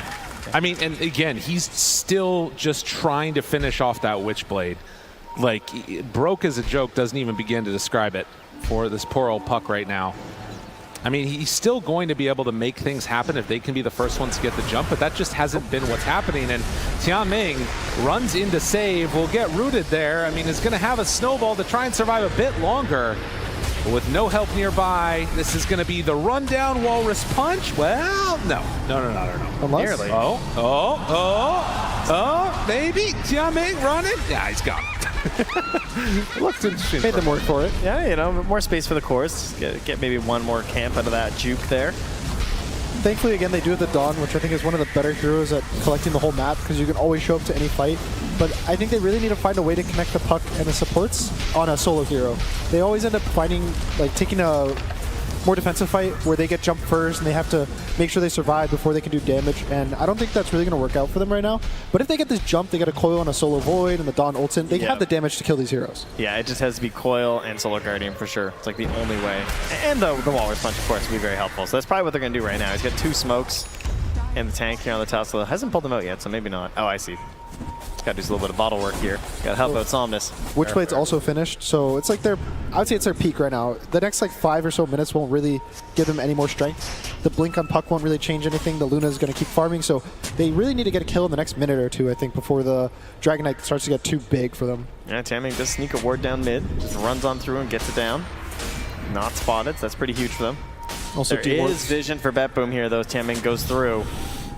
I mean, and again, he's still just trying to finish off that Witchblade. Like, broke as a joke doesn't even begin to describe it for this poor old Puck right now. I mean, he's still going to be able to make things happen if they can be the first ones to get the jump, but that just hasn't been what's happening. And Tianming runs into Save, will get rooted there. I mean, is going to have a snowball to try and survive a bit longer. But with no help nearby, this is going to be the rundown Walrus Punch. Well, no. Unless? Maybe Tianming running. Yeah, he's gone. Looks interesting. Made them work for it. Yeah, more space for the cores. Get maybe one more camp out of that juke there. thankfully, again, they do have the Dawn, which I think is one of the better heroes at collecting the whole map because you can always show up to any fight. But I think they really need to find a way to connect the puck and the supports on a solo hero. They always end up finding, like, taking a more defensive fight where they get jumped first and they have to make sure they survive before they can do damage, and I don't think that's really going to work out for them right now. But if they get this jump, they get a coil on a solo void and the Dawn ults in, they have the damage to kill these heroes. Yeah, it just has to be coil and solar guardian for sure. It's like the only way. And the walrus punch, of course, will be very helpful. So that's probably what they're going to do right now. He's got 2 smokes and the tank here on the top. So hasn't pulled them out yet, so maybe not. Oh, I see. Got to do a little bit of bottle work here. Got to help out Somnus. Witchblade's also finished, so it's like I would say it's their peak right now. The next like 5 or so minutes won't really give them any more strength. The blink on puck won't really change anything. The Luna is going to keep farming, so they really need to get a kill in the next minute or 2, I think, before the Dragon Knight starts to get too big for them. Yeah, Tamming does sneak a ward down mid. Just runs on through and gets it down. Not spotted, so that's pretty huge for them. Also, there is vision for Betboom here, though. Tamming goes through.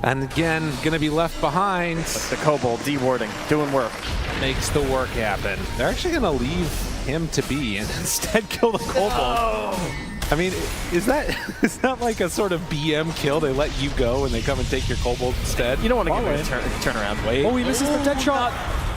And again, going to be left behind. But the Kobold de-warding, doing work. Makes the work happen. They're actually going to leave him to be and instead kill the Kobold. Oh. I mean, is that like a sort of BM kill? They let you go and they come and take your Kobold instead? You don't want to give it a turnaround. Wait. Oh, he misses the dead shot.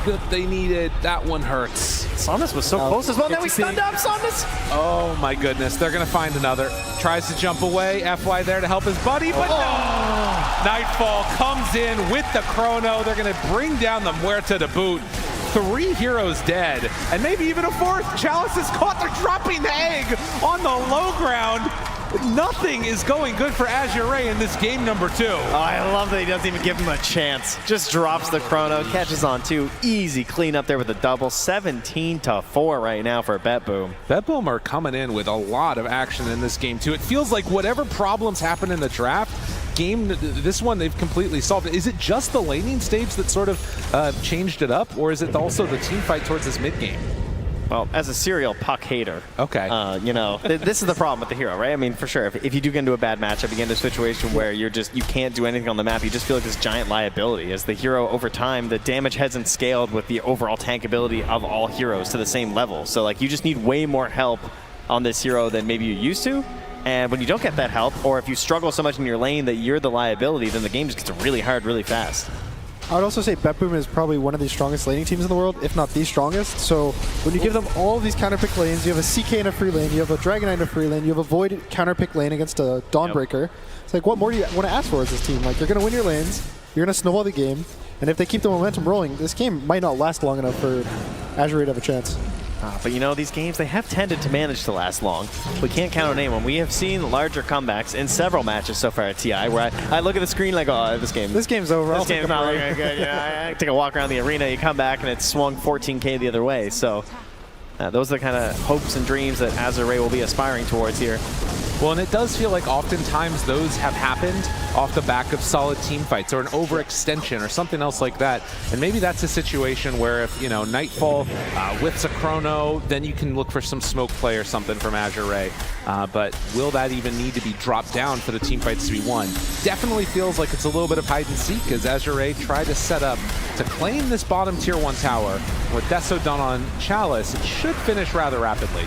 That they needed. That one hurts. Somnus was so close as well. Now we stunned up Somnus. Oh my goodness. They're going to find another. Tries to jump away. FY there to help his buddy, but no. Nightfall comes in with the chrono. They're going to bring down the Muerta to boot. 3 heroes dead, and maybe even a 4th. Chalice is caught. They're dropping the egg on the low ground. Nothing is going good for Azure in this game number 2. Oh, I love that he doesn't even give him a chance. Just drops the chrono, catches on 2. Easy clean up there with a double. 17-4 right now for Betboom. Betboom are coming in with a lot of action in this game too. It feels like whatever problems happen in the draft, this one they've completely solved it. Is it just the laning stage that sort of changed it up, or is it also the team fight towards this mid game? Well, as a serial puck hater, okay, you know, this is the problem with the hero, right? I mean, for sure, if you do get into a bad matchup, you get into a situation where you can't do anything on the map, you just feel like this giant liability. As the hero, over time, the damage hasn't scaled with the overall tank ability of all heroes to the same level. So, like, you just need way more help on this hero than maybe you used to. And when you don't get that help, or if you struggle so much in your lane that you're the liability, then the game just gets really hard really fast. I would also say Betboom is probably one of the strongest laning teams in the world, if not the strongest. So when you give them all of these counterpick lanes, you have a CK in a free lane, you have a Dragon Knight in a free lane, you have a Void counterpick lane against a Dawnbreaker. It's like, what more do you want to ask for as this team? Like, you're going to win your lanes, you're going to snowball the game, and if they keep the momentum rolling, this game might not last long enough for Azure to have a chance. But you know, these games, they have tended to manage to last long. We can't count on anyone. We have seen larger comebacks in several matches so far at TI where I look at the screen like, oh, this game's over. This game's not looking good. You know, I take a walk around the arena, you come back, and it's swung 14K the other way. So those are the kind of hopes and dreams that Azure will be aspiring towards here. Well, and it does feel like oftentimes those have happened off the back of solid team fights or an overextension or something else like that. And maybe that's a situation where if, you know, Nightfall whips a chrono, then you can look for some smoke play or something from Azure. But will that even need to be dropped down for the team fights to be won? Definitely feels like it's a little bit of hide and seek as Azure tried to set up to claim this bottom tier 1 tower. With Deso done on Chalice, it should finish rather rapidly.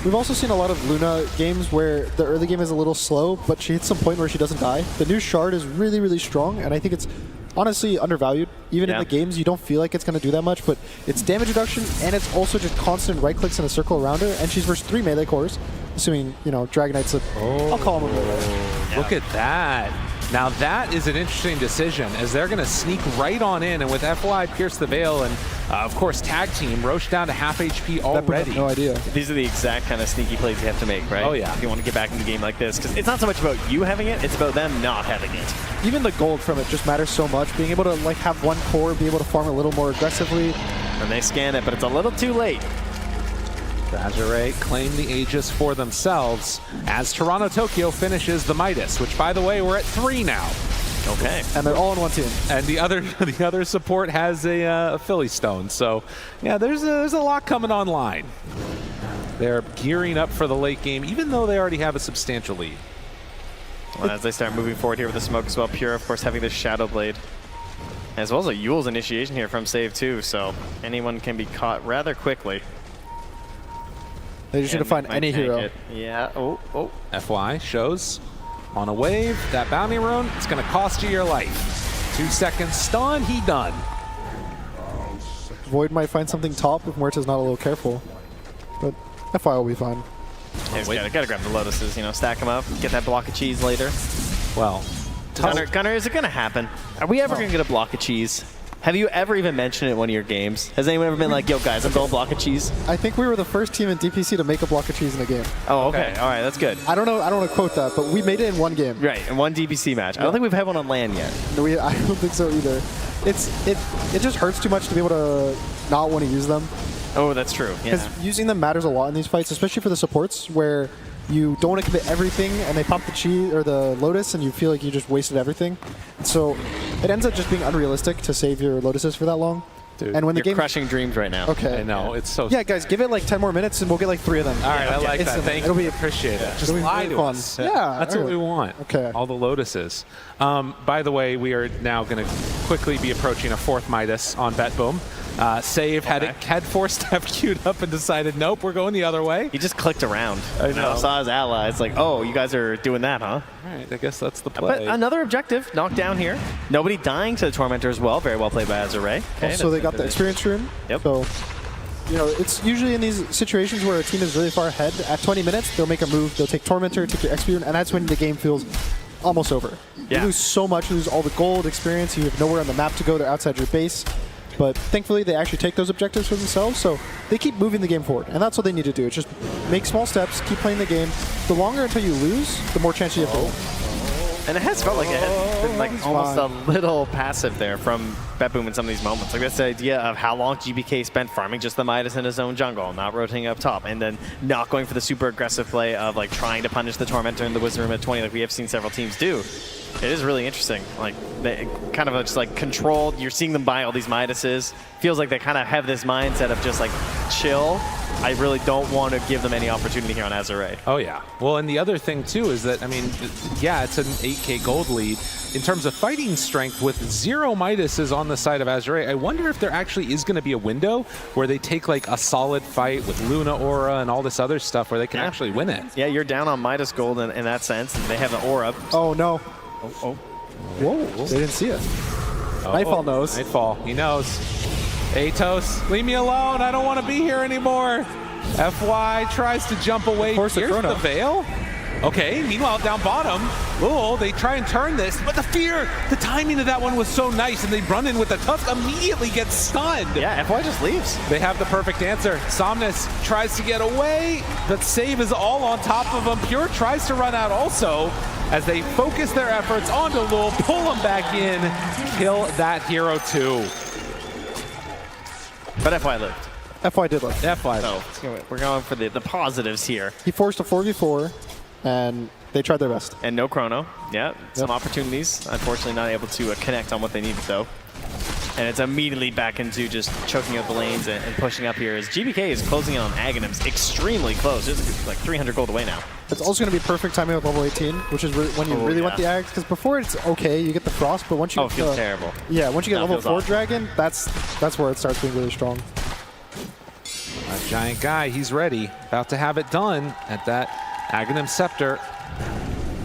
We've also seen a lot of Luna games where the early game is a little slow, but she hits some point where she doesn't die. The new Shard is really, really strong, and I think it's honestly undervalued. Even in the games, you don't feel like it's going to do that much, but it's damage reduction, and it's also just constant right clicks in a circle around her, and she's versus 3 melee cores, assuming, you know, Dragon Knight's I'll call him a melee. Look at that. Now that is an interesting decision as they're going to sneak right on in, and with FY pierce the veil and of course tag team, Roche down to half HP already. No idea. These are the exact kind of sneaky plays you have to make, right? Oh yeah. If you want to get back into the game like this, because it's not so much about you having it, it's about them not having it. Even the gold from it just matters so much. Being able to like have 1 core, be able to farm a little more aggressively. And they scan it, but it's a little too late. Azure claim the Aegis for themselves as Toronto Tokyo finishes the Midas, which by the way, we're at 3 now. Okay. And they're all on 1 team. And the other support has a Philly Stone. So yeah, there's a lot coming online. They're gearing up for the late game, even though they already have a substantial lead. Well, as they start moving forward here with the smoke as well, Pure, of course, having this Shadow Blade. As well as a Yule's initiation here from Save 2, so anyone can be caught rather quickly. They just need to find any hero. Yeah. Oh. FY shows on a wave. That bounty rune, it's going to cost you your life. 2 seconds stun, he done. Void might find something top if Muerta's not a little careful, but FI will be fine. Yeah, gotta grab the lotuses, you know, stack them up, get that block of cheese later. Well, Gunnar, is it gonna happen? Are we ever gonna get a block of cheese? Have you ever even mentioned it in one of your games? Has anyone ever been like, yo guys, I'm going block of cheese? I think we were the first team in DPC to make a block of cheese in a game. Oh, okay. All right, that's good. I don't know. I don't want to quote that, but we made it in one game. Right, in one DPC match. I don't think we've had one on LAN yet. No, I don't think so either. It just hurts too much to be able to not want to use them. Oh, that's true. Because using them matters a lot in these fights, especially for the supports, where you don't want to commit everything and they pop the cheese or the lotus and you feel like you just wasted everything. So it ends up just being unrealistic to save your lotuses for that long. Dude, and when the you're game crushing dreams right now. Okay. I know, it's so... Yeah, guys, give it like 10 more minutes and we'll get like 3 of them. All right, I like that. Thank It'll you. be Appreciate it. Just it'll be lie really to fun. us. Yeah, That's what we want. Okay. All the lotuses. By the way, we are now going to quickly be approaching a 4th Midas on Betboom. Save had 4 step queued up and decided, nope, we're going the other way. He just clicked around. I know. Saw his ally. It's like, oh, you guys are doing that, huh? All right, I guess that's the play. But another objective, knocked down here. Nobody dying to the Tormentor as well. Very well played by Azure. Okay, so they got the experience rune. Yep. So, you know, it's usually in these situations where a team is really far ahead. At 20 minutes, they'll make a move. They'll take Tormentor, take your XP rune, and that's when the game feels almost over. Yeah. You lose so much. You lose all the gold experience. You have nowhere on the map to go. They're outside your base. But thankfully, they actually take those objectives for themselves, so they keep moving the game forward. And that's what they need to do. It's just make small steps, keep playing the game. The longer until you lose, the more chance you have to win. And it has felt like it has been like almost a little passive there from Betboom in some of these moments. Like that's the idea of how long GBK spent farming just the Midas in his own jungle, not rotating up top, and then not going for the super aggressive play of like trying to punish the Tormentor in the Wizard Room at 20 like we have seen several teams do. It is really interesting. Like they kind of just like controlled. You're seeing them buy all these Midases. Feels like they kind of have this mindset of just like chill. I really don't want to give them any opportunity here on Azure. Oh yeah. Well, and the other thing too is that, I mean, yeah, it's an 8K gold lead. In terms of fighting strength with 0 Midases on the side of Azure, I wonder if there actually is going to be a window where they take like a solid fight with Luna Aura and all this other stuff where they can actually win it. Yeah, you're down on Midas gold in that sense. And they have the Aura. Oh no. Oh. Whoa, they didn't see it. Nightfall knows. Nightfall, he knows. Atos, leave me alone. I don't want to be here anymore. FY tries to jump away. Here's the Veil. Okay, meanwhile, down bottom, oh, they try and turn this, but the timing of that one was so nice, and they run in with the Tusk, immediately gets stunned. Yeah, FY just leaves. They have the perfect answer. Somnus tries to get away, but Save is all on top of him. Pure tries to run out also, as they focus their efforts onto Lul, pull him back in, kill that hero too. But FY lived. FY did live. FY. So we're going for the positives here. He forced a 4v4, and they tried their best. And no chrono. Yeah, some opportunities. Unfortunately, not able to connect on what they needed, though. And it's immediately back into just choking out the lanes and pushing up here as GBK is closing in on Aghanims extremely close. It's like 300 gold away now. It's also going to be perfect timing with level 18, which is when you really want the Ags. Because before it's okay, you get the Frost, but once you it feels terrible. Yeah, once you get level 4 awesome. Dragon, that's where it starts being really strong. A giant guy, he's ready. About to have it done at that Aghanim Scepter.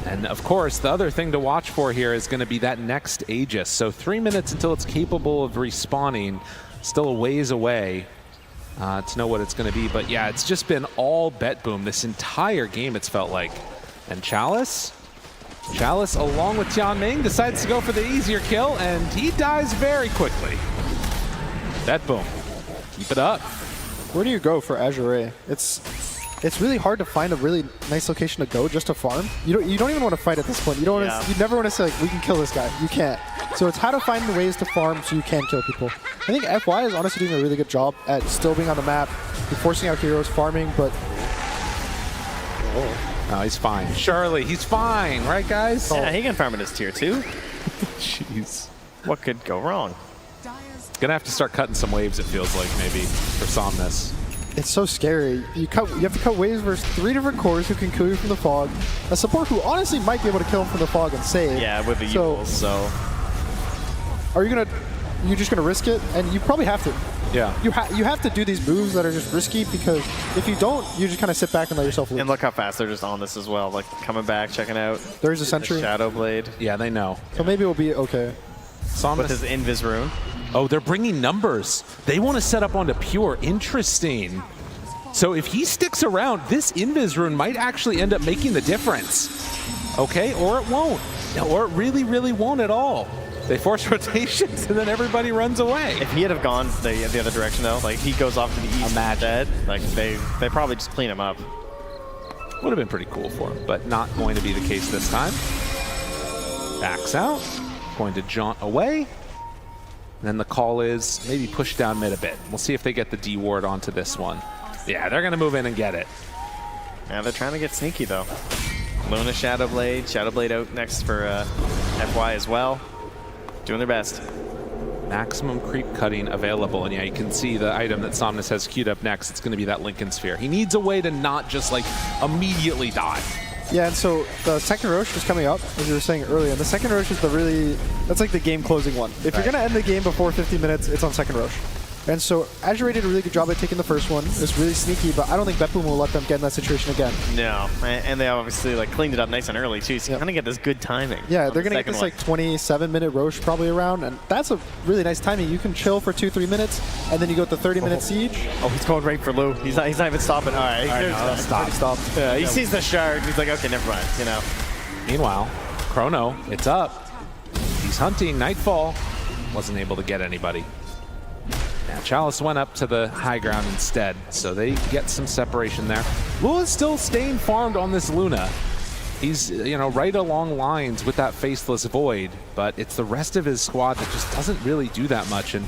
And of course, the other thing to watch for here is going to be that next Aegis. So 3 minutes until it's capable of respawning. Still a ways away to know what it's going to be. But yeah, it's just been all Betboom this entire game, it's felt like. And Chalice, along with Tianming, decides to go for the easier kill, and he dies very quickly. Betboom, keep it up. Where do you go for Azure? It's really hard to find a really nice location to go just to farm. You don't even want to fight at this point. You don't want to, you never want to say like, we can kill this guy. You can't. So it's how to find the ways to farm so you can kill people. I think FY is honestly doing a really good job at still being on the map, forcing out heroes, farming, but no, he's fine. Surely he's fine, right guys? Yeah, he can farm at his tier 2. Jeez. What could go wrong? Gonna have to start cutting some waves, it feels like, maybe, for Somnus. It's so scary. You have to cut waves versus 3 different cores who can kill you from the fog. A support who honestly might be able to kill him from the fog and save. Yeah, with the Euls, so. Are you just gonna risk it? And you probably have to. Yeah. You have to do these moves that are just risky, because if you don't, you just kind of sit back and let yourself lose. And look how fast they're just on this as well. Like coming back, checking out. There's a sentry. Shadow Blade. Yeah, they know. So maybe we'll be okay. With his Invis rune. Oh, they're bringing numbers. They want to set up onto Pure. Interesting. So if he sticks around, this Invis rune might actually end up making the difference. Okay, or it won't. Or it really, really won't at all. They force rotations and then everybody runs away. If he had have gone the other direction though, like he goes off to the east instead, like they probably just clean him up. Would have been pretty cool for him, but not going to be the case this time. Backs out, going to jaunt away. And then the call is maybe push down mid a bit. We'll see if they get the D ward onto this one. Yeah, they're going to move in and get it. Yeah, they're trying to get sneaky though. Luna Shadow Blade out next for FY as well. Doing their best. Maximum creep cutting available, and yeah, you can see the item that Somnus has queued up next. It's going to be that Lincoln Sphere. He needs a way to not just like immediately die. Yeah, and so the second Roche is coming up, as you were saying earlier, and the second Roche is that's like the game closing one. If you're going to end the game before 50 minutes, it's on second Roche. And so Azure did a really good job at taking the first one. It's really sneaky, but I don't think Betboom will let them get in that situation again. No, and they obviously like cleaned it up nice and early too, so you kind of get this good timing. Yeah, they're going to get this like 27-minute Roche probably around, and that's a really nice timing. You can chill for 2-3 minutes, and then you go to 30-minute siege. Oh, he's going right for Lou. He's not even stopping. All right, stop. Yeah, he sees the shard. He's like, okay, never mind. You know. Meanwhile, Chrono, it's up. He's hunting Nightfall. Wasn't able to get anybody. Now Chalice went up to the high ground instead, so they get some separation there. Lula's still staying farmed on this Luna. He's, right along lines with that Faceless Void, but it's the rest of his squad that just doesn't really do that much. And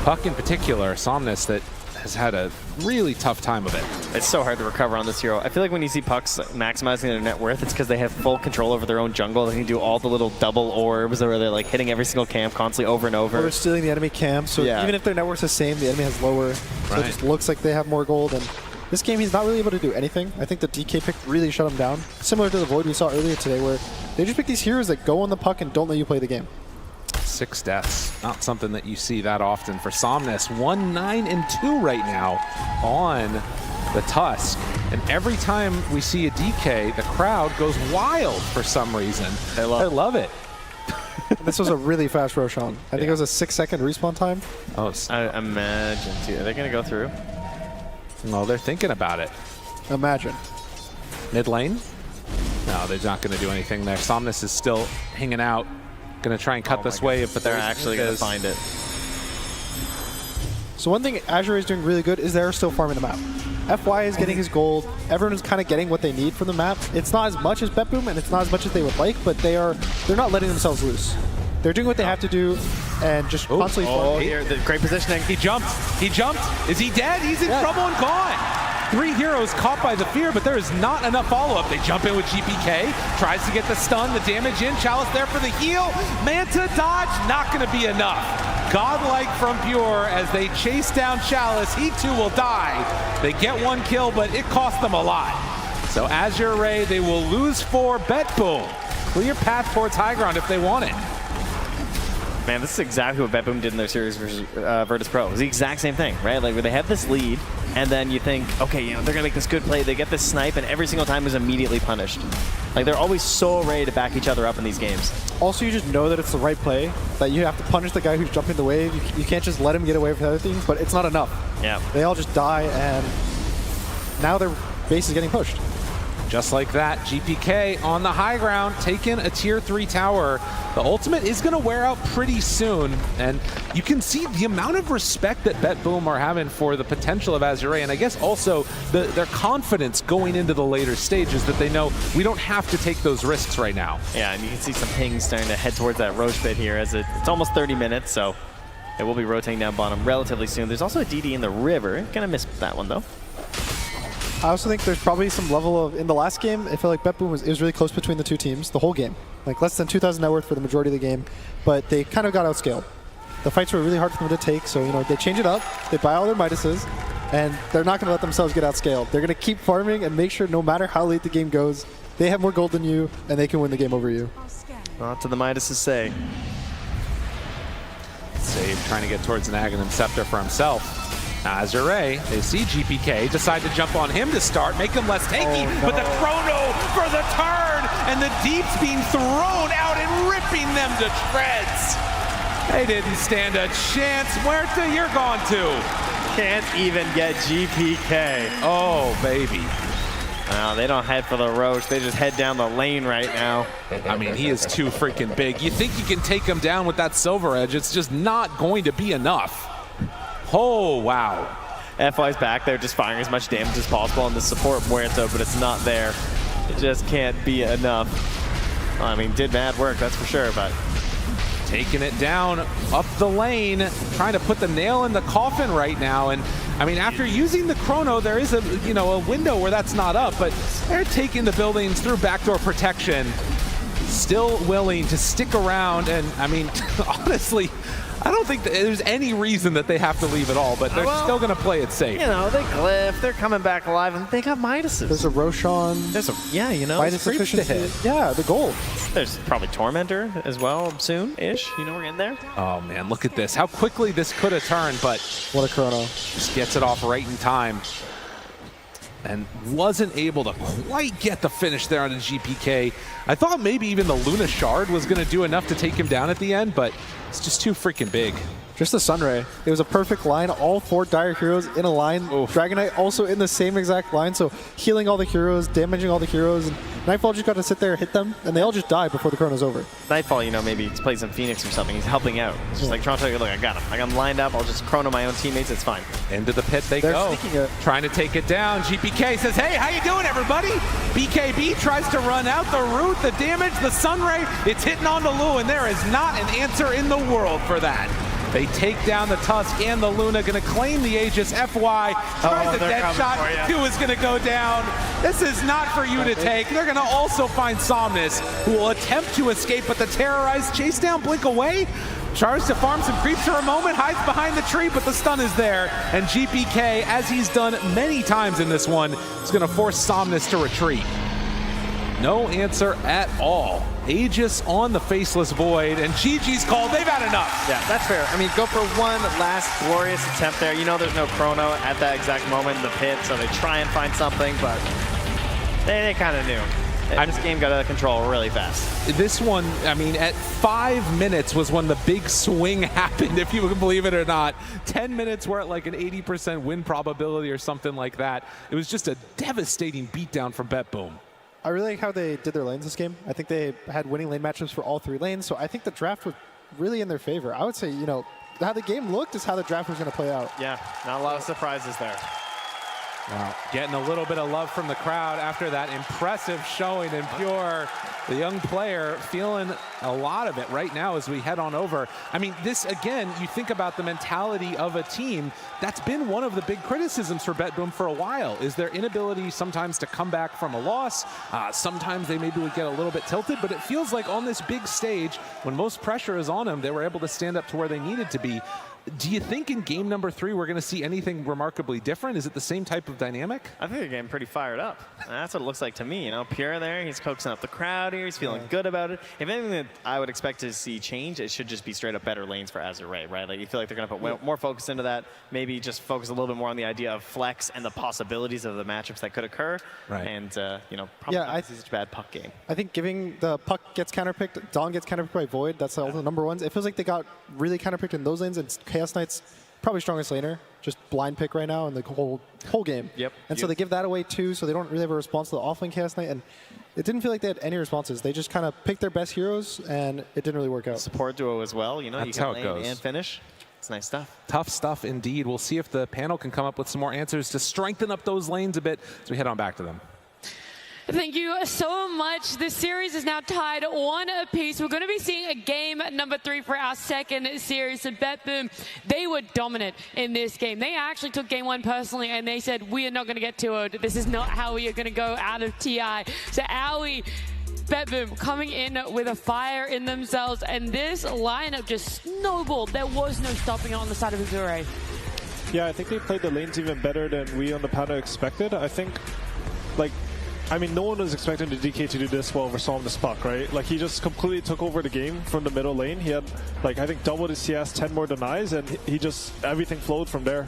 Puck in particular, Somnus, that has had a really tough time of it. It's so hard to recover on this hero. I feel like when you see Pucks maximizing their net worth, it's because they have full control over their own jungle. They can do all the little double orbs where they're like hitting every single camp constantly over and over. Or they're stealing the enemy camp, so even if their net worth's the same, the enemy has lower. So it just looks like they have more gold. And this game, he's not really able to do anything. I think the DK pick really shut him down. Similar to the Void we saw earlier today, where they just pick these heroes that go on the puck and don't let you play the game. 6 deaths, not something that you see that often for Somnus. 1-9-2 right now on the Tusk. And every time we see a DK, the crowd goes wild for some reason. They love it. This was a really fast Roshan. I think it was a 6-second respawn time. Oh, I imagine too. Are they going to go through? No, they're thinking about it. Imagine. Mid lane? No, they're not going to do anything there. Somnus is still hanging out. Going to try and cut this wave, but they're actually going to find it. So one thing Azure is doing really good is they're still farming the map. FY is getting his gold. Everyone is kind of getting what they need from the map. It's not as much as Betboom, and it's not as much as they would like, but they're not letting themselves loose. They're doing what they have to do and just constantly farming. Here, the great positioning. He jumped. He jumped. Is he dead? He's in trouble and gone. 3 heroes caught by the fear, but there is not enough follow-up. They jump in with GPK, tries to get the stun, the damage in. Chalice there for the heal. Manta dodge, not going to be enough. Godlike from Pure as they chase down Chalice. He too will die. They get 1 kill, but it cost them a lot. So Azure Ray, they will lose 4. Betboom. Clear path towards high ground if they want it. Man, this is exactly what Betboom did in their series versus Virtus Pro. It was the exact same thing, right? Like, where they have this lead, and then you think, okay, they're going to make this good play. They get this snipe, and every single time is immediately punished. Like, they're always so ready to back each other up in these games. Also, you just know that it's the right play, that you have to punish the guy who's jumping the wave. You can't just let him get away with other things, but it's not enough. Yeah. They all just die, and now their base is getting pushed. Just like that, GPK on the high ground, taking a tier 3 tower. The ultimate is going to wear out pretty soon, and you can see the amount of respect that Betboom are having for the potential of Azure, and I guess also their confidence going into the later stages that they know we don't have to take those risks right now. Yeah, and you can see some pings starting to head towards that Roche pit here as it's almost 30 minutes, so it will be rotating down bottom relatively soon. There's also a DD in the river. Gonna miss that one though. I also think there's probably some level of, in the last game, I feel like Betboom was really close between the two teams, the whole game. Like less than 2,000 net worth for the majority of the game, but they kind of got outscaled. The fights were really hard for them to take, so they change it up, they buy all their Midases, and they're not going to let themselves get outscaled. They're going to keep farming and make sure no matter how late the game goes, they have more gold than you, and they can win the game over you. Not to the Midases say. Save trying to get towards an Aghanim Scepter for himself. Azure, they see GPK, decide to jump on him to start, make him less tanky, but the chrono for the turn, and the deeps being thrown out and ripping them to shreds. They didn't stand a chance. Muerta, you're gone too. Can't even get GPK. Oh, baby. No, they don't head for the Roche. They just head down the lane right now. I mean, he is too freaking big. You think you can take him down with that Silver Edge. It's just not going to be enough. Oh, wow. FY's back there just firing as much damage as possible on the support Muerto, but it's not there. It just can't be enough. Well, I mean, did mad work, that's for sure, but... Taking it down up the lane, trying to put the nail in the coffin right now. And I mean, after using the chrono, there is a window where that's not up, but they're taking the buildings through backdoor protection. Still willing to stick around, and I mean, honestly, I don't think that there's any reason that they have to leave at all, but they're still going to play it safe. You know, they glyph, they're coming back alive, and they got Midases. There's a Roshan. There's a, yeah, you know. Midas efficiency. Yeah, the gold. There's probably Tormentor as well soon-ish. You know, we're in there. Oh, man, look at this. How quickly this could have turned, but... What a chrono. Just gets it off right in time. And wasn't able to quite get the finish there on the GPK. I thought maybe even the Luna Shard was going to do enough to take him down at the end, but it's just too freaking big. Just the Sunray. It was a perfect line. All 4 Dire heroes in a line. Oof. Dragon Knight also in the same exact line, so healing all the heroes, damaging all the heroes. And Nightfall just got to sit there, hit them, and they all just die before the chrono's over. Nightfall, you know, maybe he's played some Phoenix or something. He's helping out. It's just like Toronto, look, I got him. Like, I'm lined up. I'll just chrono my own teammates. It's fine. Into the pit they They're go. Trying to take it down. GPK says, hey, how you doing, everybody? BKB tries to run out the root, the damage, the Sunray. It's hitting on the Lu, and there is not an answer in the world for that. They take down the Tusk and the Luna, going to claim the Aegis. FY tries a dead shot. 2 is going to go down. This is not for you to take. They're going to also find Somnus, who will attempt to escape, but the Terrorized chase down, blink away. Tries to farm some creeps for a moment, hides behind the tree, but the stun is there. And GPK, as he's done many times in this one, is going to force Somnus to retreat. No answer at all. Aegis on the Faceless Void, and GG's called. They've had enough. Yeah, that's fair. I mean, go for one last glorious attempt there. You know there's no chrono at that exact moment in the pit, so they try and find something, but they kind of knew. This game got out of control really fast. This one, I mean, at 5 minutes was when the big swing happened, if you can believe it or not. 10 minutes were at like an 80% win probability or something like that. It was just a devastating beatdown from Betboom. I really like how they did their lanes this game. I think they had winning lane matchups for all 3 lanes, so I think the draft was really in their favor. I would say, you know, how the game looked is how the draft was going to play out. Yeah, not a lot of surprises there. Wow. Getting a little bit of love from the crowd after that impressive showing in Pure. The young player feeling a lot of it right now as we head on over. I mean, this, again, you think about the mentality of a team. That's been one of the big criticisms for Betboom for a while, is their inability sometimes to come back from a loss. Sometimes they maybe would get a little bit tilted, but it feels like on this big stage, when most pressure is on them, they were able to stand up to where they needed to be. Do you think in game number 3 we're going to see anything remarkably different? Is it the same type of dynamic? I think they're getting pretty fired up. That's what it looks like to me. You know, Pure there, he's coaxing up the crowd here. He's feeling good about it. If anything that I would expect to see change, it should just be straight up better lanes for Azure, right? Like, you feel like they're going to put more focus into that. Maybe just focus a little bit more on the idea of flex and the possibilities of the matchups that could occur. Right. And, you know, probably not such a bad puck game. I think giving the puck gets counterpicked, Dawn gets counterpicked by Void. That's all the number ones. It feels like they got really counterpicked in those lanes, and Chaos Knight's probably strongest laner, just blind pick right now in the whole game. Yep. And so they give that away too, so they don't really have a response to the offlane Chaos Knight, and it didn't feel like they had any responses. They just kind of picked their best heroes, and it didn't really work out. Support duo as well, you know, That's you how can it lane goes. and finish. It's nice stuff. Tough stuff indeed. We'll see if the panel can come up with some more answers to strengthen up those lanes a bit as we head on back to them. Thank you so much. This series is now tied 1 apiece. We're going to be seeing a game number 3 for our second series. So Betboom, they were dominant in this game. They actually took game 1 personally, and they said, we are not going to get 2-0. This is not how we are going to go out of TI. So Owie, Betboom coming in with a fire in themselves, and this lineup just snowballed. There was no stopping it on the side of Azure. Yeah, I think they played the lanes even better than we on the panel expected. I think, like, I mean, no one was expecting the DK to do this well over Somnus Puck, right? Like, he just completely took over the game from the middle lane. He had, like, I think double his CS, 10 more denies, and he just, everything flowed from there.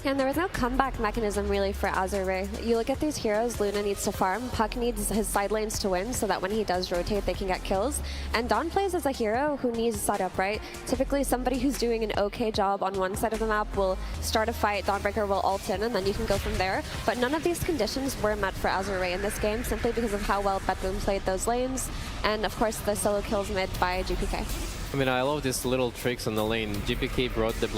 And there was no comeback mechanism really for Azure. You look at these heroes, Luna needs to farm, Puck needs his side lanes to win so that when he does rotate they can get kills. And Dawn plays as a hero who needs setup, right? Typically somebody who's doing an okay job on one side of the map will start a fight, Dawnbreaker will ult in, and then you can go from there. But none of these conditions were met for Azure in this game simply because of how well Betboom played those lanes. And of course the solo kills mid by GPK. I mean, I love these little tricks on the lane. GPK brought the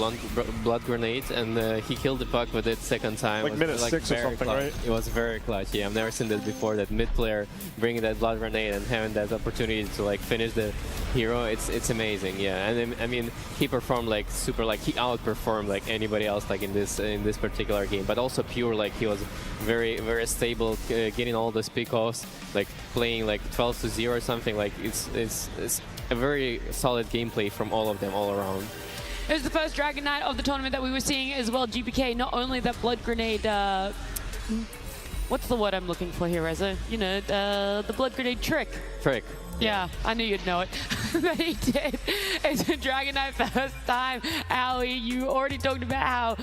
blood grenade, and he killed the puck with it second time. Like minute 6 or something, clutch. right? It was very clutch. Yeah, I've never seen this before. That mid player bringing that blood grenade and having that opportunity to like finish the hero. It's amazing. Yeah, and I mean, he performed like super. Like he outperformed like anybody else like in this particular game. But also pure. Like he was very stable, getting all those pickoffs. Like playing like 12-0 or something. Like it's a very solid gameplay from all of them all around. It was the first Dragon Knight of the tournament that we were seeing as well. GPK, not only that blood grenade, what's the word I'm looking for here, Reza? You know, the blood grenade trick. Trick. Yeah, I knew you'd know it. But he did. It's a Dragon Knight first time. Ali, you already talked about how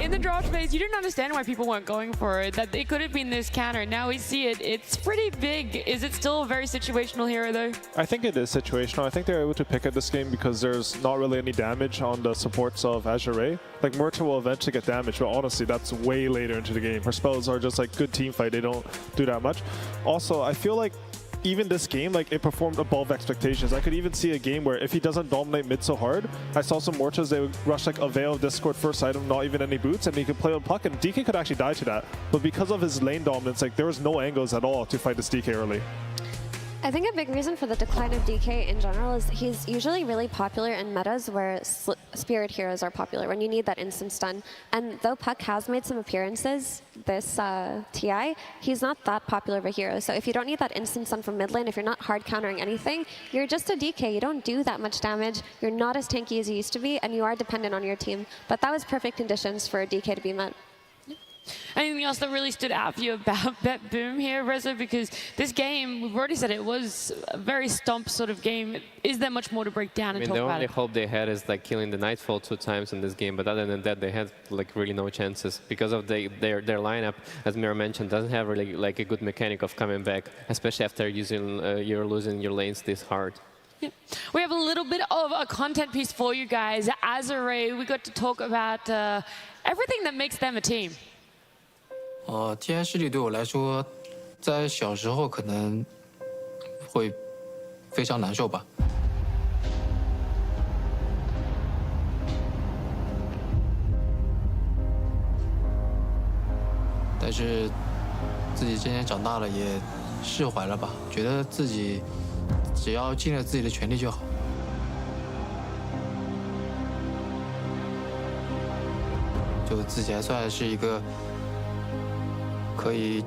in the draft phase, you didn't understand why people weren't going for it, that it could have been this counter. Now we see it. It's pretty big. Is it still a very situational hero, though? I think it is situational. I think they're able to pick at this game because there's not really any damage on the supports of Azure. Like, Murta will eventually get damaged, but honestly, that's way later into the game. Her spells are just like good team fight. They don't do that much. Also, I feel like even this game, like, it performed above expectations. I could even see a game where if he doesn't dominate mid so hard, I saw some Mortas, they would rush like a Veil Discord first item, not even any boots, and he could play with Puck, and DK could actually die to that. But because of his lane dominance, like, there was no angles at all to fight this DK early. I think a big reason for the decline of DK in general is he's usually really popular in metas where spirit heroes are popular, when you need that instant stun. And though Puck has made some appearances this TI, he's not that popular of a hero. So if you don't need that instant stun from mid lane, if you're not hard countering anything, you're just a DK. You don't do that much damage, you're not as tanky as you used to be, and you are dependent on your team. But that was perfect conditions for DK to be met. Anything else that really stood out for you about Betboom here, Reza? Because this game, we've already said it was a very stomp sort of game. Is there much more to break down and talk about? The only hope they had is like killing the Nightfall 2 times in this game, but other than that, they had like really no chances because of their lineup, as Mira mentioned, doesn't have really like a good mechanic of coming back, especially after you're losing your lanes this hard. Yeah. We have a little bit of a content piece for you guys. Azure, we got to talk about everything that makes them a team. TI 势力对我来说，在小时候可能会非常难受吧。但是自己渐渐长大了，也释怀了吧，觉得自己只要尽了自己的全力就好。就自己还算是一个可以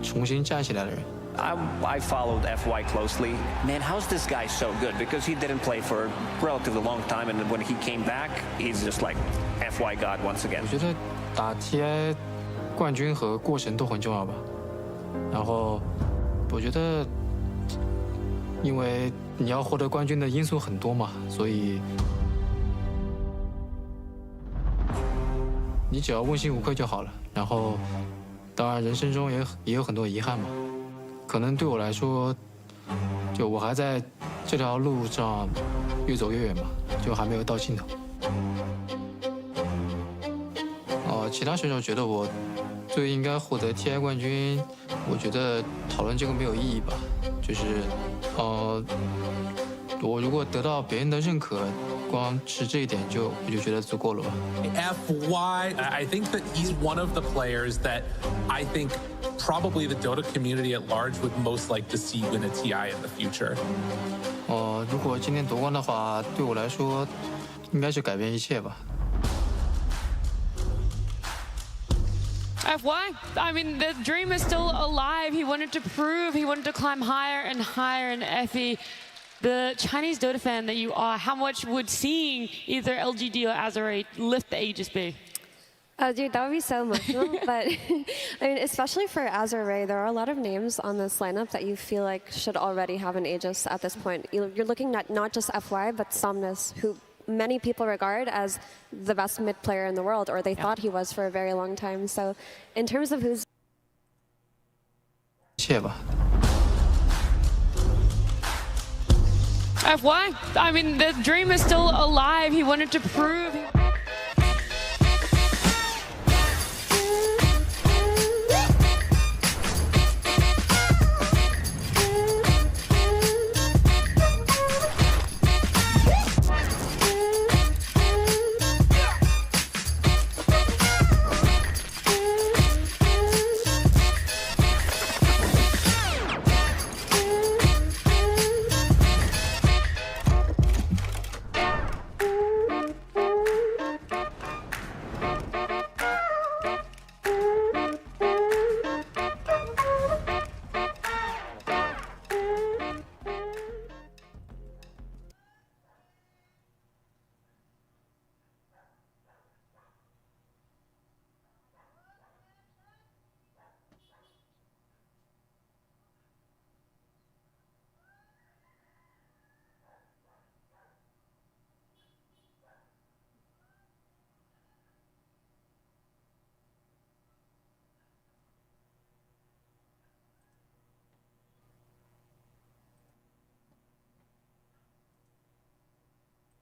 重新站起来的人。I followed FY closely. Man, how's this guy so good? Because he didn't play for a relatively long time, and when he came back, he's just like FY God once again. 我觉得打 TI 冠军和过程都很重要吧。然后我觉得，因为你要获得冠军的因素很多嘛，所以你只要问心无愧就好了。然后，当然人生中也有很多遗憾嘛。可能对我来说，就我还在这条路上越走越远嘛，就还没有到尽头。其他选手觉得我最应该获得 TI 冠军，我觉得讨论这个没有意义吧。就是我如果得到别人的认可，光是这一点我就觉得足够了吧。FY, I think that he's one of the players that I think probably the Dota community at large would most like to see win a TI in the future. 如果今天夺冠的话，对我来说应该是改变一切吧。FY, I mean, the dream is still alive. He wanted to prove, he wanted to climb higher and higher. And Effie, the Chinese Dota fan that you are, how much would seeing either LGD or Azure lift the Aegis be? Oh, dude, that would be so emotional. But I mean, especially for Azure, there are a lot of names on this lineup that you feel like should already have an Aegis at this point. You're looking at not just FY, but Somnus, who many people regard as the best mid player in the world, or they thought he was for a very long time. So in terms of who's... FY, I mean, the dream is still alive. He wanted to prove...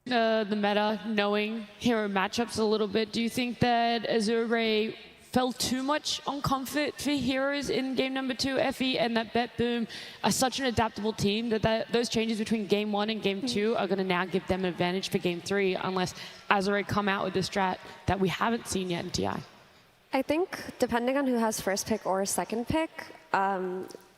The meta, knowing hero matchups a little bit, do you think that Azure fell too much on comfort for heroes in game number 2, FE, and that Betboom are such an adaptable team that those changes between game 1 and game 2 are going to now give them an advantage for game 3 unless Azure come out with a strat that we haven't seen yet in TI? I think depending on who has first pick or second pick,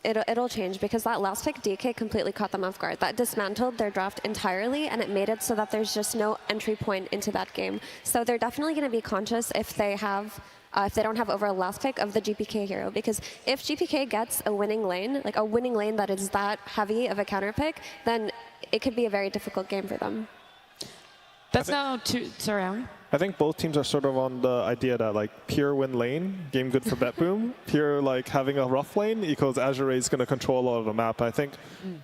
it'll change, because that last pick, DK, completely caught them off guard. That dismantled their draft entirely, and it made it so that there's just no entry point into that game. So they're definitely going to be conscious if they don't have over a last pick of the GPK hero, because if GPK gets a winning lane, like a winning lane that is that heavy of a counter pick, then it could be a very difficult game for them. That's now two. Sorry, Alan. I think both teams are sort of on the idea that like pure win lane, game good for Betboom. Pure like having a rough lane equals Azure is going to control a lot of the map. I think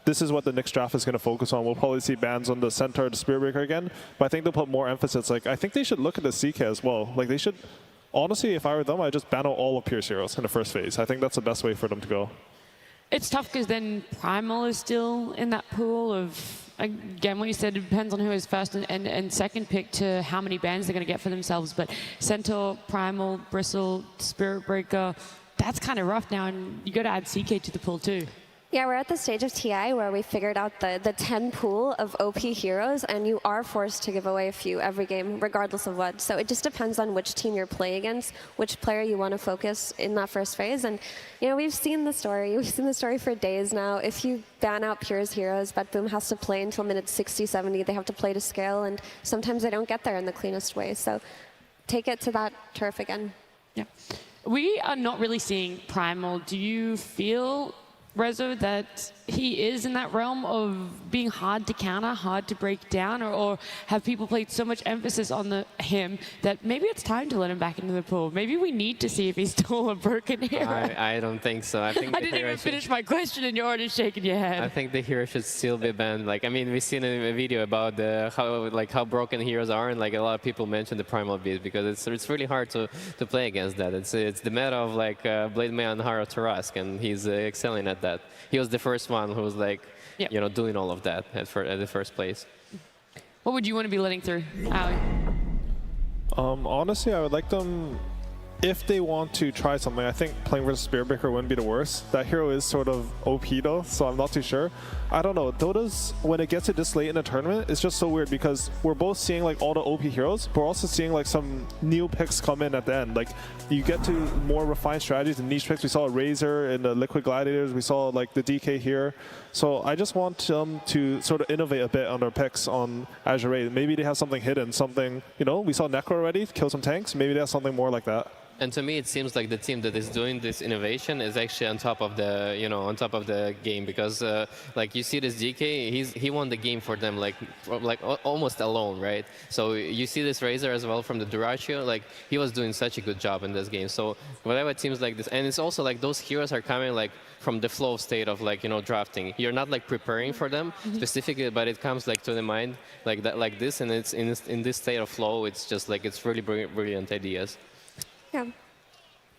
this is what the next draft is going to focus on. We'll probably see bans on the center, the Spear Breaker again, but I think they'll put more emphasis. Like I think they should look at the CK as well. Like they should, honestly, if I were them, I'd just ban out all of Pierce heroes in the first phase. I think that's the best way for them to go. It's tough because then Primal is still in that pool of, again, what you said, it depends on who is first and second pick to how many bans they're going to get for themselves. But Centaur, Primal, Bristle, Spirit Breaker, that's kind of rough now, and you got to add CK to the pool too. Yeah, we're at the stage of TI where we figured out the 10 pool of OP heroes, and you are forced to give away a few every game, regardless of what. So it just depends on which team you're playing against, which player you want to focus in that first phase. And, you know, we've seen the story. We've seen the story for days now. If you ban out Pure's heroes, Betboom has to play until minutes 60, 70. They have to play to scale, and sometimes they don't get there in the cleanest way. So take it to that turf again. Yeah. We are not really seeing Primal. Do you feel, Rezo, that he is in that realm of being hard to counter, hard to break down, or have people played so much emphasis on him that maybe it's time to let him back into the pool? Maybe we need to see if he's still a broken hero. I don't think so. I think I didn't even finish my question and you're already shaking your head. I think the hero should still be banned. Like, I mean, we've seen a video about how broken heroes are, and like a lot of people mention the Primal Beast because it's really hard to play against that. It's the meta of like Blade Man Haro Tarask, and he's excelling at that. He was the first one who was like, you know, doing all of that at the first place. What would you want to be letting through, Ali? Honestly, I would like them, if they want to try something, I think playing versus Spearbreaker wouldn't be the worst. That hero is sort of OP though, so I'm not too sure. I don't know, Dota's, when it gets to this late in the tournament, it's just so weird because we're both seeing like all the OP heroes, but we're also seeing like some new picks come in at the end. Like you get to more refined strategies and niche picks. We saw a Razor in the Liquid Gladiators, we saw like the DK here. So I just want them to sort of innovate a bit on their picks on Azure. Maybe they have something hidden, something, you know, we saw Necro already, kill some tanks, maybe they have something more like that. And to me, it seems like the team that is doing this innovation is actually on top of the, on top of the game, because like you see this DK, he won the game for them like almost alone, right? So you see this Razor as well from the Duratio, like he was doing such a good job in this game. So whatever teams like this, and it's also like those heroes are coming like from the flow state of like drafting. You're not like preparing for them specifically, but it comes like to the mind like that, like this, and it's in this state of flow. It's just like it's really brilliant ideas. Yeah.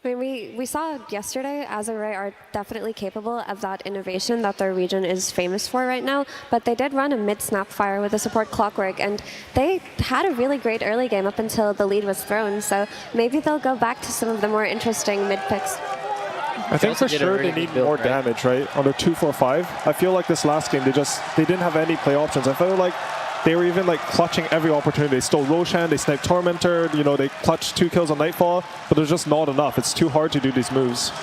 I mean, we saw yesterday Azure are definitely capable of that innovation that their region is famous for right now, but they did run a mid-snap fire with the support Clockwork, and they had a really great early game up until the lead was thrown, so maybe they'll go back to some of the more interesting mid-picks. I think for sure they need more damage, right? On their 2-4-5. I feel like this last game, they didn't have any play options. I felt like they were even like clutching every opportunity. They stole Roshan, they sniped Tormentor, they clutched 2 kills on Nightfall, but there's just not enough. It's too hard to do these moves.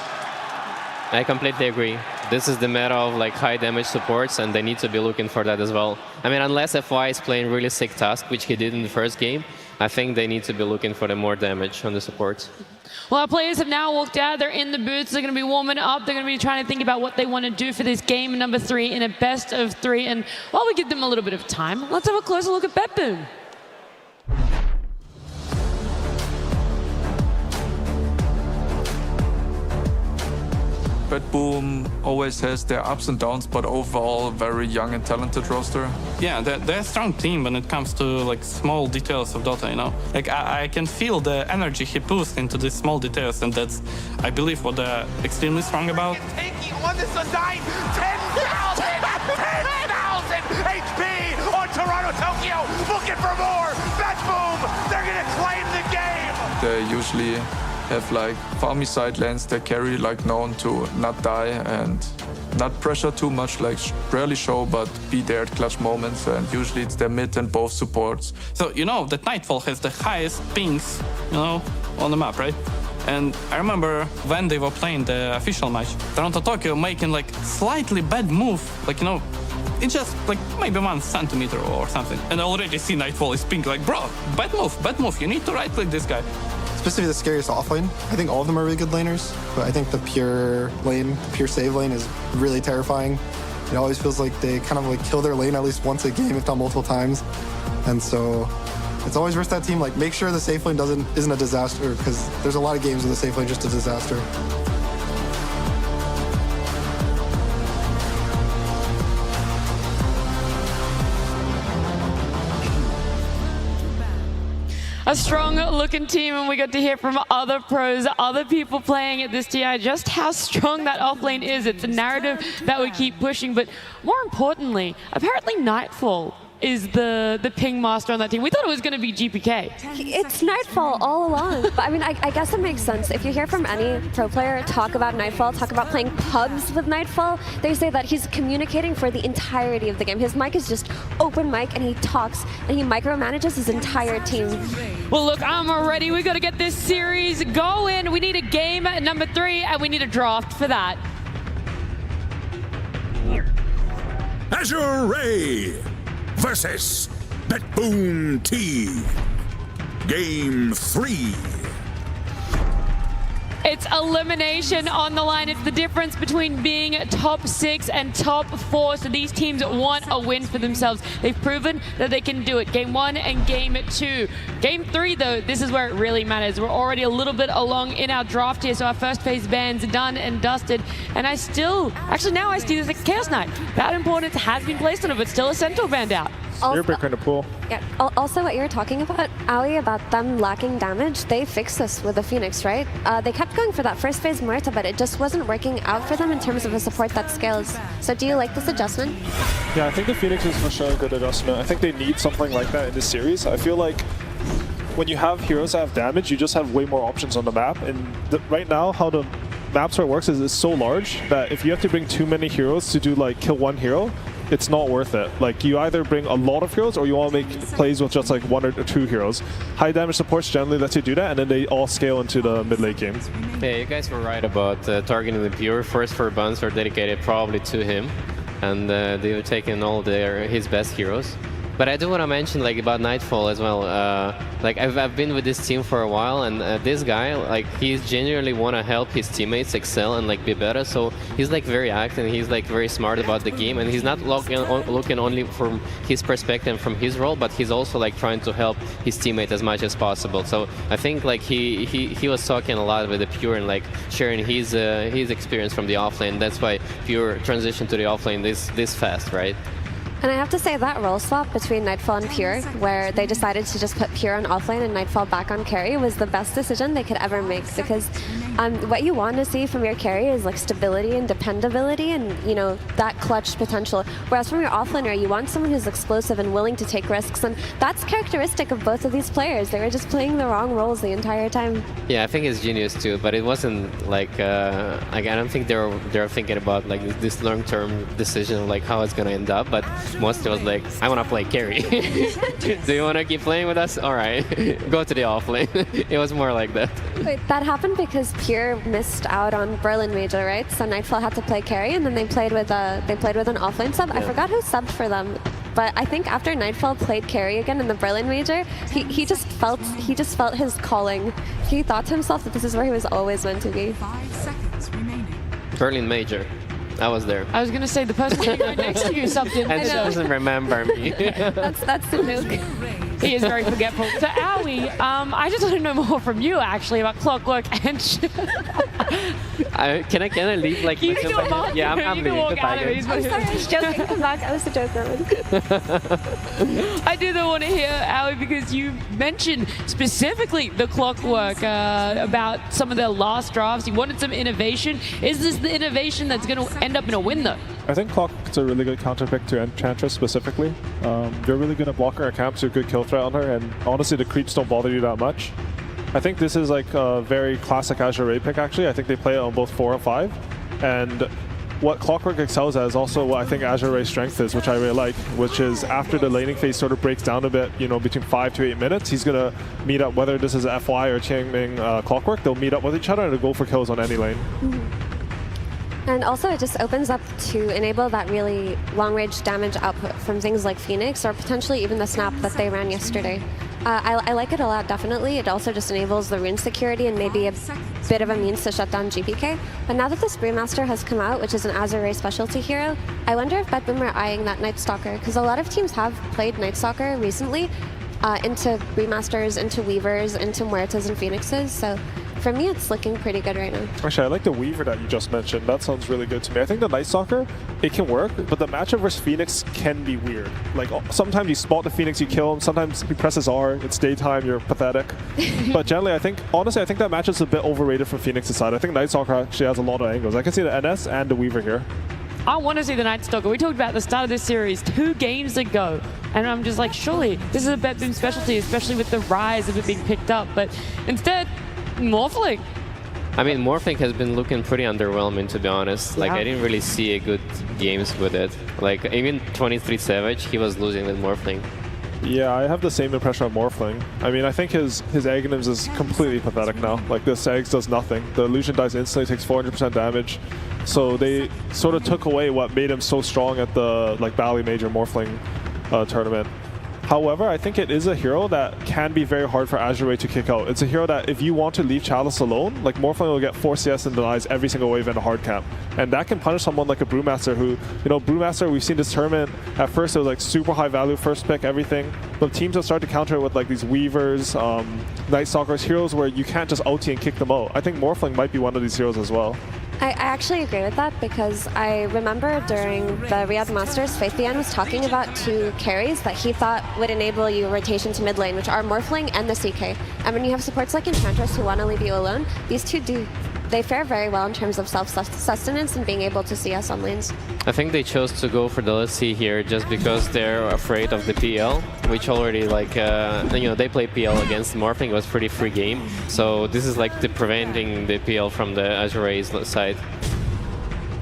I completely agree. This is the meta of like high damage supports, and they need to be looking for that as well. I mean, unless FY is playing really sick Tusk, which he did in the first game, I think they need to be looking for the more damage on the supports. Well, our players have now walked out. They're in the booths. They're going to be warming up. They're going to be trying to think about what they want to do for this game number 3 in a best of 3. And while we give them a little bit of time, let's have a closer look at Betboom. Betboom always has their ups and downs, but overall very young and talented roster. Yeah, they're a strong team when it comes to like small details of Dota, Like I can feel the energy he puts into these small details, and that's, I believe, what they're extremely strong about. Taking on this design, 10,000 HP on Toronto, Tokyo, looking for more. Betboom, they're gonna claim the game. They usually have like farmy side lanes that carry like known to not die and not pressure too much, like rarely show, but be there at clutch moments, and usually it's their mid and both supports. So that Nightfall has the highest pings, on the map, right? And I remember when they were playing the official match, Toronto Tokyo making like slightly bad move, like it's just like maybe 1 centimeter or something, and I already see Nightfall is ping like, bro, bad move, you need to right click this guy. Specifically the scariest offlane. I think all of them are really good laners, but I think the pure save lane is really terrifying. It always feels like they kind of like kill their lane at least once a game, if not multiple times. And so it's always versus that team, like make sure the safe lane isn't a disaster, because there's a lot of games with the safe lane just a disaster. A strong-looking team, and we got to hear from other pros, other people playing at this TI, just how strong that offlane is. It's a narrative that we keep pushing, but more importantly, apparently Nightfall is the ping master on that team. We thought it was going to be GPK. It's Nightfall all along. But I mean, I guess it makes sense. If you hear from any pro player talk about Nightfall, talk about playing pubs with Nightfall, they say that he's communicating for the entirety of the game. His mic is just open mic, and he talks, and he micromanages his entire team. Well, look, I'm ready. We got to get this series going. We need a game number 3, and we need a draft for that. Azure Ray versus Betboom T. Game 3. It's elimination on the line. It's the difference between being top 6 and top 4. So these teams want a win for themselves. They've proven that they can do it. Game 1 and Game 2. Game 3, though, this is where it really matters. We're already a little bit along in our draft here, so our first phase bans done and dusted. And now I see this like Chaos Knight. That importance has been placed on it, but still a Centaur band out. You're bigger in the pool. Yeah. Also, what you were talking about, Ali, about them lacking damage, they fixed this with the Phoenix, right? They kept going for that first phase Muerta, but it just wasn't working out for them in terms of a support that scales. So do you like this adjustment? Yeah, I think the Phoenix is for sure a good adjustment. I think they need something like that in this series. I feel like when you have heroes that have damage, you just have way more options on the map. And right now, how the maps where it works is it's so large that if you have to bring too many heroes to do like kill one hero, it's not worth it. Like you either bring a lot of heroes or you want to make plays with just like 1 or 2 heroes. High damage supports generally lets you do that, and then they all scale into the mid late game. Yeah, you guys were right about targeting the pure. First 4 buns are dedicated probably to him, and they've taken all his best heroes. But I do want to mention like about Nightfall as well. Like I've been with this team for a while, and this guy, like, he genuinely want to help his teammates excel and like be better. So he's like very active, he's like very smart about the game, and he's not looking only from his perspective, from his role, but he's also like trying to help his teammate as much as possible. So I think like he was talking a lot with the Pure and like sharing his experience from the offlane. That's why Pure transitioned to the offlane this fast, right? And I have to say that role swap between Nightfall and Pure, where they decided to just put Pure on offlane and Nightfall back on carry, was the best decision they could ever make, because what you want to see from your carry is like stability and dependability and, you know, that clutch potential. Whereas from your offlaner, you want someone who's explosive and willing to take risks, and that's characteristic of both of these players. They were just playing the wrong roles the entire time. Yeah, I think it's genius too, but it wasn't like I don't think they're thinking about like this long-term decision of like how it's gonna end up, but mostly was like, I want to play carry. Do you want to keep playing with us? All right, go to the offlane. It was more like that. Wait, that happened because Pure missed out on Berlin Major, right? So Nightfall had to play carry, and then they played with an offlane sub. Yeah. I forgot who subbed for them, but I think after Nightfall played carry again in the Berlin Major, he just felt his calling. He thought to himself that this is where he was always meant to be. 5 seconds remaining. Berlin Major. I was there. I was going to say the person right next to you something. And she doesn't remember me. that's the joke. He is very forgetful. So, Aoi, I just want to know more from you, actually, about Clockwork and... Can I leave? Like, you can go on. Yeah, I'm leaving. I'm sorry, I was joking. Come back. I was a joker. I do though want to hear, Aoi, because you mentioned specifically the Clockwork about some of their last drafts. You wanted some innovation. Is this the innovation that's going to end up in a win, though? I think Clockwork's a really good counter pick to Enchantress specifically. You're really good at blocking her camps, you're a good kill threat on her, and honestly the creeps don't bother you that much. I think this is like a very classic Azure Ray pick actually. I think they play it on both 4 and 5. And what Clockwork excels at is also what I think Azure Ray's strength is, which I really like, which is after the laning phase sort of breaks down a bit, you know, between 5 to 8 minutes, he's going to meet up, whether this is FY or Qiangming Clockwork, they'll meet up with each other and they'll go for kills on any lane. And also it just opens up to enable that really long-range damage output from things like Phoenix or potentially even the snap that they ran yesterday. I like it a lot, definitely. It also just enables the rune security and maybe a bit of a means to shut down GPK. But now that this Brewmaster has come out, which is an Azure Ray specialty hero, I wonder if Betboom are eyeing that Night Stalker, because a lot of teams have played Night Stalker recently into Brewmasters, into Weavers, into Muertas and Phoenixes, so for me, it's looking pretty good right now. Actually, I like the Weaver that you just mentioned. That sounds really good to me. I think the Night Stalker, it can work, but the matchup versus Phoenix can be weird. Like, sometimes you spot the Phoenix, you kill him. Sometimes he presses R, it's daytime, you're pathetic. But generally, honestly, I think that matchup's a bit overrated from Phoenix's side. I think Night Stalker actually has a lot of angles. I can see the NS and the Weaver here. I want to see the Night Stalker. We talked about the start of this series 2 games ago, and I'm just like, surely this is a Betboom specialty, especially with the rise of it being picked up. But instead, Morphling. I mean, Morphling has been looking pretty underwhelming, to be honest. Like, I didn't really see a good games with it. Like, even 23 Savage, he was losing with Morphling. Yeah, I have the same impression of Morphling. I mean, I think his Aghanims is completely pathetic now. Like, this Eggs does nothing. The illusion dies instantly, takes 400% damage. So they sort of took away what made him so strong at the Bally Major Morphling tournament. However, I think it is a hero that can be very hard for Azure Ray to kick out. It's a hero that if you want to leave Chalice alone, like Morphling will get 4 CS and denies every single wave in a hard camp. And that can punish someone like a Brewmaster who, you know, Brewmaster, we've seen this tournament, at first it was like super high value, first pick, everything. But teams will start to counter it with like these Weavers, Night Stalkers, heroes where you can't just ulti and kick them out. I think Morphling might be one of these heroes as well. I actually agree with that, because I remember during the Riyadh Masters, Faithian was talking about 2 carries that he thought would enable you rotation to mid lane, which are Morphling and the CK. And when you have supports like Enchantress who want to leave you alone, these 2 they fare very well in terms of self-sustenance and being able to CS on lanes. I think they chose to go for the LC here just because they're afraid of the PL, which already, like, you know, they play PL against Morphling. It was pretty free game. So this is like preventing the PL from the Azure Ray's side.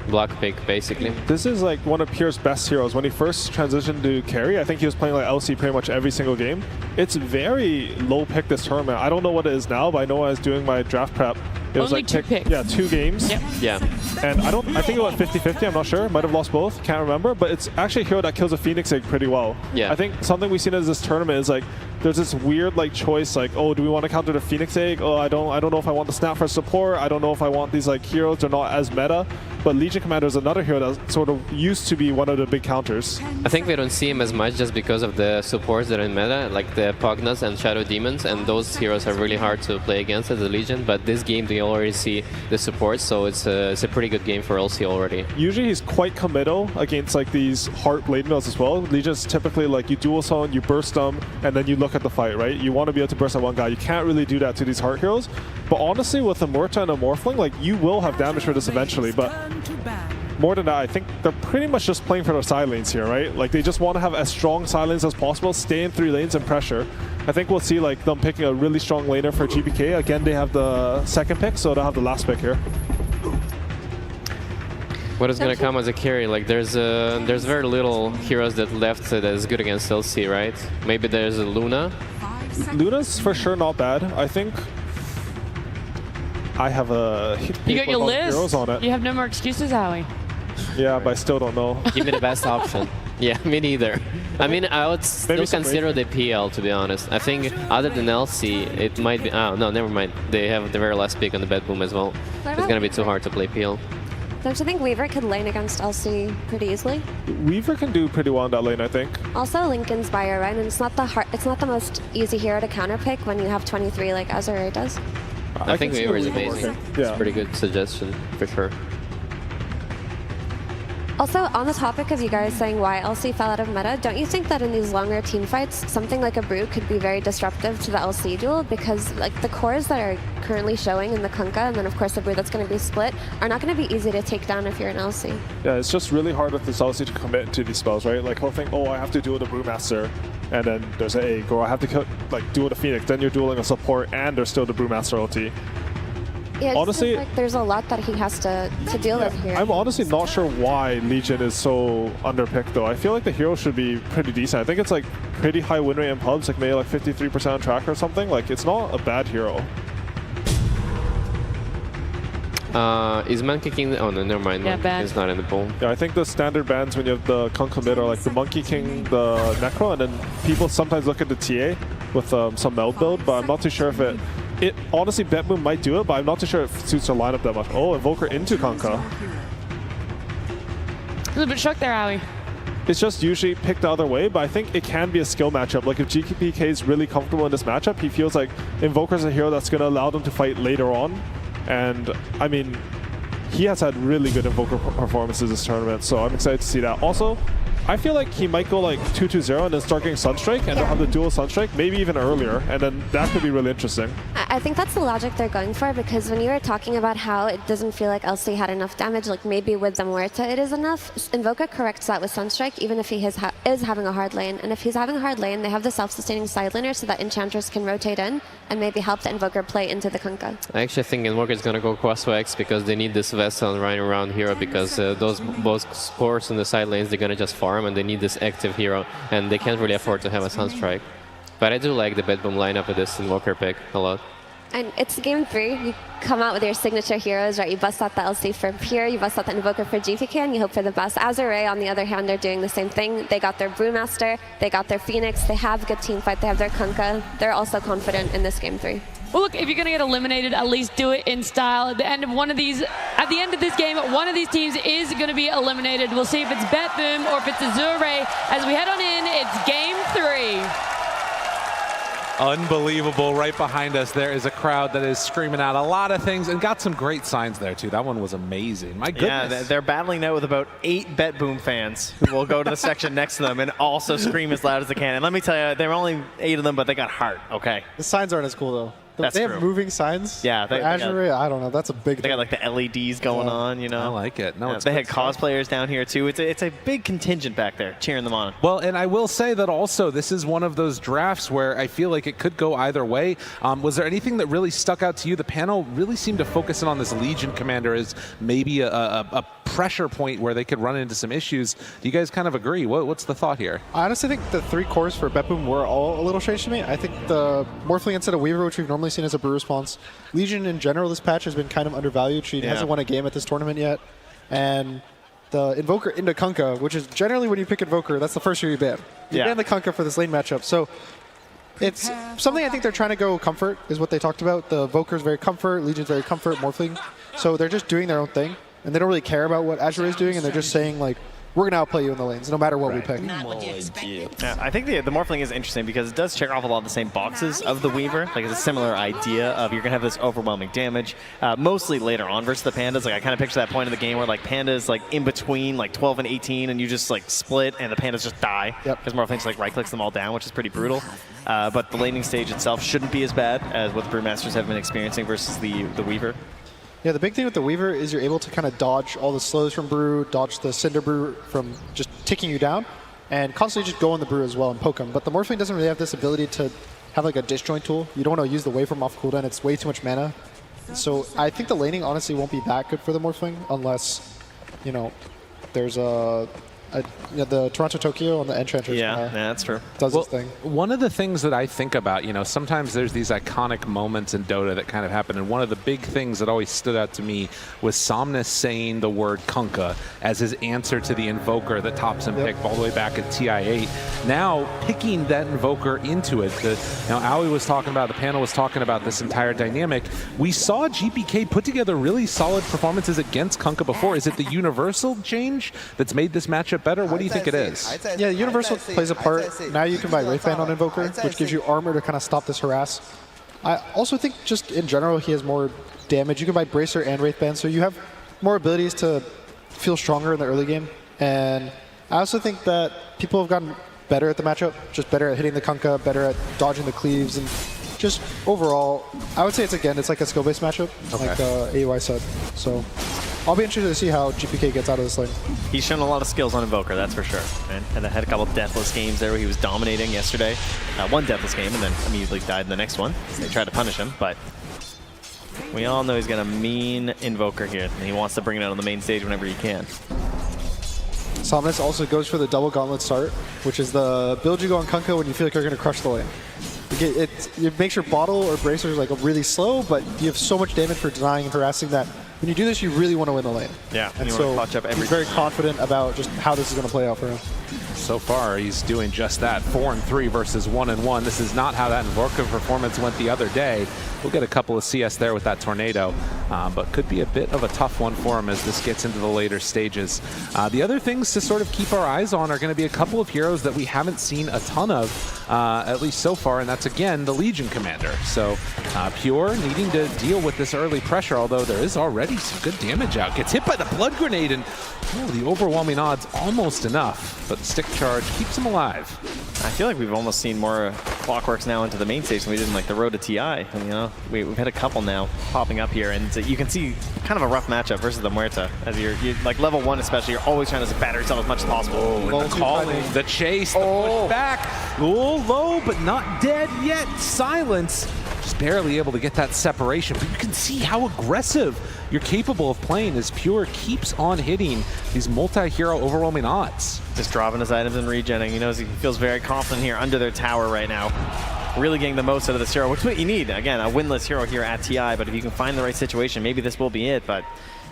Block pick, basically. This is like one of Pure's best heroes. When he first transitioned to carry, I think he was playing like LC pretty much every single game. It's very low pick this tournament. I don't know what it is now, but I know I was doing my draft prep. It was Only like two picks. Yeah, 2 games. Yep. Yeah. And I think it went 50-50. I'm not sure. Might have lost both. Can't remember. But it's actually a hero that kills a Phoenix Egg pretty well. Yeah. I think something we've seen in this tournament is like there's this weird like choice like, oh, do we want to counter the Phoenix Egg? Oh, I don't know if I want the Snap for support. I don't know if I want these like heroes. They're not as meta. But Legion Commander is another hero that sort of used to be one of the big counters. I think we don't see him as much just because of the supports that are in meta, like the Pugnas and Shadow Demons, and those heroes are really hard to play against as a Legion. But this game, they already see the supports, so it's a pretty good game for LC already. Usually he's quite committal against like these Heart Blade Mills as well. Legion's typically like you dual summon, you burst them, and then you look at the fight, right? You want to be able to burst at one guy. You can't really do that to these Heart heroes. But honestly, with a Murta and a Morphling, like you will have damage for this eventually. But more than that, I think they're pretty much just playing for their side lanes here, right? Like they just want to have as strong side lanes as possible, stay in 3 lanes and pressure. I think we'll see like them picking a really strong laner for GPK. Again, they have the second pick, so they'll have the last pick here. What is going to come as a carry? Like there's very little heroes that left that is good against LC, right? Maybe there's a Luna. Luna's for sure not bad. I think I have a You got your list. heroes on it. You have no more excuses, Howie. Yeah, but I still don't know. Give me the best option. Yeah, me neither. I mean, I would still consider the PL, to be honest. I think other than LC, it might be... Oh, no, never mind. They have the very last pick on the Betboom as well. It's going to be too hard to play PL. Don't you think Weaver could lane against LC pretty easily? Weaver can do pretty well in that lane, I think. Also, Lincoln's Buyer, right? And it's not the most easy hero to counterpick when you have 23 like Azure does. I think Weaver is amazing. It's a pretty good suggestion, for sure. Also, on the topic of you guys saying why LC fell out of meta, don't you think that in these longer team fights, something like a Brew could be very disruptive to the LC duel? Because like the cores that are currently showing in the Kunkka, and then of course the Brew that's going to be split, are not going to be easy to take down if you're an LC. Yeah, it's just really hard with this LC to commit to these spells, right? Like he'll think, oh, I have to duel the Brewmaster, and then there's an egg, or I have to duel the Phoenix, then you're dueling a support, and there's still the Brewmaster ulti. Yeah, it honestly, seems like there's a lot that he has to deal with here. I'm honestly not sure why Legion is so underpicked though. I feel like the hero should be pretty decent. I think it's like pretty high win rate in pubs, like maybe like 53% on track or something. Like it's not a bad hero. Is man kicking? Oh no, never mind. Yeah, bad. It's not in the pool. Yeah, I think the standard bans when you have the Kunkka mid are like the Monkey King, the Necro, and then people sometimes look at the TA with some meld build, but I'm not too sure if it honestly, Betboom might do it, but I'm not too sure if it suits their lineup that much. Oh, Invoker into Kunkka. A little bit shocked there, Howie. It's just usually picked the other way, but I think it can be a skill matchup. Like if GPK is really comfortable in this matchup, he feels like Invoker's a hero that's going to allow them to fight later on. And I mean, he has had really good Invoker performances this tournament, so I'm excited to see that. Also, I feel like he might go like 2-2-0 and then start getting Sunstrike, and they'll have the dual Sunstrike, maybe even earlier, and then that could be really interesting. I think that's the logic they're going for, because when you were talking about how it doesn't feel like LC had enough damage, like maybe with the Muerta it is enough, Invoker corrects that with Sunstrike, even if he is having a hard lane. And if he's having a hard lane, they have the self-sustaining side laner so that Enchanters can rotate in and maybe help the Invoker play into the Kunkka. I actually think Invoker is going to go cross-wax because they need this Vessel running around here, because those both spores in the side lanes, they're going to just farm and they need this active hero, and they can't really afford to have a Sunstrike. But I do like the Betboom lineup of this Invoker pick a lot. And it's game 3. You come out with your signature heroes, right? You bust out the LC for Pure, you bust out the Invoker for GPK, and you hope for the best. Azure, on the other hand, are doing the same thing. They got their Brewmaster, they got their Phoenix, they have good team fight, they have their Kunkka. They're also confident in this game 3. Well, look, if you're going to get eliminated, at least do it in style. At the end of this game, one of these teams is going to be eliminated. We'll see if it's Betboom or if it's Azure. As we head on in, it's game 3. Unbelievable. Right behind us, there is a crowd that is screaming out a lot of things and got some great signs there, too. That one was amazing. My goodness. Yeah, they're battling now with about 8 Betboom fans who will go to the section next to them and also scream as loud as they can. And let me tell you, there are only 8 of them, but they got heart, okay? The signs aren't as cool, though. That's they true. have moving signs. Yeah, they Azure, I don't know. That's a big. They got like the LEDs going on, you know. I like it. No, they had cosplayers down here too. It's a big contingent back there cheering them on. Well, and I will say that also this is one of those drafts where I feel like it could go either way. Was there anything that really stuck out to you? The panel really seemed to focus in on this Legion commander as maybe a pressure point where they could run into some issues. Do you guys kind of agree? What's the thought here? I honestly think the 3 cores for Betboom were all a little strange to me. I think the Morphling instead of Weaver, which we've normally seen as a brew response. Legion in general this patch has been kind of undervalued. She hasn't won a game at this tournament yet. And the Invoker into Kunkka, which is generally when you pick Invoker, that's the first year you ban. You ban the Kunkka for this lane matchup. So it's something I think they're trying to go comfort, is what they talked about. The Invoker's very comfort, Legion's very comfort, Morphling. So they're just doing their own thing. And they don't really care about what Azure is doing, and they're just saying, like, we're going to outplay you in the lanes, no matter what we pick. Yeah, I think the Morphling is interesting because it does check off a lot of the same boxes of the Weaver. Like, it's a similar idea of you're going to have this overwhelming damage, mostly later on versus the Pandas. Like, I kind of picture that point in the game where, like, Pandas, like, in between, like, 12 and 18, and you just, like, split, and the Pandas just die. Because Morphling's, like, right-clicks them all down, which is pretty brutal. But the laning stage itself shouldn't be as bad as what the Brewmasters have been experiencing versus the Weaver. Yeah, the big thing with the Weaver is you're able to kind of dodge all the slows from Brew, dodge the Cinder Brew from just ticking you down, and constantly just go on the Brew as well and poke them. But the Morphling doesn't really have this ability to have like a disjoint tool. You don't want to use the Waveform off cooldown. It's way too much mana. So I think the laning honestly won't be that good for the Morphling unless, you know, there's the Toronto-Tokyo on the Enchantress. Yeah, that's true. Does this thing. One of the things that I think about, you know, sometimes there's these iconic moments in Dota that kind of happen, and one of the big things that always stood out to me was Somnus saying the word Kunkka as his answer to the Invoker that Tops and picked all the way back at TI8. Now, picking that Invoker into it, Aoi was talking about, the panel was talking about this entire dynamic. We saw GPK put together really solid performances against Kunkka before. Is it the universal change that's made this matchup better? What do you think it is? Yeah, Universal plays a part. Now you can buy Wraithband on Invoker, which gives you armor to kind of stop this harass. I also think just in general he has more damage. You can buy Bracer and Wraithband, so you have more abilities to feel stronger in the early game. And I also think that people have gotten better at the matchup, just better at hitting the Kunkka, better at dodging the cleaves, and just overall, I would say it's like a skill-based matchup, like AUI said. So I'll be interested to see how GPK gets out of this lane. He's shown a lot of skills on Invoker, that's for sure. And I had a couple deathless games there where he was dominating yesterday. One deathless game and then immediately died in the next one. They tried to punish him, but we all know he's got a mean Invoker here, and he wants to bring it out on the main stage whenever he can. Somnus also goes for the double gauntlet start, which is the build you go on Kunkka when you feel like you're going to crush the lane. It makes your bottle or bracers like really slow, but you have so much damage for denying and harassing that when you do this, you really want to win the lane. Yeah, and you so want to clutch up he's very confident about just how this is going to play out for him. So far, he's doing just that. 4-3 versus 1-1. This is not how that Invoker performance went the other day. We'll get a couple of CS there with that Tornado, but could be a bit of a tough one for him as this gets into the later stages. The other things to sort of keep our eyes on are going to be a couple of heroes that we haven't seen a ton of, at least so far, and that's, again, the Legion Commander. So Pure needing to deal with this early pressure, although there is already some good damage out. Gets hit by the Blood Grenade, and the overwhelming odds almost enough, but the Stick Charge keeps him alive. I feel like we've almost seen more Clockworks now into the main stage than we did in like the road to TI. And, you know, we've had a couple now popping up here, and you can see kind of a rough matchup versus the Muerta. As you're like level 1 especially, you're always trying to batter yourself as much as possible. Oh, and the calling, the chase, the push back. Oh, low, but not dead yet. Silence. Just barely able to get that separation, but you can see how aggressive you're capable of playing as Pure keeps on hitting these multi-hero overwhelming odds. Just dropping his items and regenning. He knows he feels very confident here under their tower right now. Really getting the most out of this hero, which is what you need. Again, a winless hero here at TI, but if you can find the right situation, maybe this will be it. But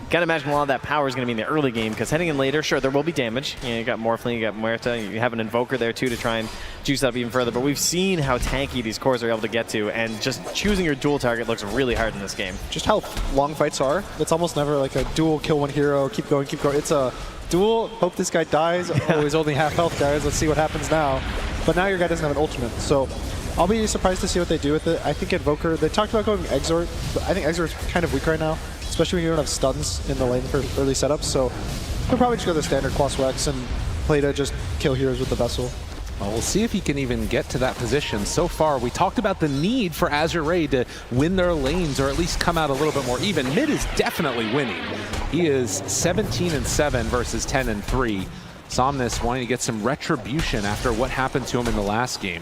gotta imagine a lot of that power is going to be in the early game, because heading in later, sure, there will be damage. You know, you got Morphling, you got Muerta, you have an Invoker there too to try and juice up even further. But we've seen how tanky these cores are able to get to, and just choosing your dual target looks really hard in this game. Just how long fights are. It's almost never like a dual kill one hero, keep going, keep going. It's a dual, hope this guy dies. Oh, he's only half health, guys. Let's see what happens now. But now your guy doesn't have an ultimate, so I'll be surprised to see what they do with it. I think Invoker, they talked about going Exort, but I think Exort's kind of weak right now, especially when you don't have stuns in the lane for early setups. So he'll probably just go the standard Quas Wex and play to just kill heroes with the Vessel. Well, we'll see if he can even get to that position. So far, we talked about the need for Azure to win their lanes or at least come out a little bit more even. Mid is definitely winning. He is 17-7 versus 10-3. Somnus wanting to get some retribution after what happened to him in the last game.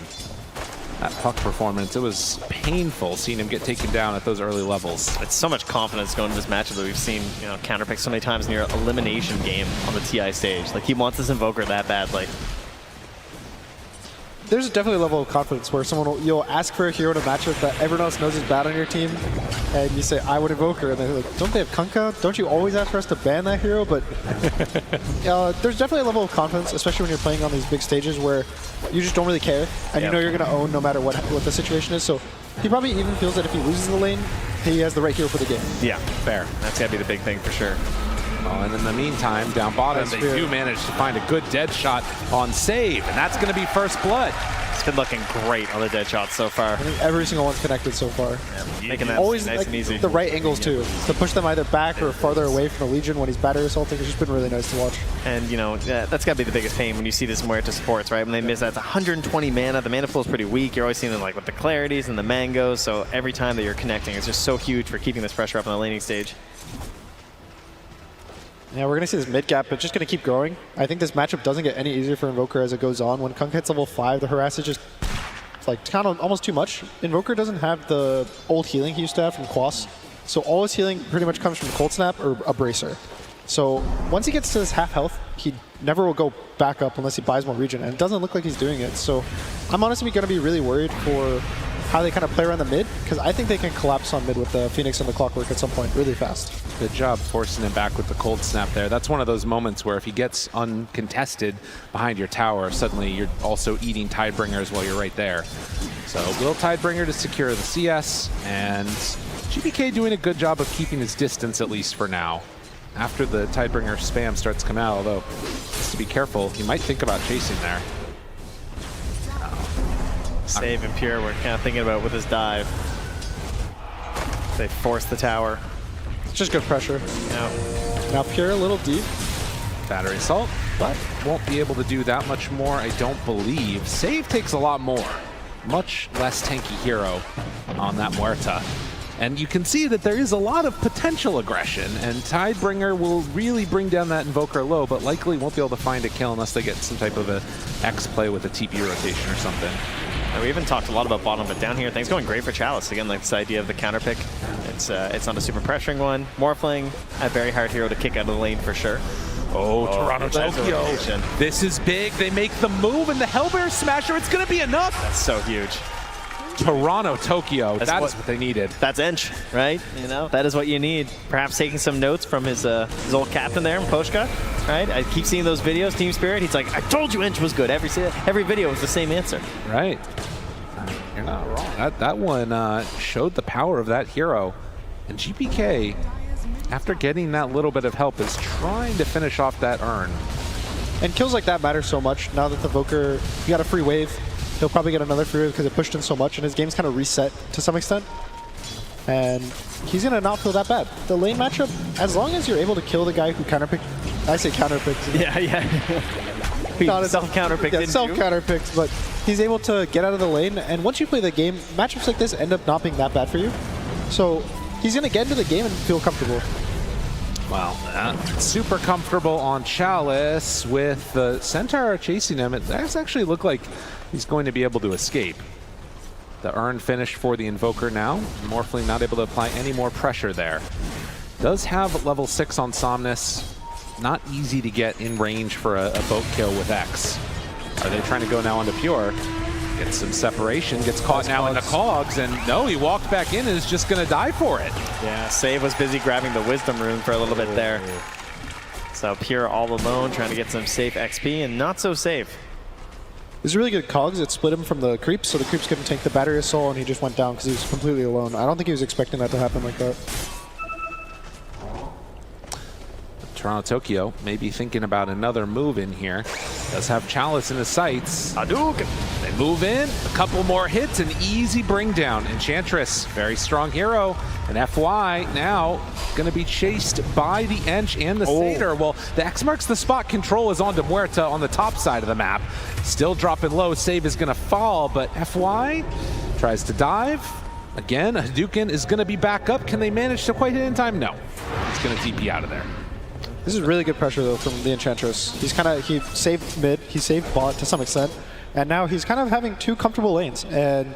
that puck performance. It was painful seeing him get taken down at those early levels. It's so much confidence going into this matchup that we've seen, you know, counterpick so many times near elimination game on the TI stage. Like, he wants this Invoker that badly. There's definitely a level of confidence where you'll ask for a hero in a matchup that everyone else knows is bad on your team, and you say, I would Invoker, and they're like, don't they have Kunkka? Don't you always ask for us to ban that hero? But there's definitely a level of confidence, especially when you're playing on these big stages where you just don't really care, and you know you're going to own no matter what the situation is. So he probably even feels that if he loses the lane, he has the right hero for the game. Yeah, fair. That's got to be the big thing for sure. Oh, and in the meantime, down bottom, they do manage to find a good dead shot on Save, and that's going to be first blood. It's been looking great on the dead shots so far. I think every single one's connected so far. Yeah, making that always nice and easy. The right angles too, to push them either back or farther away from the Legion when he's battery assaulting. It's just been really nice to watch. And you know, that's got to be the biggest pain when you see this Muerta supports, right? When they miss that, it's 120 mana. The mana pool is pretty weak. You're always seeing them like with the clarities and the mangoes. So every time that you're connecting, it's just so huge for keeping this pressure up on the laning stage. Yeah, we're going to see this mid gap, but just going to keep growing. I think this matchup doesn't get any easier for Invoker as it goes on. When Kunkka hits level 5, the harass is just like kind of almost too much. Invoker doesn't have the old healing he used to have from Quas, so all his healing pretty much comes from Cold Snap or a Bracer. So once he gets to this half health, he never will go back up unless he buys more regen, and it doesn't look like he's doing it. So I'm honestly going to be really worried for how they kind of play around the mid, because I think they can collapse on mid with the Phoenix and the Clockwork at some point really fast. Good job forcing him back with the cold snap there. That's one of those moments where if he gets uncontested behind your tower, suddenly you're also eating Tidebringers while you're right there. So will Tidebringer to secure the CS, and GBK doing a good job of keeping his distance at least for now. After the Tidebringer spam starts to come out, although just to be careful, he might think about chasing there. Save and Pure, we're kind of thinking about with his dive. They force the tower. It's just good pressure. Yeah. Now Pure a little deep. Battery assault, but won't be able to do that much more, I don't believe. Save takes a lot more. Much less tanky hero on that Muerta. And you can see that there is a lot of potential aggression, and Tidebringer will really bring down that Invoker low, but likely won't be able to find a kill unless they get some type of a X play with a TP rotation or something. And we haven't talked a lot about bottom, but down here, things going great for Chalice. Again, like this idea of the counter pick. It's not a super pressuring one. Morphling, a very hard hero to kick out of the lane for sure. Oh, Toronto Tokyo. This is big. They make the move, and the Hellbear Smasher, it's going to be enough. That's so huge. Toronto Tokyo, that's what they needed. That's Ench, right? You know, that is what you need. Perhaps taking some notes from his old captain there, Poshka, right? I keep seeing those videos, Team Spirit. He's like, I told you Ench was good. Every video was the same answer. Right. You're not wrong. That one showed the power of that hero. And GPK, after getting that little bit of help, is trying to finish off that urn. And kills like that matter so much. Now that the Voker, he got a free wave, he'll probably get another free wave because it pushed in so much, and his game's kind of reset to some extent. And he's going to not feel that bad. The lane matchup, as long as you're able to kill the guy who counterpicked, I say counterpicked. Yeah. Self-counterpicked, yeah, self-counterpicked, but he's able to get out of the lane, and once you play the game, matchups like this end up not being that bad for you. So he's going to get into the game and feel comfortable. Wow, super comfortable on Chalice with the Centaur chasing him. It does actually look like he's going to be able to escape. The urn finished for the Invoker now. Morphling not able to apply any more pressure there. Does have level 6 on Somnus. Not easy to get in range for a boat kill with X. Are they trying to go now onto Pure? Gets some separation, gets caught now in the cogs, and no, he walked back in and is just going to die for it. Yeah, Save was busy grabbing the Wisdom Rune for a little bit there. So Pure all alone, trying to get some safe XP, and not so safe. It was really good cogs. It split him from the creeps, so the creeps couldn't take the battery assault, and he just went down because he was completely alone. I don't think he was expecting that to happen like that. Toronto Tokyo maybe thinking about another move in here. Does have Chalice in his sights. Hadouken! They move in, a couple more hits, an easy bring down. Enchantress, very strong hero. And FY now going to be chased by the Ench and the Satyr. Well, the X marks the spot. Control is onto Muerta on the top side of the map. Still dropping low. Save is going to fall, but FY tries to dive. Again, Hadouken is going to be back up. Can they manage to quite hit in time? No. He's going to TP out of there. This is really good pressure though from the Enchantress. He saved mid, he saved bot to some extent, And now he's kind of having 2 comfortable lanes, and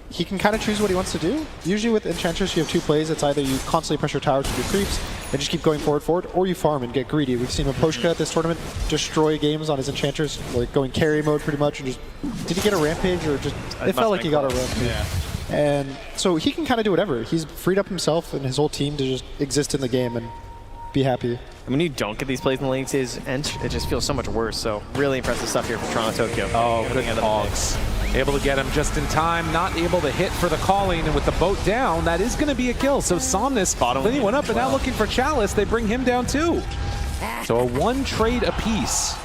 he can kind of choose what he wants to do. Usually with Enchantress, you have 2 plays. It's either you constantly pressure towers with your creeps and just keep going forward, or you farm and get greedy. We've seen Maposhka at this tournament destroy games on his Enchantress, like going carry mode pretty much, and just, did he get a Rampage or just, it felt like he got a Rampage. Yeah. And so he can kind of do whatever. He's freed up himself and his whole team to just exist in the game and be happy. And when you don't get these plays in the lane stage, it just feels so much worse. So really impressive stuff here from Toronto Tokyo. Oh, good hogs. Able to get him just in time, not able to hit for the calling, and with the boat down, that is going to be a kill. So Somnus, then he went up and now looking for Chalice. They bring him down too. So a 1 trade apiece.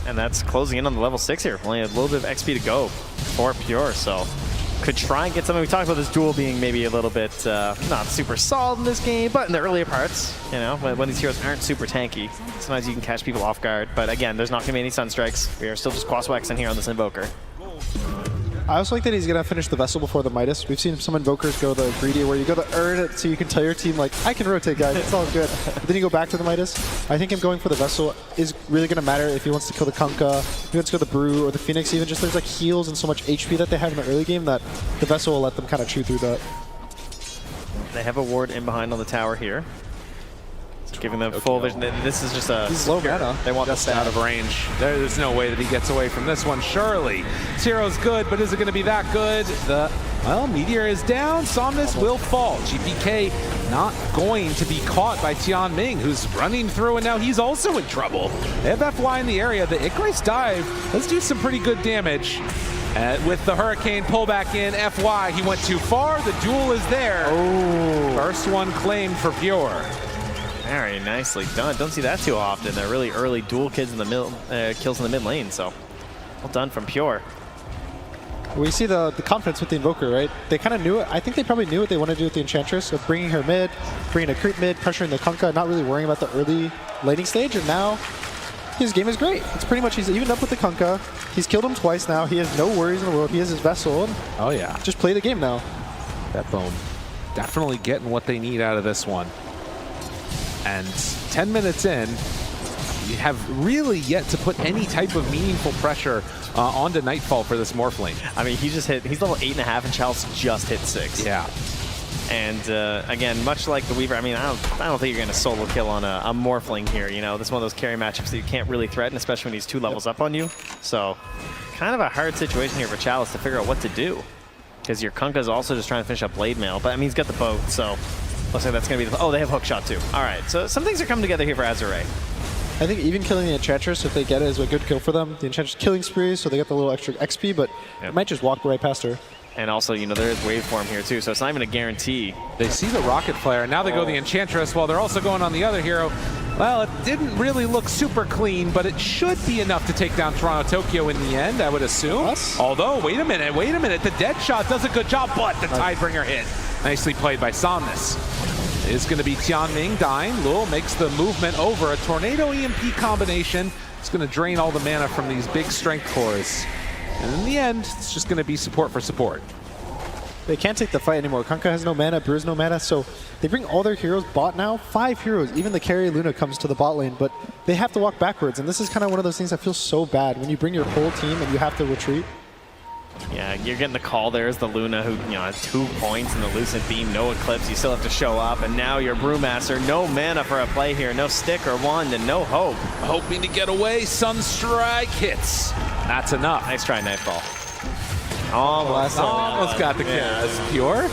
And that's closing in on the level 6 here. Only a little bit of XP to go for Pure, so could try and get something. We talked about this duel being maybe a little bit not super solid in this game, but in the earlier parts, you know, when these heroes aren't super tanky, sometimes you can catch people off guard. But again, there's not going to be any Sunstrikes. We are still just cross-waxing here on this Invoker. I also like that he's going to finish the Vessel before the Midas. We've seen some Invokers go the greedy, where you go the earn it so you can tell your team, like, I can rotate, guys, it's all good. But then you go back to the Midas. I think him going for the Vessel is really going to matter if he wants to kill the Kunkka, if he wants to kill the Brew or the Phoenix even. Just there's like heals and so much HP that they have in the early game that the Vessel will let them kind of chew through that. They have a ward in behind on the tower here. Giving them full vision. This is just a... He's low mana. They want just the out of range. There's no way that he gets away from this one, surely. Zero's good, but is it going to be that good? Well, Meteor is down. Somnus will fall. GPK not going to be caught by Tian Ming, who's running through, and now he's also in trouble. They have FY in the area. The Icarus dive does do some pretty good damage. With the Hurricane pullback in, FY, he went too far. The duel is there. Oh. First one claimed for Pure. Very nicely done. Don't see that too often. They're really early dual kills in the mid lane. So well done from Pure. We see the confidence with the Invoker, right? They kind of knew it. I think they probably knew what they want to do with the Enchantress of bringing her mid, bringing a creep mid, pressuring the Kunkka, not really worrying about the early laning stage. And now his game is great. It's pretty much he's evened up with the Kunkka. He's killed him twice now. He has no worries in the world. He has his Vessel. And oh yeah, just play the game now. Betboom definitely getting what they need out of this one. And 10 minutes in, you have really yet to put any type of meaningful pressure onto Nightfall for this Morphling. I mean, he's level 8.5 and Chalice just hit 6. Yeah. And again, much like the Weaver, I mean, I don't think you're going to solo kill on a Morphling here. You know, this is one of those carry matchups that you can't really threaten, especially when he's 2 levels up on you. So kind of a hard situation here for Chalice to figure out what to do. Because your Kunkka is also just trying to finish up Blade Mail, but I mean, he's got the boat, so looks like that's going to be oh, they have Hookshot too. All right, so some things are coming together here for Azure. I think even killing the Enchantress, if they get it, is a good kill for them. The Enchantress killing spree, so they get the little extra XP, but it might just walk right past her. And also, you know, there is waveform here too, so it's not even a guarantee. They see the Rocket Flare, and now they go the Enchantress while they're also going on the other hero. Well, it didn't really look super clean, but it should be enough to take down Toronto Tokyo in the end, I would assume. Us? Although, wait a minute. The dead shot does a good job, but the Tidebringer hit. Nicely played by Somnus. It's going to be Tian Ming dying. Lul makes the movement over. A Tornado EMP combination. It's going to drain all the mana from these big strength cores. And in the end, it's just going to be support for support. They can't take the fight anymore. Kunkka has no mana, Brew has no mana, so they bring all their heroes bot now. 5 heroes. Even the carry Luna comes to the bot lane, but they have to walk backwards. And this is kind of one of those things that feels so bad when you bring your whole team and you have to retreat. Yeah, you're getting the call there as the Luna who, you know, has 2 points in the Lucent Beam, no Eclipse, you still have to show up, and now your Brewmaster, no mana for a play here, no stick or wand, and no hope. Hoping to get away, Sunstrike hits. That's enough. Nice try, Nightfall. Almost got the kill. Yeah. Pure?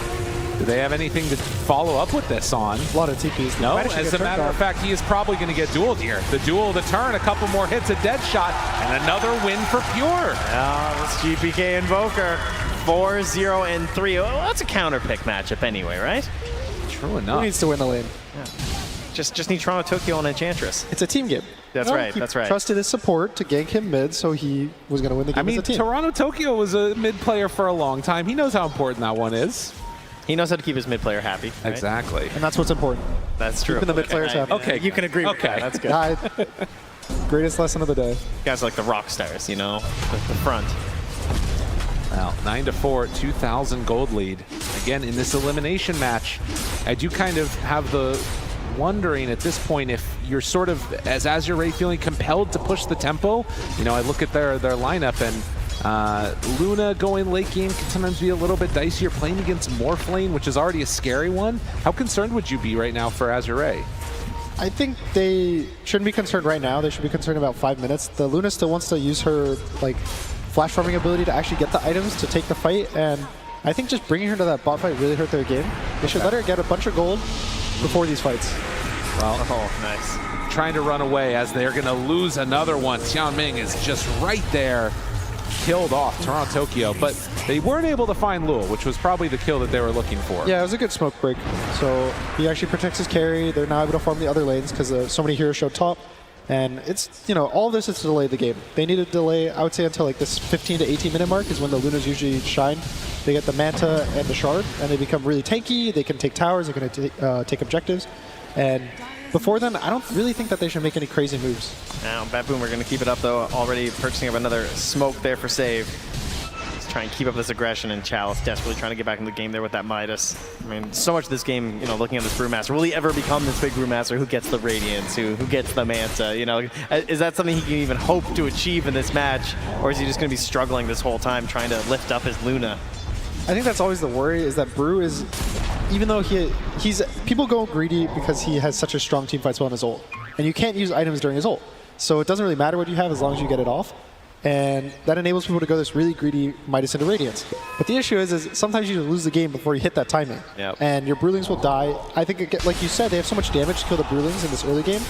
Do they have anything to follow up with this on? A lot of TPs. No, as a matter of fact, he is probably going to get dueled here. The duel, the turn, a couple more hits, a dead shot, and another win for Pure. This GPK Invoker, 4-0-3. Well, that's a counter pick matchup anyway, right? True enough. Who needs to win the lane? Yeah. Just need Toronto Tokyo on Enchantress. It's a team game. That's right, that's right. Trusted his support to gank him mid, so he was going to win the game as a team. Toronto Tokyo was a mid player for a long time. He knows how important that one is. He knows how to keep his mid player happy. Right? Exactly. And that's what's important. That's true. Keeping the mid players happy. Okay, you can agree with that. That's good. Greatest lesson of the day. Guys are like the rock stars, you know, the front. Well, 9-4, 2,000 gold lead. Again, in this elimination match, I do kind of have the wondering at this point if you're sort of, as Azure Ray, feeling compelled to push the tempo. You know, I look at their lineup, and Luna going late game can sometimes be a little bit dicey. You're playing against Morphlane, which is already a scary one. How concerned would you be right now for Azure Ray? I think they shouldn't be concerned right now. They should be concerned about 5 minutes. The Luna still wants to use her like flash farming ability to actually get the items to take the fight, and I think just bringing her to that bot fight really hurt their game. They should let her get a bunch of gold before these fights. Well, nice. Trying to run away as they're going to lose another one. Tianming is just right there, killed off Toronto Tokyo, but they weren't able to find Lul, which was probably the kill that they were looking for. Yeah, it was a good smoke break. So he actually protects his carry. They're now able to farm the other lanes because so many heroes showed top. And it's, you know, all of this is to delay the game. They need to delay, I would say, until like this 15 to 18 minute mark is when the Lunas usually shine. They get the Manta and the Shard, and they become really tanky. They can take towers, they can take objectives. And before then, I don't really think that they should make any crazy moves. Now, Betboom are going to keep it up, though, already purchasing up another smoke there for save. Just try and keep up this aggression, and Chalice desperately trying to get back in the game there with that Midas. I mean, so much of this game, you know, looking at this Brewmaster, will he ever become this big Brewmaster? Who gets the Radiance? Who gets the Manta? You know, is that something he can even hope to achieve in this match? Or is he just going to be struggling this whole time trying to lift up his Luna? I think that's always the worry, is that Brew is, even though he's people go greedy because he has such a strong teamfight spell on his ult, and you can't use items during his ult. So it doesn't really matter what you have as long as you get it off. And that enables people to go this really greedy Midas into Radiance. But the issue is sometimes you lose the game before you hit that timing. Yep. And your Brewlings will die. I think, like you said, they have so much damage to kill the Brewlings in this early game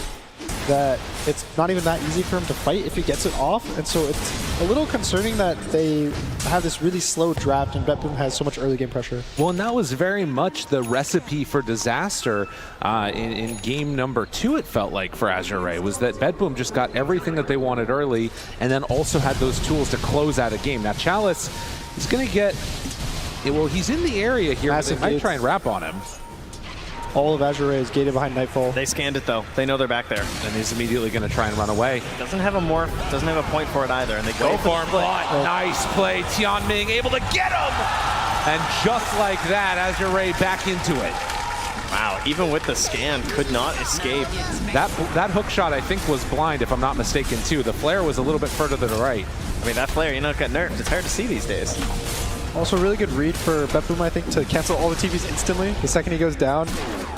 that it's not even that easy for him to fight if he gets it off. And so it's a little concerning that they have this really slow draft and Betboom has so much early game pressure. Well, and that was very much the recipe for disaster in game number 2, it felt like, for Azure Ray, was that Betboom just got everything that they wanted early and then also had those tools to close out a game. Now, Chalice is going to get, well, he's in the area here, but they might try and wrap on him. All of Azure Ray is gated behind Nightfall. They scanned it, though. They know they're back there. And he's immediately going to try and run away. Doesn't have a morph, doesn't have a point for it either, and they go for him. Nice play. Tianming able to get him! And just like that, Azure Ray back into it. Wow, even with the scan, could not escape. That hook shot, I think, was blind, if I'm not mistaken, too. The flare was a little bit further to the right. I mean, that flare, you know, it got nerfed. It's hard to see these days. Also, really good read for Betboom, I think, to cancel all the TPs instantly the second he goes down.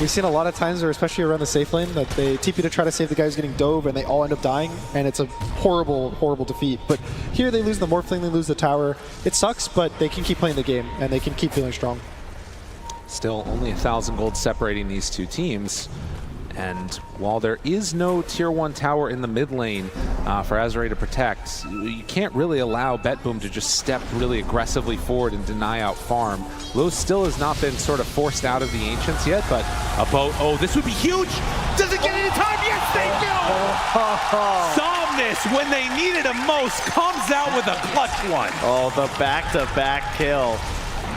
We've seen a lot of times, or especially around the safe lane, that they TP to try to save the guy who's getting dove, and they all end up dying, and it's a horrible, horrible defeat. But here they lose the Morphling, they lose the tower. It sucks, but they can keep playing the game, and they can keep feeling strong. Still only 1,000 gold separating these two teams. And while there is no tier 1 tower in the mid lane for Azure to protect, you can't really allow Betboom to just step really aggressively forward and deny out farm. Lo still has not been sort of forced out of the Ancients yet, but a boat, oh, this would be huge! Does it get any time? Yes, they do! Somnus, when they needed him most, comes out with a clutch one. Oh, the back-to-back kill.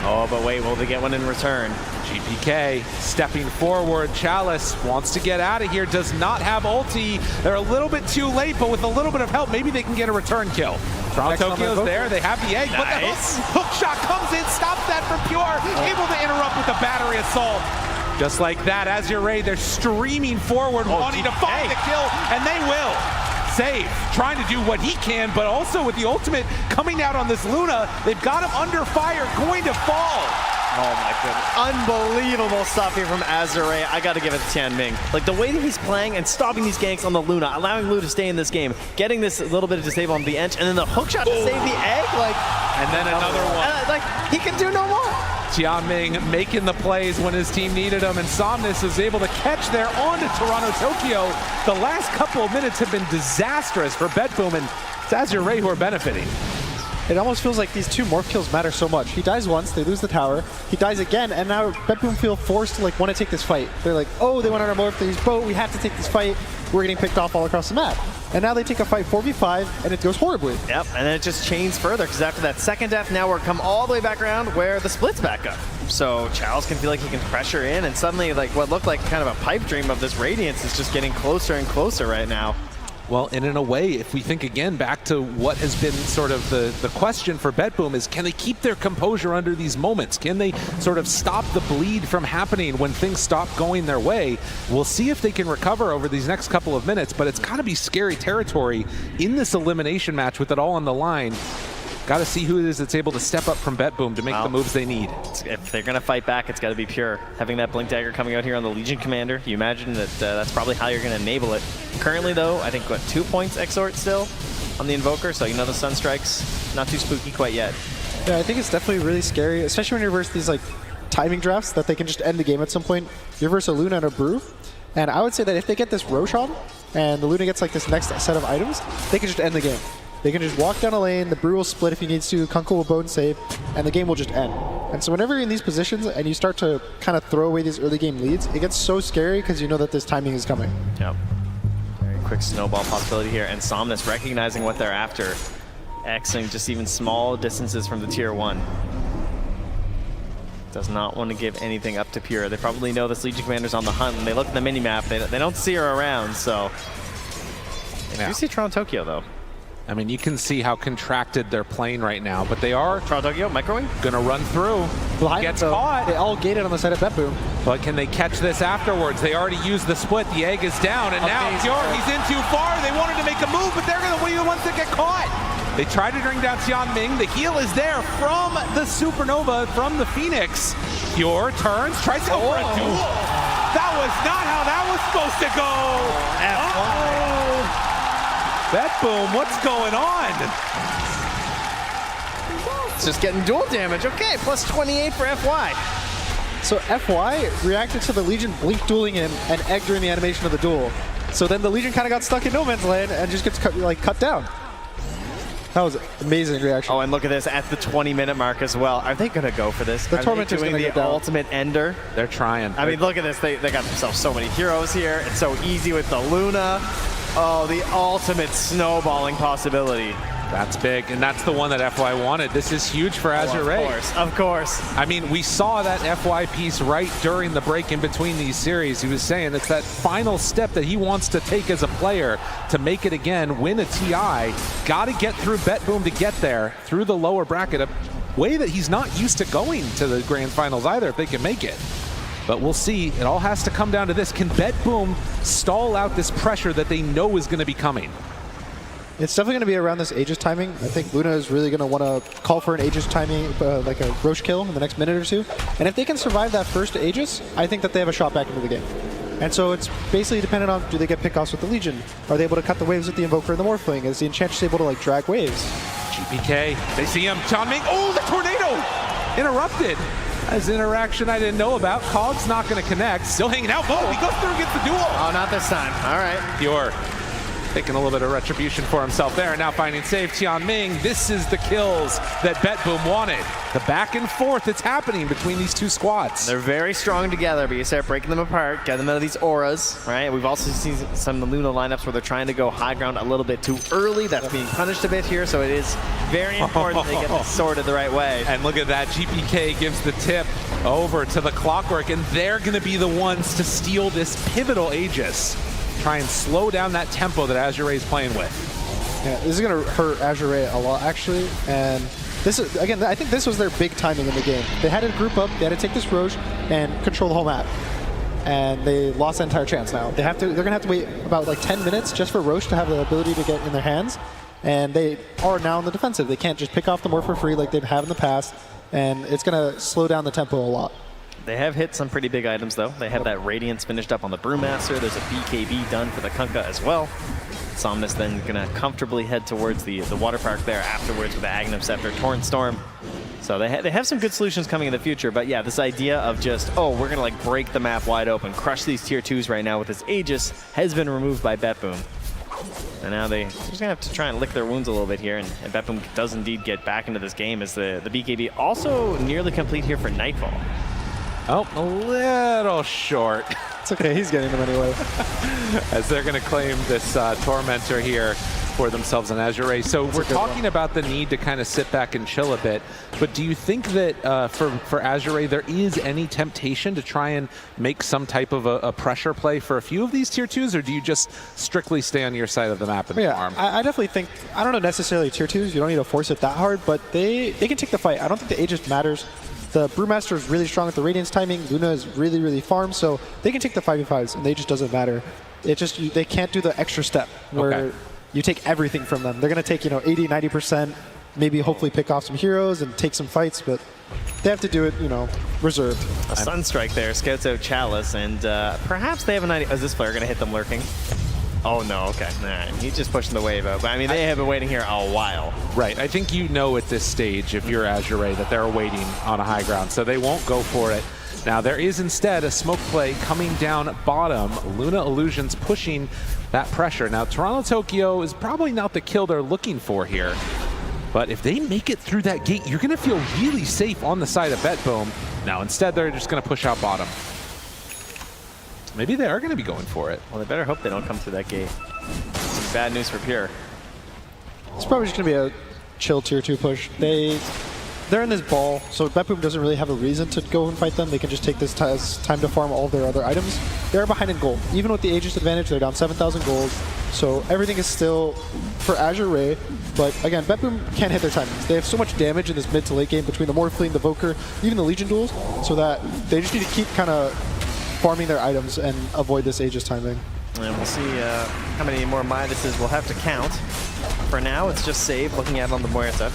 Oh, but wait, will they get one in return? GPK stepping forward. Chalice wants to get out of here, does not have ulti. They're a little bit too late, but with a little bit of help, maybe they can get a return kill. Toronto Tokyo's there, they have the egg, but the hook shot comes in, stops that from Pure, able to interrupt with the battery assault. Just like that, Azure Ray, they're streaming forward, wanting to find the kill, and they will. Save, trying to do what he can, but also with the ultimate coming out on this Luna, they've got him under fire, going to fall. Oh my goodness. Unbelievable stuff here from Azure. I gotta give it to Tianming. Like the way that he's playing and stopping these ganks on the Luna, allowing Lu to stay in this game, getting this little bit of disable on the Ench, and then the hookshot to save the egg, like... And then another one. Like, he can do no more. Tianming making the plays when his team needed him, and Somnus is able to catch there onto Toronto Tokyo. The last couple of minutes have been disastrous for Betboom, and it's Azure Ray who are benefiting. It almost feels like these 2 morph kills matter so much. He dies once, they lose the tower, he dies again, and now Betboom feel forced to like want to take this fight. They're like, oh, they went on our morph, they used boat, we have to take this fight. We're getting picked off all across the map. And now they take a fight 4v5, and it goes horribly. Yep, and then it just chains further, because after that second death, now we're come all the way back around where the split's back up. So Chalice can feel like he can pressure in, and suddenly like what looked like kind of a pipe dream of this Radiance is just getting closer and closer right now. Well, and in a way, if we think again back to what has been sort of the question for Betboom is, can they keep their composure under these moments? Can they sort of stop the bleed from happening when things stop going their way? We'll see if they can recover over these next couple of minutes, but it's got to be scary territory in this elimination match with it all on the line. Got to see who it is that's able to step up from Betboom to make the moves they need. If they're going to fight back, it's got to be Pure. Having that Blink Dagger coming out here on the Legion Commander, you imagine that that's probably how you're going to enable it. Currently, though, I think, what, 2 points Exort still on the Invoker, so you know the Sunstrike's not too spooky quite yet. Yeah, I think it's definitely really scary, especially when you reverse these like timing drafts that they can just end the game at some point. You reverse a Luna and a Brew, and I would say that if they get this Roshan and the Luna gets like this next set of items, they can just end the game. They can just walk down a lane, the Brew will split if he needs to, Kunkel will bone save, and the game will just end. And so whenever you're in these positions and you start to kind of throw away these early game leads, it gets so scary because you know that this timing is coming. Yep. Very quick snowball possibility here, and Somnus recognizing what they're after, Xing just even small distances from the tier 1. Does not want to give anything up to Pure. They probably know this Legion Commander's on the hunt, and they look at the minimap, they don't see her around, so... Yeah. You see Toronto Tokyo, though. I mean, you can see how contracted they're playing right now, but they are Tokyo microwave gonna run through. Gets caught. They all gated on the side of Betboom. But can they catch this afterwards? They already used the split. The egg is down, and now Pure, he's in too far. They wanted to make a move, but they're gonna be the ones that get caught. They tried to bring down Tianming. The heal is there from the Supernova, from the Phoenix. Pure turns, tries to go for a duel. That was not how that was supposed to go. Betboom, what's going on? It's just getting dual damage. Okay, plus 28 for FY. So FY reacted to the Legion blink dueling him and egg during the animation of the duel. So then the Legion kind of got stuck in no man's land and just gets cut down. That was an amazing reaction. Oh, and look at this at the 20-minute mark as well. Are they going to go for this? The Tormentor's doing the ultimate ender? They're trying. I mean, look at this. They got themselves so many heroes here. It's so easy with the Luna. Oh, the ultimate snowballing possibility. That's big, and that's the one that FY wanted. This is huge for Azure Ray. Of course. I mean, we saw that FY piece right during the break in between these series. He was saying it's that final step that he wants to take as a player to make it again, win a TI. Got to get through Betboom to get there, through the lower bracket, a way that he's not used to going to the grand finals either if they can make it. But we'll see. It all has to come down to this. Can Betboom stall out this pressure that they know is going to be coming? It's definitely going to be around this Aegis timing. I think Luna is really going to want to call for an Aegis timing, like a Roche kill in the next minute or two. And if they can survive that first Aegis, I think that they have a shot back into the game. And so it's basically dependent on, do they get pickoffs with the Legion? Are they able to cut the waves with the Invoker and the Morphling? Is the Enchantress able to like drag waves? GPK, they see him, Tianming. Oh, the tornado! Interrupted. As interaction I didn't know about. Cog's not going to connect. Still hanging out. Oh, he goes through and gets the duel. Oh, not this time. All right. Pure taking a little bit of retribution for himself there. And now finding save Tianming. This is the kills that Betboom wanted. The back and forth that's happening between these two squads. They're very strong together, but you start breaking them apart, get them out of these auras, right? We've also seen some of the Luna lineups where they're trying to go high ground a little bit too early. That's being punished a bit here, so it is very important they get this sorted the right way. And look at that, GPK gives the tip over to the Clockwork, and they're going to be the ones to steal this pivotal Aegis. Try and slow down that tempo that Azure Ray is playing with. Yeah, this is going to hurt Azure Ray a lot, actually. And this is, again, I think this was their big timing in the game. They had to group up, they had to take this Roche and control the whole map. And they lost the entire chance now. They're going to have to wait about like 10 minutes just for Roche to have the ability to get in their hands. And they are now in the defensive. They can't just pick off the Morph for free like they have in the past. And it's going to slow down the tempo a lot. They have hit some pretty big items, though. They have that Radiance finished up on the Brewmaster. There's a BKB done for the Kunkka as well. Somnus then going to comfortably head towards the Water Park there afterwards with the Aghanim Scepter, Torrent Storm. So they have some good solutions coming in the future. But yeah, this idea of just, oh, we're going to like break the map wide open, crush these tier 2s right now with this Aegis has been removed by Betboom. And now they're just going to have to try and lick their wounds a little bit here. And Betboom does indeed get back into this game as the BKB also nearly complete here for Nightfall. Oh, a little short. It's okay, he's getting them anyway. As they're going to claim this Tormentor here for themselves on Azure. So we're talking about the need to kind of sit back and chill a bit, but do you think that for Azure there is any temptation to try and make some type of a pressure play for a few of these tier 2s, or do you just strictly stay on your side of the map and farm? I definitely think, I don't know necessarily tier 2s, you don't need to force it that hard, but they can take the fight. I don't think the Aegis matters. The Brewmaster is really strong at the Radiance timing, Luna is really, really farmed, so they can take the 5v5s, and the Aegis doesn't matter. It just, they can't do the extra step where you take everything from them. They're going to take, 80, 90%, maybe hopefully pick off some heroes and take some fights, but they have to do it, reserved. A Sunstrike there, scouts out Chalice, and perhaps they have an idea. Is this player going to hit them lurking? Oh, no, okay. All right. He's just pushing the wave out. But, I mean, they have been waiting here a while. Right. I think at this stage, if you're Azure, that they're waiting on a high ground, so they won't go for it. Now, there is instead a smoke play coming down bottom. Luna Illusions pushing that pressure. Now, Toronto Tokyo is probably not the kill they're looking for here. But if they make it through that gate, you're going to feel really safe on the side of Betboom. Now, instead, they're just going to push out bottom. Maybe they are going to be going for it. Well, they better hope they don't come through that gate. Some bad news for Pure. It's probably just going to be a chill tier 2 push. They're in this ball, so Betboom doesn't really have a reason to go and fight them. They can just take this as time to farm all of their other items. They're behind in gold. Even with the Aegis advantage, they're down 7,000 gold. So everything is still for Azure Ray. But again, Betboom can't hit their timings. They have so much damage in this mid to late game between the Morphling, the Voker, even the Legion duels, so that they just need to keep kind of farming their items and avoid this Aegis timing. And we'll see how many more Midases we'll have to count. For now, it's just save, looking at it on the Muerta.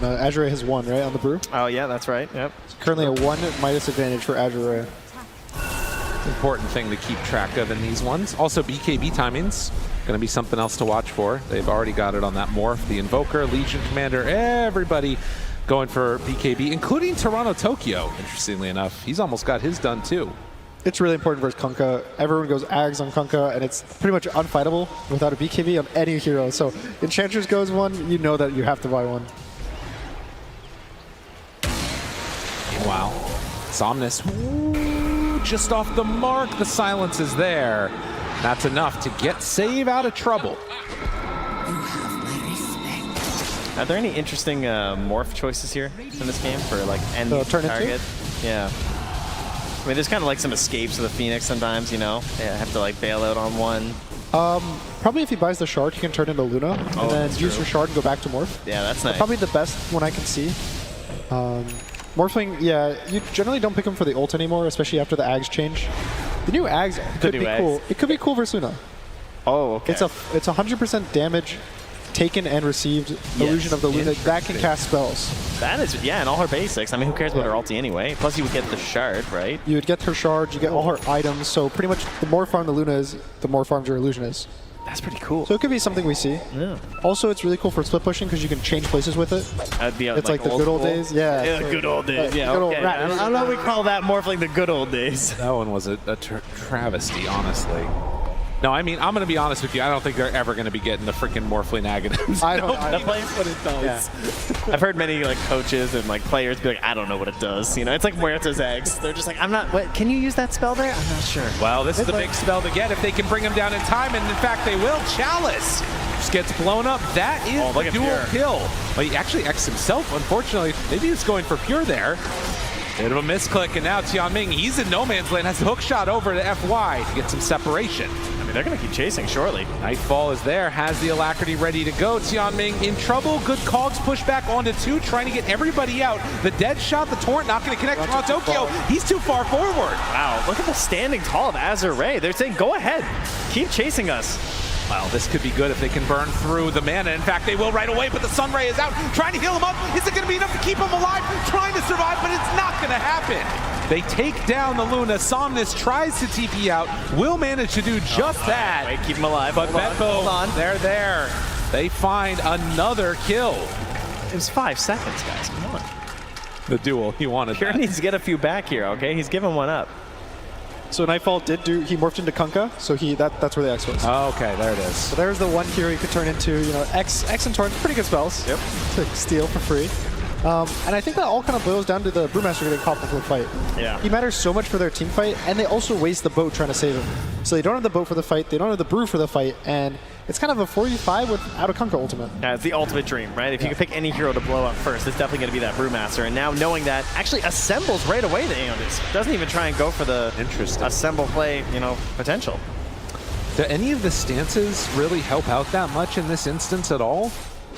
Azure has 1, right, on the Brew? Oh, yeah, that's right. Yep. It's currently a 1 Midas advantage for Azure. Important thing to keep track of in these ones. Also, BKB timings. Going to be something else to watch for. They've already got it on that Morph. The Invoker, Legion Commander, everybody going for BKB, including Toronto Tokyo, interestingly enough. He's almost got his done, too. It's really important versus Kunkka. Everyone goes Ags on Kunkka, and it's pretty much unfightable without a BKB on any hero. So Enchantress goes 1, you know that you have to buy 1. Meanwhile, Somnus, just off the mark. The silence is there. That's enough to get save out of trouble. Are there any interesting morph choices here in this game for like end target? Yeah. I mean, there's kind of like some escapes of the Phoenix sometimes, Yeah, have to like bail out on one. Probably if he buys the shard, he can turn into Luna, and then use your shard and go back to Morph. Yeah, that's nice. Probably the best one I can see. Morphling, yeah, you generally don't pick him for the ult anymore, especially after the Ags change. The new Ags could be cool. It could be cool versus Luna. Oh, okay. It's 100% damage taken and received illusion of the Luna that can cast spells. That is, yeah, and all her basics. I mean, who cares about her ulti anyway? Plus, you would get the shard, right? You would get her shard, you get all her items, so pretty much the more farm the Luna is, the more farmed your illusion is. That's pretty cool. So it could be something we see. Yeah. Also, it's really cool for split pushing because you can change places with it. That'd be it's like the good old days. Yeah. Yeah, good old days. Yeah, good okay. I don't know if we call that Morphling the good old days. That one was a travesty, honestly. No, I mean, I'm going to be honest with you. I don't think they're ever going to be getting the freaking Morphling Aghanims. I don't know. That plays what it does. Yeah. I've heard many like coaches and like players be like, I don't know what it does. It's like Muerta's eggs. They're just like, I'm not, what, can you use that spell there? I'm not sure. Well, this is the big spell to get if they can bring him down in time, and in fact they will. Chalice just gets blown up. That is the dual kill. But he actually X'd himself, unfortunately. Maybe he was going for Pure there. Bit of a misclick, and now Tianming, he's in no man's land, has the hook shot over to FY to get some separation. I mean, they're going to keep chasing shortly. Nightfall is there, has the Alacrity ready to go. Tianming in trouble. Good Cogs push back onto 2, trying to get everybody out. The dead shot, the Torrent not going to connect to Tokyo. He's too far forward. Wow, look at the standing tall of Azure Ray. They're saying, go ahead, keep chasing us. Well, this could be good if they can burn through the mana. In fact, they will right away, but the Sunray is out, trying to heal him up. Is it going to be enough to keep him alive? Trying to survive, but it's not going to happen. They take down the Luna. Somnus tries to TP out, will manage to do just that. Wait, keep him alive. But Betboom, they're there. They find another kill. It was 5 seconds, guys. Come on. The duel, he wanted Pure needs to get a few back here, okay? He's giving one up. So Nightfall he morphed into Kunkka, so that's where the X was. Oh, okay, there it is. So there's the one hero you could turn into, X and Torrent, pretty good spells. Yep. To steal for free. And I think that all kind of boils down to the Brewmaster getting caught before the fight. Yeah. He matters so much for their team fight, and they also waste the boat trying to save him. So they don't have the boat for the fight, they don't have the brew for the fight, and it's kind of a 4v5 without a Kunkka ultimate. Yeah, it's the ultimate dream, right? If you could pick any hero to blow up first, it's definitely going to be that Brewmaster. And now knowing that, actually assembles right away the Aeondis. Doesn't even try and go for the assemble play, potential. Do any of the stances really help out that much in this instance at all?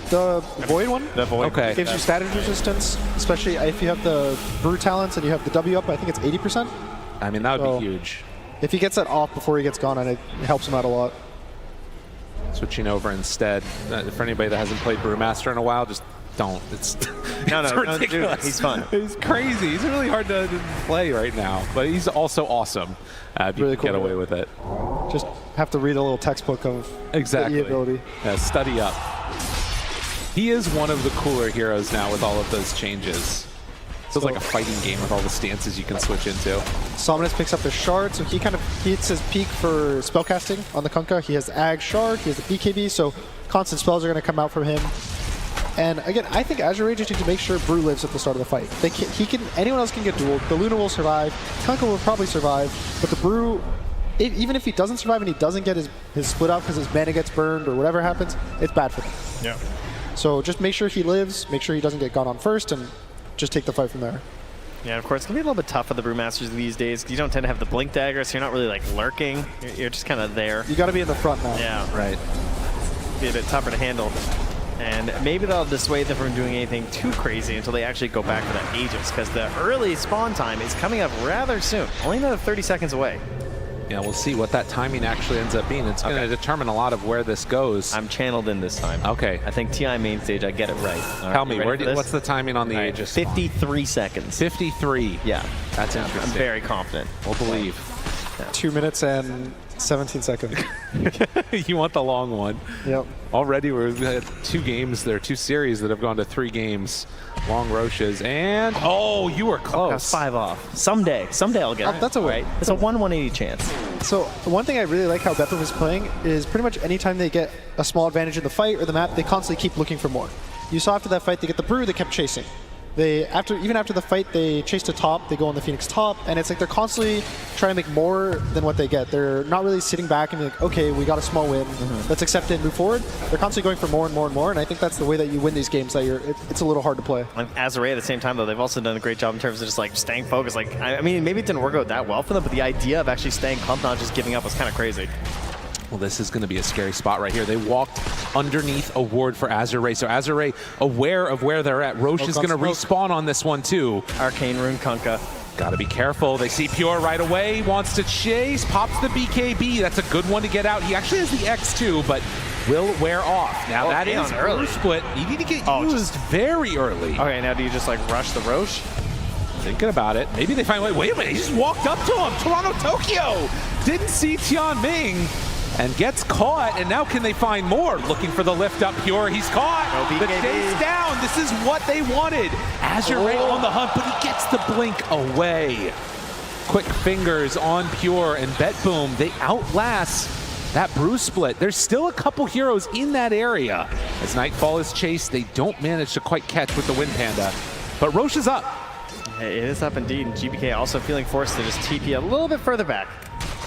The Void one? The Void. Okay. Gives you status resistance, especially if you have the Brew talents and you have the W up, I think it's 80%. I mean, that would be huge. If he gets that off before he gets gone, and it helps him out a lot. Switching over instead. For anybody that hasn't played Brewmaster in a while, just don't. It's, it's ridiculous. Dude, he's fun. He's crazy. He's really hard to play right now, but he's also awesome. Really cool. Get away with it. Just have to read a little textbook of the E ability. Yeah, study up. He is one of the cooler heroes now with all of those changes. Feels like a fighting game with all the stances you can switch into. Somnus picks up the shard, so he kind of hits his peak for spellcasting on the Kunkka. He has Ag Shard, he has the BKB, so constant spells are going to come out from him. And again, I think Azure just needs to make sure Brew lives at the start of the fight. Anyone else can get dueled. The Luna will survive. Kunkka will probably survive, but the Brew, even if he doesn't survive and he doesn't get his split out because his mana gets burned or whatever happens, it's bad for him. Yeah. So just make sure he lives, make sure he doesn't get gone on first, and just take the fight from there. Yeah, of course, it's going to be a little bit tough for the Brewmasters these days because you don't tend to have the Blink Dagger, so you're not really like lurking. You're just kind of there. You got to be in the front now. Yeah. Right. Be a bit tougher to handle. And maybe they'll dissuade them from doing anything too crazy until they actually go back for that Aegis, because the early spawn time is coming up rather soon. Only another 30 seconds away. Yeah, we'll see what that timing actually ends up being. It's going to determine a lot of where this goes. I'm channeled in this time. Okay. I think TI main stage, I get it right. Tell me, what's the timing on the Aegis? 53 seconds. 53. Yeah. That's interesting. I'm very confident. We'll believe. 2 minutes and 17 seconds. You want the long one. Yep. Already we've had 2 games there, 2 series that have gone to 3 games. Long Roches, and you were close. That's 5 off. Someday I'll get it. That's a win. Right? It's a 1/180 chance. So one thing I really like how Betboom is playing is pretty much anytime they get a small advantage in the fight or the map, they constantly keep looking for more. You saw after that fight, they get the Brew, they kept chasing. Even after the fight, they chase to top, they go on the Phoenix top, and it's like they're constantly trying to make more than what they get. They're not really sitting back and being like, okay, we got a small win, let's accept it and move forward. They're constantly going for more and more and more, and I think that's the way that you win these games, that it's a little hard to play. And Azure at the same time, though, they've also done a great job in terms of just like staying focused. Like, I mean, maybe it didn't work out that well for them, but the idea of actually staying pumped, not just giving up, was kind of crazy. Well, this is going to be a scary spot right here. They walked underneath a ward for Azure. So Azure, aware of where they're at. Roche is going to respawn on this one, too. Arcane Rune Kunkka. Got to be careful. They see Pure right away. Wants to chase. Pops the BKB. That's a good one to get out. He actually has the X2, but will wear off. Now that is early split. You need to get used very early. Okay, now do you just like rush the Roche? Thinking about it. Maybe they find, wait a minute. He just walked up to him. Toronto, Tokyo. Didn't see Tian Ming. And gets caught, and now can they find more? Looking for the lift up, Pure, he's caught. The chase down, this is what they wanted. Azure on the hunt, but he gets the blink away. Quick fingers on Pure, and Betboom, they outlast that Brew split. There's still a couple heroes in that area. As Nightfall is chased, they don't manage to quite catch with the Wind Panda. But Roche is up. It is up indeed, and GBK also feeling forced to just TP a little bit further back.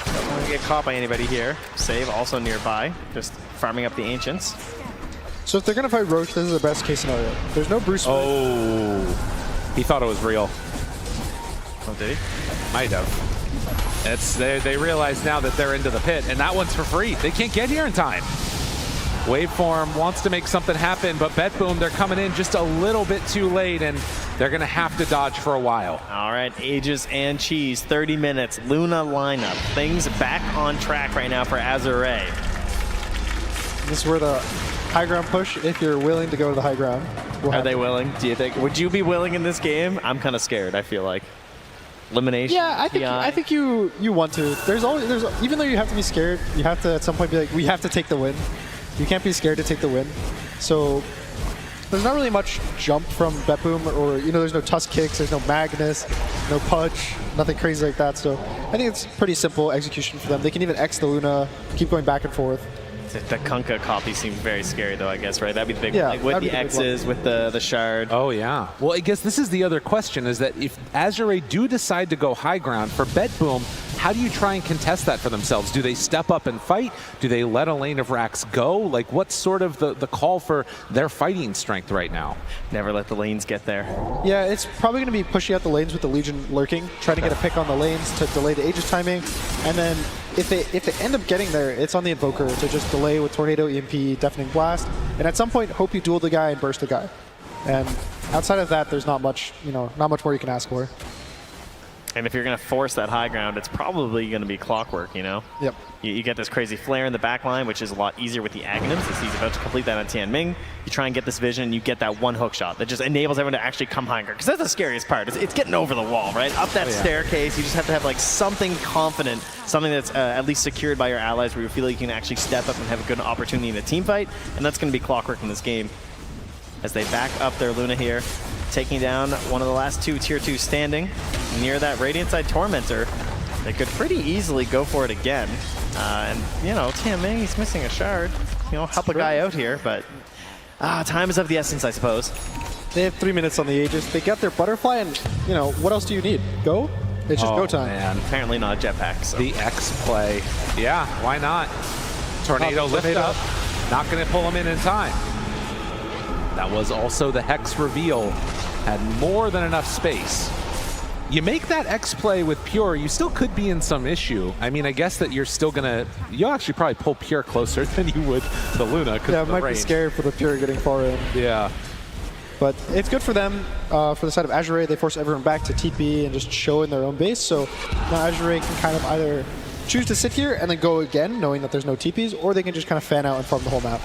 Don't want to get caught by anybody here. Save also nearby, just farming up the Ancients. So if they're going to fight Roche, this is the best case scenario. There's no Bruce. Oh, he thought it was real. Oh, did he? Might have. They realize now that they're into the pit, and that one's for free. They can't get here in time. Waveform wants to make something happen, but Betboom, they're coming in just a little bit too late, and they're going to have to dodge for a while. All right, Aegis and Cheese, 30 minutes, Luna lineup. Things back on track right now for Azure. This is where the high ground push, if you're willing to go to the high ground. Are they willing, do you think? Would you be willing in this game? I'm kind of scared, I feel like. Elimination. Yeah, I think you want to. Even though you have to be scared, you have to at some point be like, we have to take the win. You can't be scared to take the win. So there's not really much jump from Betboom, or there's no tusk kicks, there's no Magnus, no Pudge, nothing crazy like that. So I think it's pretty simple execution for them. They can even X the Luna, keep going back and forth. The Kunkka copy seems very scary, though, I guess, right? That'd be the big Yeah, one. Like, with the X's, with the shard. Oh, yeah. Well, I guess this is the other question, is that if Azure do decide to go high ground, for Betboom, how do you try and contest that for themselves? Do they step up and fight? Do they let a lane of racks go? Like, what's sort of the call for their fighting strength right now? Never let the lanes get there. Yeah, it's probably going to be pushing out the lanes with the Legion lurking, trying to get a pick on the lanes to delay the Aegis timing, and then if they end up getting there, it's on the Invoker to just delay with Tornado, EMP, Deafening Blast, and at some point hope you duel the guy and burst the guy. And outside of that, there's not much, not much more you can ask for. And if you're going to force that high ground, it's probably going to be Clockwork, Yep. You get this crazy flare in the back line, which is a lot easier with the Aghanims, as he's about to complete that on Tianming. You try and get this vision, and you get that one hook shot that just enables everyone to actually come high ground. Because that's the scariest part. It's getting over the wall, right? Up that staircase, you just have to have like something confident, something that's at least secured by your allies, where you feel like you can actually step up and have a good opportunity in a team fight. And that's going to be Clockwork in this game. As they back up their Luna here, taking down one of the last two Tier 2 standing near that Radiant side Tormentor. They could pretty easily go for it again. And, Tianming, he's missing a shard. Help a guy out here, but time is of the essence, I suppose. They have 3 minutes on the Aegis. They got their Butterfly, and, what else do you need? Go? It's just go time. Man. Apparently not a jetpack. So. The X play. Yeah, why not? Tornado lift up. Not going to pull him in time. That was also the Hex reveal. Had more than enough space. You make that X play with Pure, you still could be in some issue. I mean, I guess that you're still gonna, you'll actually probably pull Pure closer than you would to Luna. Yeah, it might be scary for the Pure getting far in. Yeah. But it's good for them. For the side of Azure, they force everyone back to TP and just show in their own base. So now Azure can kind of either choose to sit here and then go again, knowing that there's no TPs, or they can just kind of fan out and farm the whole map.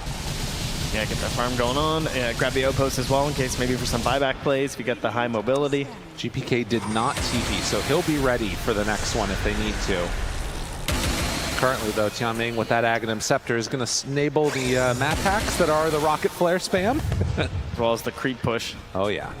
Yeah, get that farm going on. Grab the outpost as well in case maybe for some buyback plays if you get the high mobility. GPK did not TP, so he'll be ready for the next one if they need to. Currently, though, Tianming with that Aghanim Scepter is going to enable the map hacks that are the Rocket Flare spam. As well as the creep push. Oh, yeah.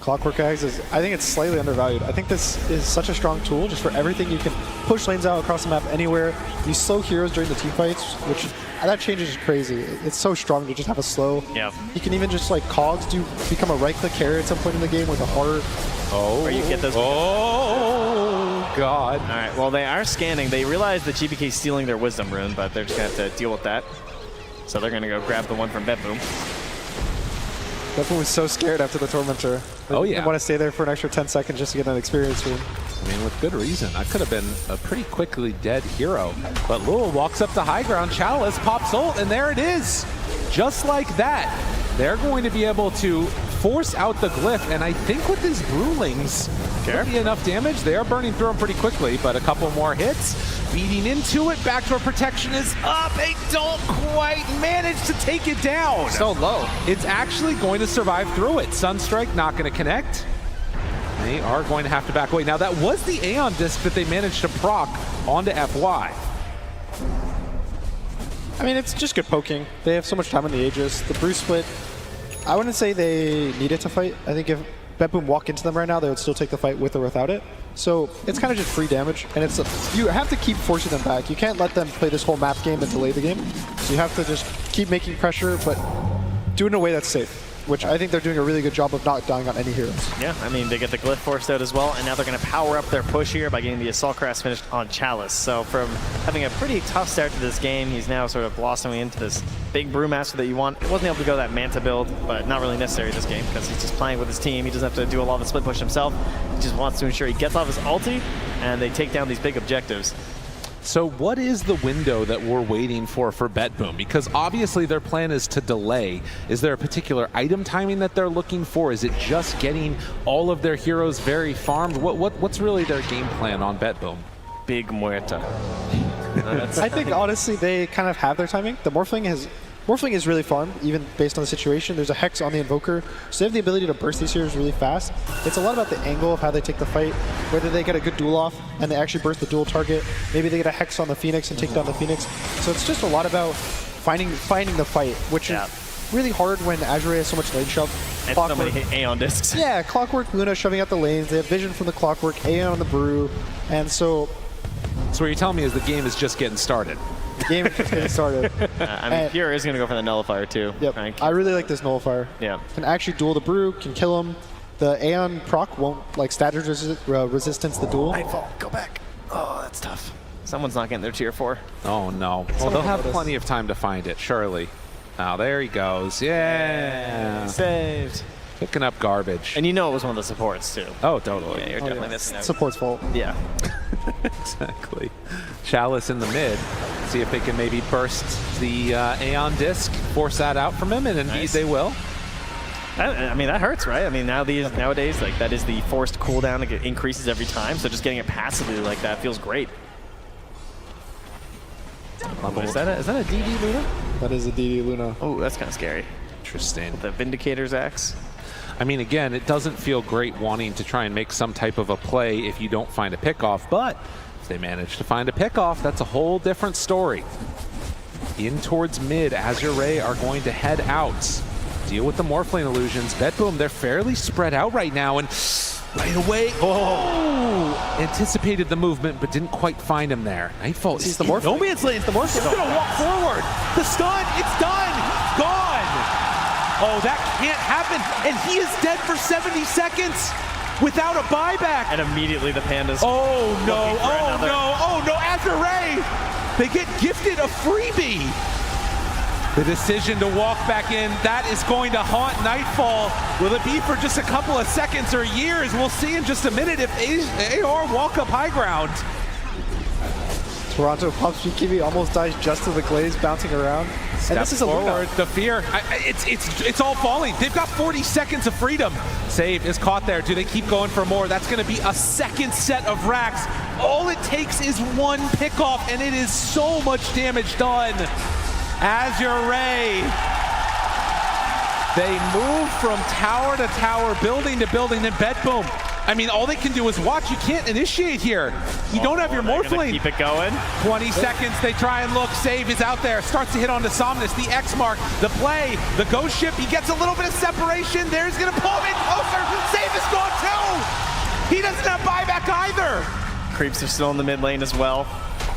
Clockwork Eggs I think it's slightly undervalued. I think this is such a strong tool just for everything. You can push lanes out across the map anywhere. You slow heroes during the team fights, which that change is crazy. It's so strong to just have a slow. Yeah. You can even just like Cogs become a right-click carry at some point in the game with a heart. Oh. Where you get those. Oh, God. All right, well, they are scanning. They realize that GPK is stealing their Wisdom Rune, but they're just going to have to deal with that. So they're going to go grab the one from Betboom. Betboom was so scared after the Tormentor. Oh, yeah. They want to stay there for an extra 10 seconds just to get that experience rune. I mean, with good reason. That could have been a pretty quickly dead hero. But Lul walks up to high ground. Chalice pops ult, and there it is. Just like that. They're going to be able to force out the glyph, and I think with these Brewlings, there'll be enough damage. They are burning through them pretty quickly, but a couple more hits. Beating into it, backdoor protection is up. They don't quite manage to take it down. So low. It's actually going to survive through it. Sunstrike not going to connect. They are going to have to back away. Now, that was the Aeon Disc that they managed to proc onto FY. I mean, it's just good poking. They have so much time on the Aegis. The Brew Split, I wouldn't say they needed to fight. I think if Betboom walk into them right now, they would still take the fight with or without it. So it's kind of just free damage, and you have to keep forcing them back. You can't let them play this whole map game and delay the game. So you have to just keep making pressure, but do it in a way that's safe, which I think they're doing a really good job of not dying on any heroes. Yeah, I mean, they get the glyph forced out as well, and now they're going to power up their push here by getting the Assault Crest finished on Chalice. So from having a pretty tough start to this game, he's now sort of blossoming into this big Brewmaster that you want. He wasn't able to go that Manta build, but not really necessary this game because he's just playing with his team. He doesn't have to do a lot of the split push himself. He just wants to ensure he gets off his ulti, and they take down these big objectives. So what is the window that we're waiting for Betboom? Because obviously their plan is to delay. Is there a particular item timing that they're looking for? Is it just getting all of their heroes very farmed? What's really their game plan on Betboom? Big Muerta. I think honestly they kind of have their timing. The Morphling is really farmed, even based on the situation. There's a Hex on the Invoker, so they have the ability to burst these heroes really fast. It's a lot about the angle of how they take the fight, whether they get a good duel off and they actually burst the duel target. Maybe they get a Hex on the Phoenix and take down the Phoenix. So it's just a lot about finding the fight, which is really hard when Azure has so much lane shove. And so many Aeon Discs. Yeah, Clockwork, Luna shoving out the lanes. They have vision from the Clockwork, Aeon on the Brew, and so... So what you're telling me is the game is just getting started. game is just getting started. I mean, Pure is going to go for the nullifier too. Yep. I really like this nullifier. Yeah. Can actually duel the Brew, can kill him. The Aeon proc won't like status resistance the duel. Nightfall, go back. Oh, that's tough. Someone's not getting their tier 4. Oh no. Well, they'll have plenty of time to find it, surely. Oh, there he goes. Yeah. Saved. Picking up garbage. And you know it was one of the supports too. Oh, totally. Yeah, you're definitely missing out. Support's fault. Yeah. Exactly. Chalice in the mid. See if they can maybe burst the Aeon disc, force that out from him, and indeed they will. I mean, that hurts, right? I mean, nowadays, like that is the forced cooldown that increases every time. So just getting it passively like that feels great. Is that a DD Luna? That is a DD Luna. Oh, that's kind of scary. Interesting. With the Vindicator's axe. I mean, again, it doesn't feel great wanting to try and make some type of a play if you don't find a pickoff, but if they manage to find a pickoff, that's a whole different story. In towards mid, Azure Ray are going to head out. Deal with the Morphling illusions. Betboom, they're fairly spread out right now, and right away, anticipated the movement, but didn't quite find him there. Nightfall is the Morphling. No man's lane, it's the Morphling. He's gonna walk forward. The stun, it's done, gone. Oh, that can't happen, and he is dead for 70 seconds without a buyback. And immediately the Pandas. Oh no, Azure Ray, they get gifted a freebie. The decision to walk back in, that is going to haunt Nightfall. Will it be for just a couple of seconds or years? We'll see in just a minute if AR walk up high ground. Toronto pops Kiwi almost dies just to the glaze bouncing around. And this is a forward. The fear, it's all falling. They've got 40 seconds of freedom. Save is caught there. Do they keep going for more? That's going to be a second set of racks. All it takes is one pickoff, and it is so much damage done. Azure Ray. They move from tower to tower, building to building, then Betboom. I mean, all they can do is watch. You can't initiate here. You don't have your Morphling. Keep it going. 20 seconds, they try and look. Save is out there. Starts to hit onto Somnus. The X mark, the play, the ghost ship. He gets a little bit of separation. There's going to pull him in closer. Save is gone too. He doesn't have buyback either. Creeps are still in the mid lane as well.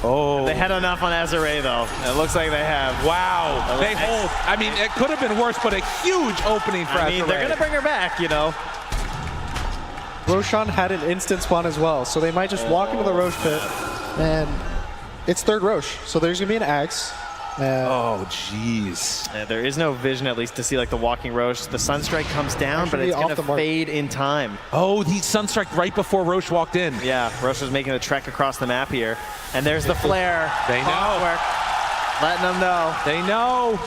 Oh. They had enough on Azure Ray though. It looks like they have. Wow. They hold. I mean, it could have been worse, but a huge opening for Azure Ray. They're going to bring her back, you know. Roshan had an instant spawn as well, so they might just walk into the Roche pit, and it's third Roche, so there's going to be an axe. Oh, jeez. There is no vision, at least, to see like the walking Roche. The Sunstrike comes down, but it's going to fade in time. Oh, the Sunstrike right before Roche walked in. Yeah, Roche was making a trek across the map here. And there's the flare. They know. Letting them know. They know.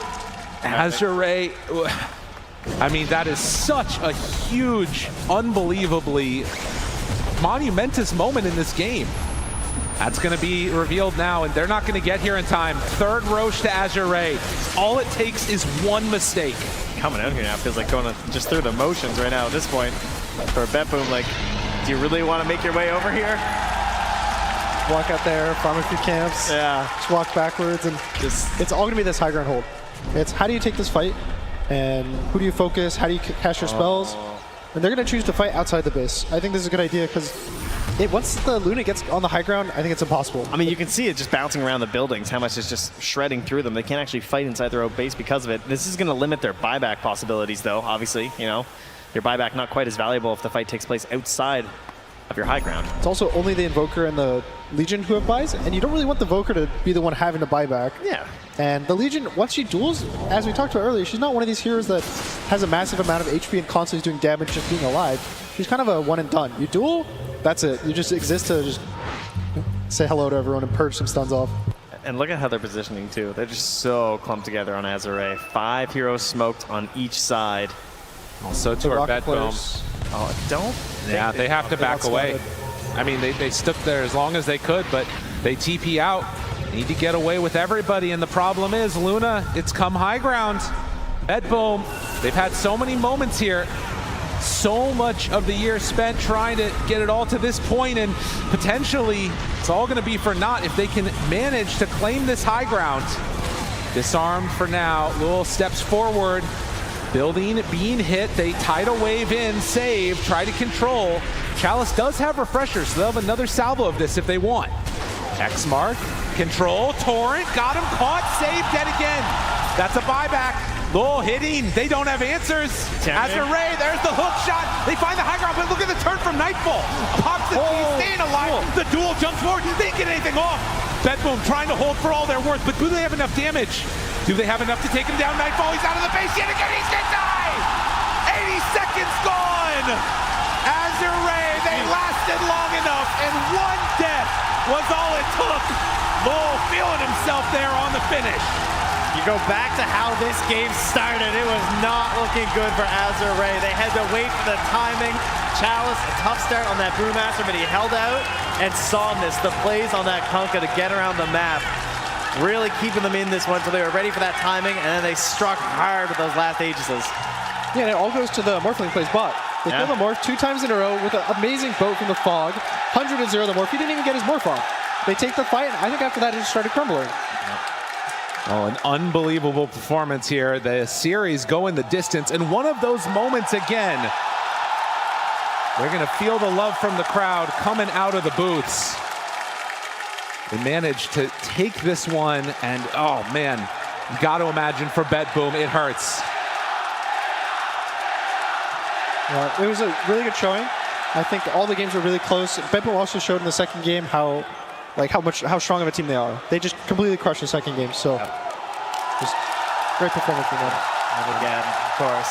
Azure Ray. I mean, that is such a huge, unbelievably monumentous moment in this game. That's going to be revealed now, and they're not going to get here in time. Third Roche to Azure Ray. All it takes is one mistake. Coming out here now feels like going just through the motions right now at this point. For Betboom, like, do you really want to make your way over here? Walk out there, farm a few camps. Yeah. Just walk backwards, and it's all going to be this high ground hold. It's how do you take this fight, and who do you focus, how do you cast your spells? And they're going to choose to fight outside the base. I think this is a good idea, because once the Luna gets on the high ground, I think it's impossible. I mean, you can see it just bouncing around the buildings, how much it's just shredding through them. They can't actually fight inside their own base because of it. This is going to limit their buyback possibilities, though, obviously. You know, your buyback not quite as valuable if the fight takes place outside of your high ground. It's also only the Invoker and the Legion who have buys, and you don't really want the Invoker to be the one having to buy back. Yeah. And the Legion, once she duels, as we talked about earlier, she's not one of these heroes that has a massive amount of HP and constantly doing damage just being alive. She's kind of a one and done. You duel, that's it. You just exist to just say hello to everyone and purge some stuns off. And look at how they're positioning too. They're just so clumped together on Azure Ray. 5 heroes smoked on each side. Also to our Betboom. Oh, don't. Yeah, they have to back away. I mean, they stuck there as long as they could, but they TP out. Need to get away with everybody, and the problem is, Luna, it's come high ground. Betboom, they've had so many moments here. So much of the year spent trying to get it all to this point, and potentially it's all going to be for naught if they can manage to claim this high ground. Disarmed for now. Lul steps forward. Building, being hit. They tidal wave in, save, try to control. Chalice does have refreshers, so they'll have another salvo of this if they want. X mark. Control, Torrent, got him, caught, saved, dead again. That's a buyback. Low hitting, they don't have answers. Azure Ray, there's the hook shot. They find the high ground, but look at the turn from Nightfall. Pops it, he's staying alive. The duel jumps forward, they didn't get anything off. Betboom trying to hold for all their worth, but do they have enough damage? Do they have enough to take him down? Nightfall, he's out of the base yet again, he's gonna die! 80 seconds gone! Azure Ray, they lasted long enough, and one death was all it took. Lowell feeling himself there on the finish. You go back to how this game started. It was not looking good for Azure Ray. They had to wait for the timing. Chalice, a tough start on that Brewmaster, but he held out and saw this. The plays on that Kunkka to get around the map, really keeping them in this one, so they were ready for that timing, and then they struck hard with those last Aegises. Yeah, and it all goes to the Morphling plays bot. They kill the Morph 2 times in a row with an amazing boat from the Fog. 100 to 0 the Morph. He didn't even get his Morph off. They take the fight, and I think after that it just started crumbling. Oh, an unbelievable performance here. The series going the distance, and one of those moments again. They're going to feel the love from the crowd coming out of the booths. They managed to take this one, and oh man, you got to imagine for Betboom, it hurts. It was a really good showing. I think all the games were really close. Betboom also showed in the second game how strong of a team they are. They just completely crushed the second game. So, just great performance from them. And again, of course,